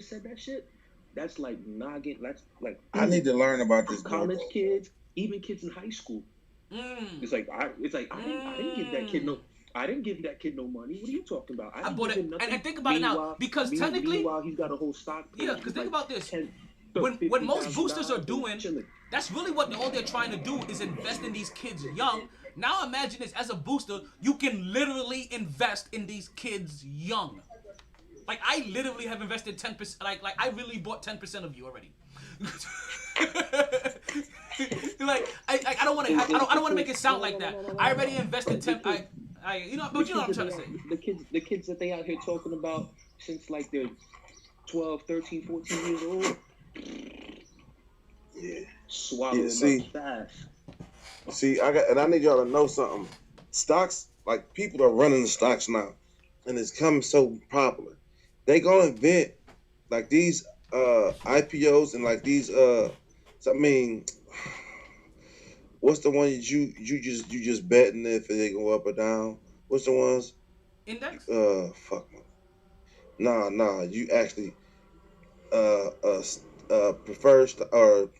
[SPEAKER 7] said that shit? That's like noggin. That's like
[SPEAKER 6] I need to learn about this.
[SPEAKER 7] College kids, even kids in high school. It's like I didn't give that kid no. I didn't give that kid no money. What are you talking about?
[SPEAKER 1] I bought it, and think about it now, because technically,
[SPEAKER 7] meanwhile, he's got a whole stock.
[SPEAKER 1] Yeah, because think about this. When most boosters are doing, that's really what all they're trying to do is invest in these kids young. Now imagine this, as a booster, you can literally invest in these kids young. Like, I literally have invested 10%. Like I really bought 10% of you already. Like, I don't want to. I don't want to make it sound like that. I already invested 10. But you know what I'm trying to say.
[SPEAKER 7] The kids that they out here talking about since like they're 12, 13, 14 years old.
[SPEAKER 6] Yeah.
[SPEAKER 7] Swallow them up fast.
[SPEAKER 6] See, I need y'all to know something. Stocks, like, people are running the stocks now, and it's becoming so popular. They gonna invent like these IPOs and like these what's the one you just betting if they go up or down? What's the ones?
[SPEAKER 1] Index?
[SPEAKER 6] Fuck. Nah. You actually prefer or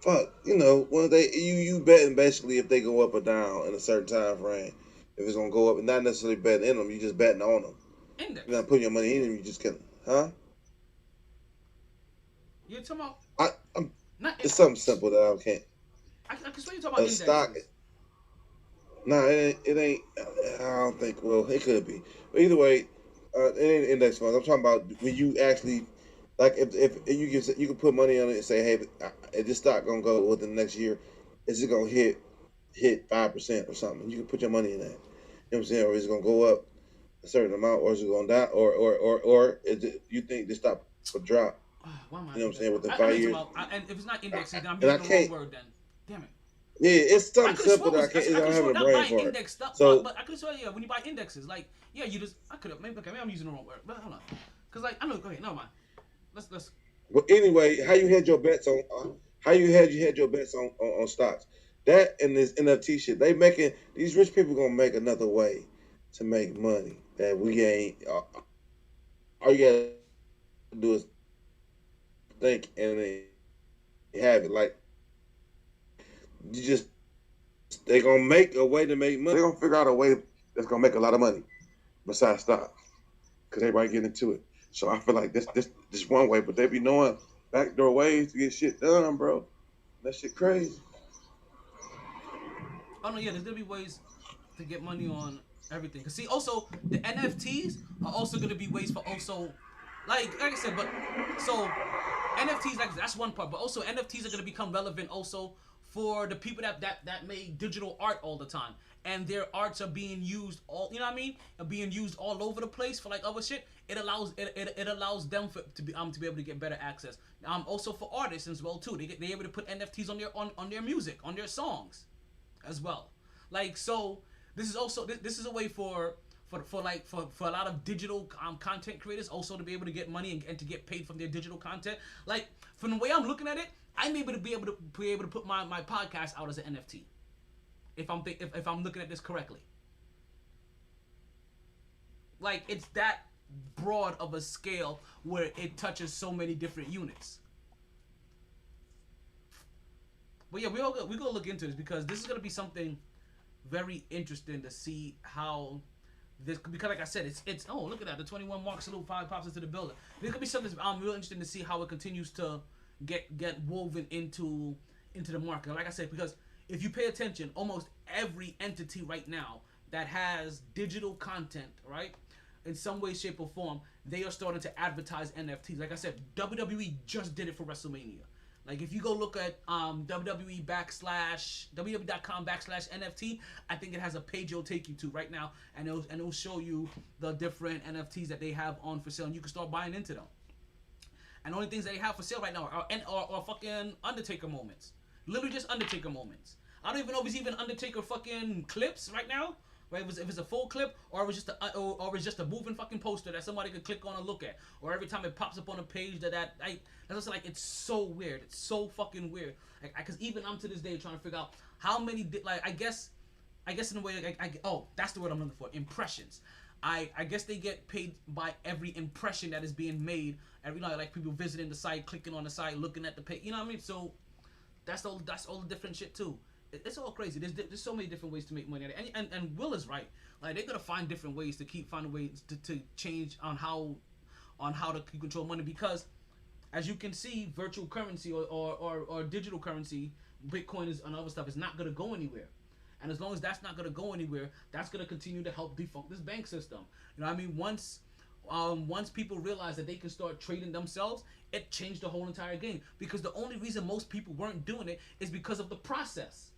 [SPEAKER 6] fuck. You know, when you betting basically if they go up or down in a certain time frame. If it's gonna go up, and not necessarily betting in them, you just betting on them.
[SPEAKER 1] Index.
[SPEAKER 6] You're not putting your money in them. You just can, huh?
[SPEAKER 1] You're talking about?
[SPEAKER 6] It's something simple that I can't.
[SPEAKER 1] I can swear you're talking about index.
[SPEAKER 6] Stock. No, it ain't. I don't think. Well, it could be. But either way, it ain't index funds. I'm talking about when you actually, like, if you can put money on it and say, hey, if this stock gonna go within the next year, is it gonna hit 5% or something? You can put your money in that. You know what I'm saying? Or is it gonna go up a certain amount, or is it going down, or is it, you think this stock will drop?
[SPEAKER 1] Why am I?
[SPEAKER 6] You know what I'm saying? Within 5 years.
[SPEAKER 1] And if it's not indexes, then I'm using the wrong word. Then, damn it.
[SPEAKER 6] Yeah, it's something simple that I don't have a brain for it.
[SPEAKER 1] Stuff,
[SPEAKER 6] so,
[SPEAKER 1] but I could swear, when you buy indexes, like, you just, I could have, maybe I'm using the wrong word, but hold on, cause like, I know, go ahead, never mind. Let's.
[SPEAKER 6] Well, anyway, how you had your bets on? How you had your bets on stocks? That and this NFT shit, these rich people gonna make another way to make money that we ain't. All you gotta do is think and then have it. Like, they gonna make a way to make money. They gonna figure out a way that's gonna make a lot of money besides stocks, cause everybody get into it. So I feel like this one way, but they be knowing backdoor ways to get shit done, bro. That shit crazy.
[SPEAKER 1] Oh no, yeah, there's gonna be ways to get money on everything. Cause see, also the NFTs are also gonna be ways for also, like I said, but so NFTs, like, that's one part, but also NFTs are gonna become relevant also for the people that make digital art all the time, and their arts are being used all, you know what I mean, are being used all over the place for like other shit. It allows them to be able to get better access. Also for artists as well too. They're able to put NFTs on their music, on their songs, as well. Like, so this is also this is a way for a lot of digital content creators also to be able to get money and to get paid from their digital content. Like, from the way I'm looking at it, I'm able to be able to put my podcast out as an NFT. If I'm looking at this correctly. Like, it's that broad of a scale where it touches so many different units. But yeah, we gonna look into this because this is gonna be something very interesting to see how this, because like I said, it's oh, look at that, the 21 mark salute 5 pops into the building. This could be something I'm real interested to see how it continues to get woven into the market. Like I said, because if you pay attention, almost every entity right now that has digital content, right, in some way, shape, or form, they are starting to advertise NFTs. Like I said, WWE just did it for WrestleMania. Like if you go look at www.com/NFT, I think it has a page it'll take you to right now, and it'll show you the different NFTs that they have on for sale, and you can start buying into them. And the only things they have for sale right now are fucking Undertaker moments, literally just Undertaker moments. I don't even know if it's even Undertaker fucking clips right now. Right, if it's a full clip, or it was just a moving fucking poster that somebody could click on and look at, or every time it pops up on a page that's just like, it's so weird. It's so fucking weird. Like, because even I'm to this day trying to figure out how many I guess in a way, that's the word I'm looking for. Impressions. I guess they get paid by every impression that is being made. Every night, like people visiting the site, clicking on the site, looking at the page. You know what I mean? So that's all the different shit too. It's all crazy. There's so many different ways to make money, and Will is right. Like they're gonna find different ways to keep finding ways to change on how to control money, because as you can see, virtual currency or digital currency, Bitcoin and other stuff is not gonna go anywhere. And as long as that's not gonna go anywhere, that's gonna continue to help defunct this bank system. You know what I mean? Once people realize that they can start trading themselves, it changed the whole entire game. Because the only reason most people weren't doing it is because of the process.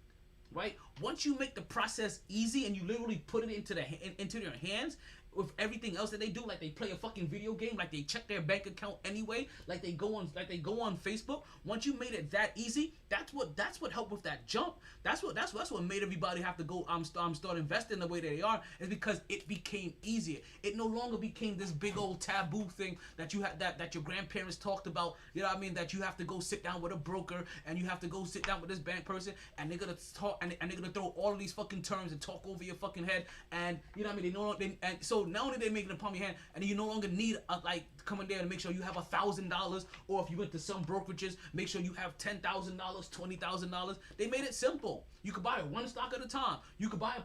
[SPEAKER 1] Right? Once you make the process easy and you literally put it into their hands, with everything else that they do, like they play a fucking video game, like they check their bank account anyway, like they go on Facebook. Once you made it that easy, that's what helped with that jump. That's what made everybody have to go start investing the way that they are, is because it became easier. It no longer became this big old taboo thing that you had that your grandparents talked about. You know what I mean? That you have to go sit down with a broker and you have to go sit down with this bank person, and they're gonna talk and they're gonna throw all of these fucking terms and talk over your fucking head, and you know what I mean? And so not only they making it upon your hand, and you no longer need come in there and make sure you have $1,000, or if you went to some brokerages, make sure you have $10,000, $20,000. They made it simple. You could buy one stock at a time. You could buy a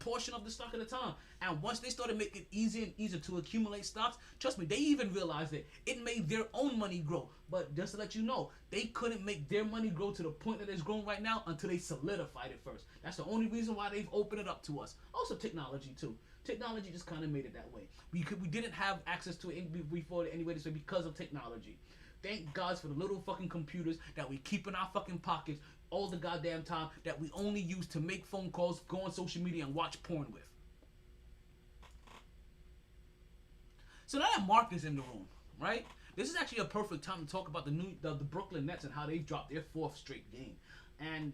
[SPEAKER 1] portion of the stock at a time. And once they started making it easier and easier to accumulate stocks, trust me, they even realized it made their own money grow. But just to let you know, they couldn't make their money grow to the point that it's grown right now until they solidified it first. That's the only reason why they've opened it up to us. Also technology too. Technology just kind of made it that way. We didn't have access to it before anyway this way because of technology. Thank God for the little fucking computers that we keep in our fucking pockets all the goddamn time, that we only use to make phone calls, go on social media, and watch porn with. So now that Mark is in the room, right? This is actually a perfect time to talk about the Brooklyn Nets and how they've dropped their 4th straight game. And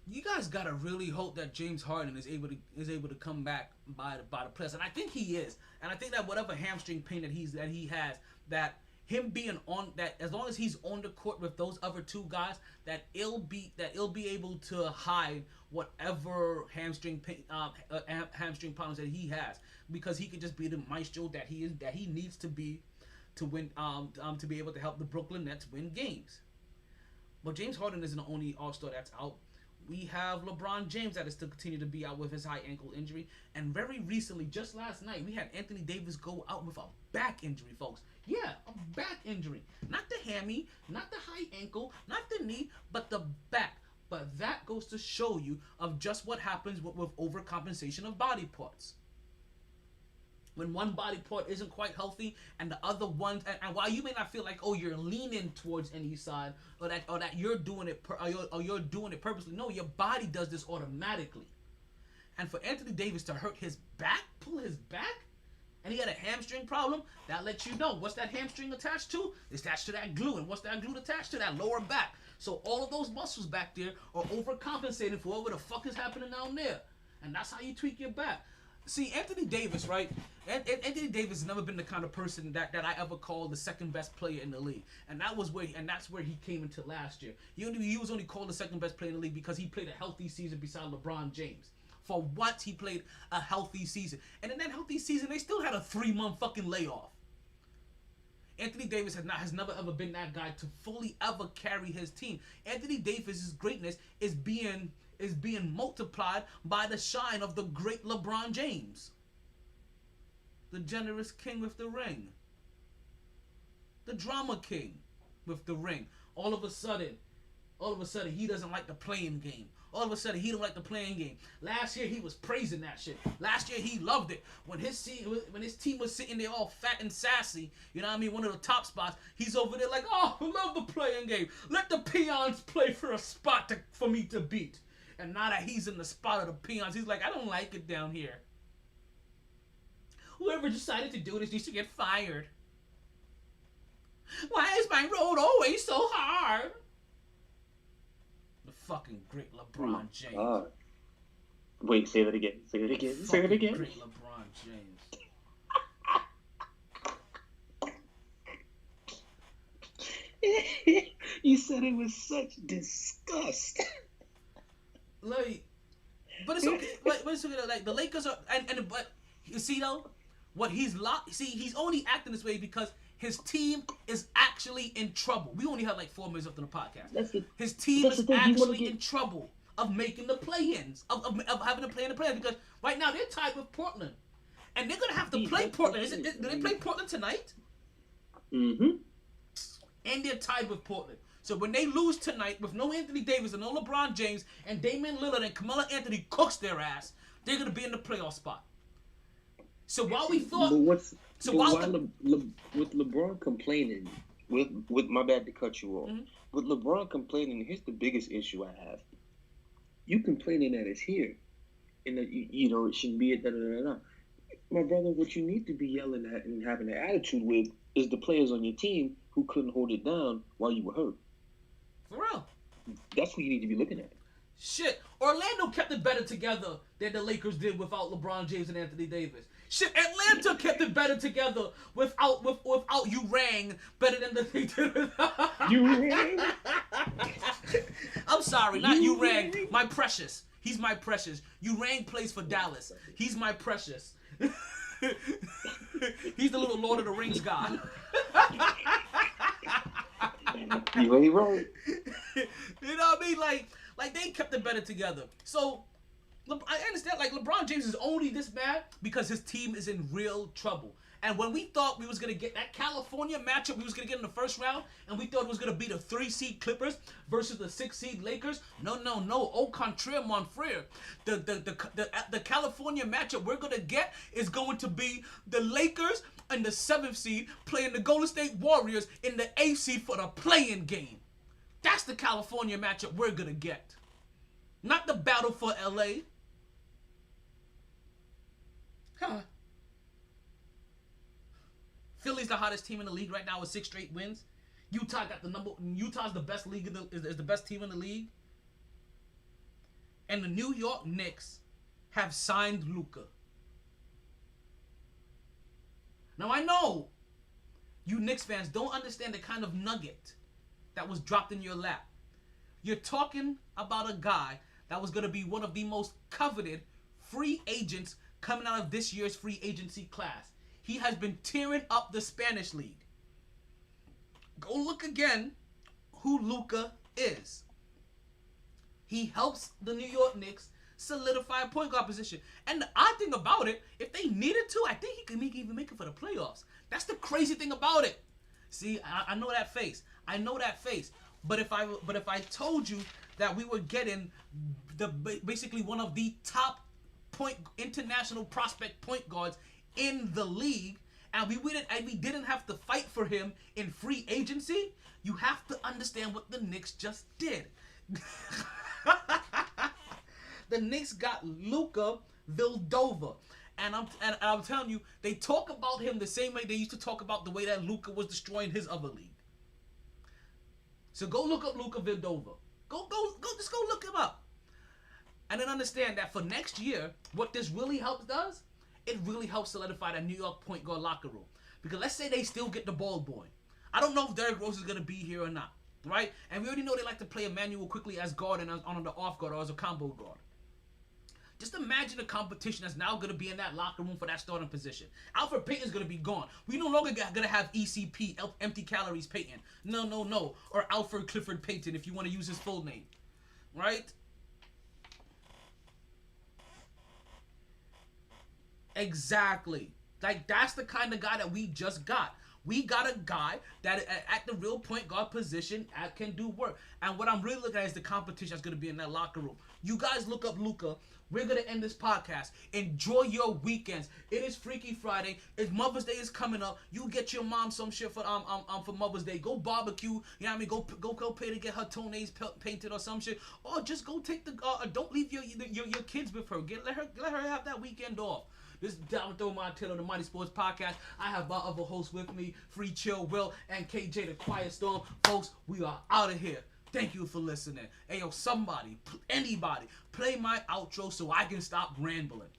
[SPEAKER 1] you guys gotta really hope that James Harden is able to come back by the playoffs, and I think he is. And I think that whatever hamstring pain that he has, that him being on that, as long as he's on the court with those other two guys, that he'll be able to hide whatever hamstring problems that he has, because he could just be the maestro that he needs to be to win to be able to help the Brooklyn Nets win games. But James Harden isn't the only All-Star that's out. We have LeBron James that is to continue to be out with his high ankle injury. And very recently, just last night, we had Anthony Davis go out with a back injury, folks. Yeah, a back injury. Not the hammy, not the high ankle, not the knee, but the back. But that goes to show you of just what happens with overcompensation of body parts. When one body part isn't quite healthy and the other one, and while you may not feel like, oh, you're leaning towards any side, or that you're doing it or you're doing it purposely, no, your body does this automatically. And for Anthony Davis to hurt his back, pull his back, and he had a hamstring problem, that lets you know what's that hamstring attached to? It's attached to that glue, and what's that glue attached to? That lower back. So all of those muscles back there are overcompensating for whatever the fuck is happening down there, and that's how you tweak your back. See, Anthony Davis, right? Anthony Davis has never been the kind of person that I ever called the second best player in the league, and that's where he came into last year. He was only called the second best player in the league because he played a healthy season beside LeBron James. For once, he played a healthy season, and in that healthy season, they still had a 3-month fucking layoff. Anthony Davis has never ever been that guy to fully ever carry his team. Anthony Davis's greatness is being multiplied by the shine of the great LeBron James, the generous king with the ring, the drama king with the ring. All of a sudden, he doesn't like the playing game. All of a sudden, he don't like the playing game. Last year, he was praising that shit. Last year, he loved it. When his team was sitting there all fat and sassy, you know what I mean, one of the top spots, he's over there like, oh, I love the playing game. Let the peons play for a spot for me to beat. And now that he's in the spot of the peons, he's like, I don't like it down here. Whoever decided to do this needs to get fired. Why is my road always so hard? The fucking great LeBron James.
[SPEAKER 7] Wait, say that again. Say it again. Say it again.
[SPEAKER 1] Great LeBron James.
[SPEAKER 7] You said it with such disgust.
[SPEAKER 1] Like, but it's okay. But it's okay. Like the Lakers are, but you see though, what he's he's only acting this way because his team is actually in trouble. We only have like 4 minutes left in the podcast. His team is actually in trouble of making the play-ins, of having to play in the play-ins, because right now they're tied with Portland, and they're gonna have to play Portland. Do they play Portland tonight?
[SPEAKER 7] Mm-hmm.
[SPEAKER 1] And they're tied with Portland. So when they lose tonight with no Anthony Davis and no LeBron James and Damian Lillard and Carmelo Anthony cooks their ass, they're gonna be in the playoff spot. So while we thought,
[SPEAKER 7] with LeBron complaining, with my bad to cut you off, with LeBron complaining, here's the biggest issue I have. You complaining that it's here, and that you know it shouldn't be it. My brother, what you need to be yelling at and having an attitude with is the players on your team who couldn't hold it down while you were hurt.
[SPEAKER 1] For real.
[SPEAKER 7] That's what you need to be looking at.
[SPEAKER 1] Shit, Orlando kept it better together than the Lakers did without LeBron James and Anthony Davis. Shit, Atlanta kept it better together without Urang better than they did without
[SPEAKER 7] Urang?
[SPEAKER 1] I'm sorry, not Urang. My precious. He's my precious. Urang plays for Dallas. He's my precious. He's the little Lord of the Rings guy.
[SPEAKER 7] You ain't right.
[SPEAKER 1] You know what I mean? Like they kept it better together. So I understand, like, LeBron James is only this bad because his team is in real trouble. And when we thought we was going to get that California matchup, we was going to get in the first round, and we thought it was going to be the 3-seed Clippers versus the 6-seed Lakers, no, au contraire, mon frere. The California matchup we're going to get is going to be the Lakers and the 7th seed playing the Golden State Warriors in the 8th seed for the play-in game. That's the California matchup we're going to get. Not the battle for LA. Huh. Philly's the hottest team in the league right now with 6 straight wins. Utah's the best league is the best team in the league. And the New York Knicks have signed Luka. Now I know you Knicks fans don't understand the kind of nugget that was dropped in your lap. You're talking about a guy that was going to be one of the most coveted free agents coming out of this year's free agency class. He has been tearing up the Spanish league. Go look again who Luka is. He helps the New York Knicks solidify a point guard position. And the odd thing about it, if they needed to, I think he could even make it for the playoffs. That's the crazy thing about it. See, I know that face. But if I told you that we were getting basically one of the top international prospect point guards in the league, and we didn't have to fight for him in free agency, you have to understand what the Knicks just did. The Knicks got Luka Vildova. And I'm telling you, they talk about him the same way they used to talk about the way that Luka was destroying his other league. So go look up Luka Vildova. Just go look him up. And then understand that for next year, what this really does, it really helps solidify that New York point guard locker room. Because let's say they still get the ball boy. I don't know if Derrick Rose is going to be here or not, right? And we already know they like to play Emmanuel quickly as guard and on the off guard or as a combo guard. Just imagine the competition that's now going to be in that locker room for that starting position. Alfred Payton's going to be gone. We no longer going to have ECP, empty calories Payton. No. Or Alfred Clifford Payton if you want to use his full name. Right? Exactly. Like, that's the kind of guy that we just got. We got a guy that at the real point guard position can do work. And what I'm really looking at is the competition that's going to be in that locker room. You guys look up Luka. We're going to end this podcast. Enjoy your weekends. It is Freaky Friday. It's Mother's Day is coming up. You get your mom some shit for Mother's Day. Go barbecue. You know what I mean? Go pay to get her toenails painted or some shit. Or just go take the don't leave your kids with her. Let her have that weekend off. This is Down Throw My Tail on the MyT Sports Podcast. I have my other hosts with me, Free Chill Will and KJ the Quiet Storm. Folks, we are out of here. Thank you for listening. Hey, yo, somebody, anybody, play my outro so I can stop rambling.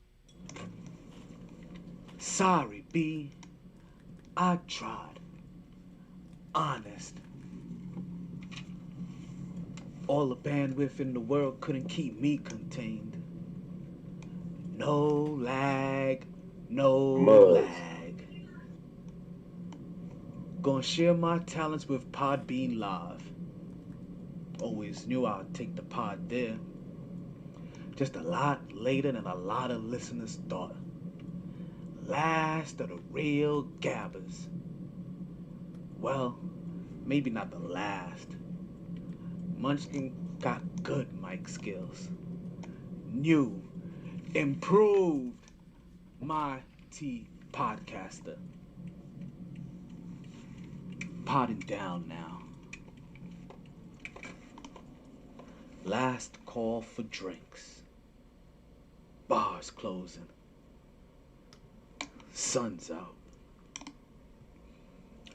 [SPEAKER 2] Sorry, B. I tried. Honest. All the bandwidth in the world couldn't keep me contained. No lag, no lag. Gonna share my talents with Podbean Live. Always knew I'd take the pod there. Just a lot later than a lot of listeners thought. Last of the real gabbers. Well, maybe not the last. Munchkin got good mic skills. New, improved MyT Podcaster. Potting down now. Last call for drinks. Bars closing. Sun's out.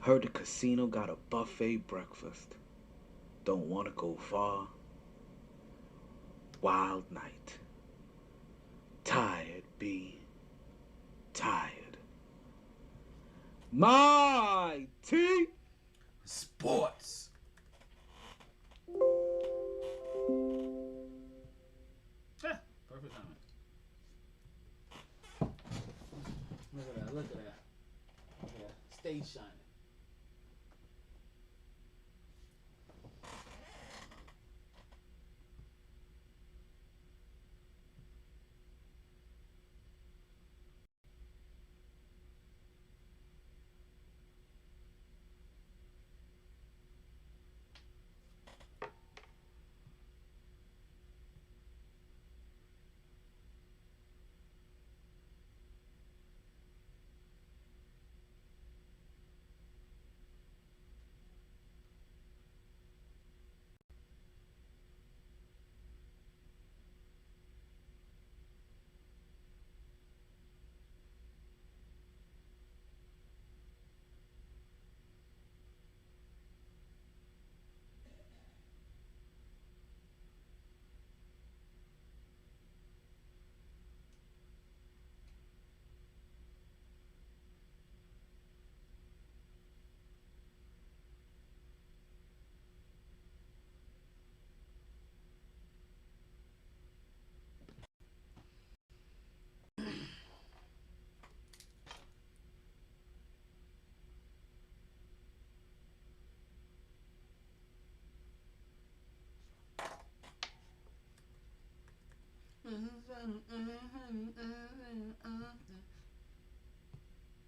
[SPEAKER 2] Heard the casino got a buffet breakfast. Don't want to go far. Wild night. Tired, B. Tired. MyT
[SPEAKER 1] Sports. Yeah, perfect timing. Look at that. Look at that. Stage shining.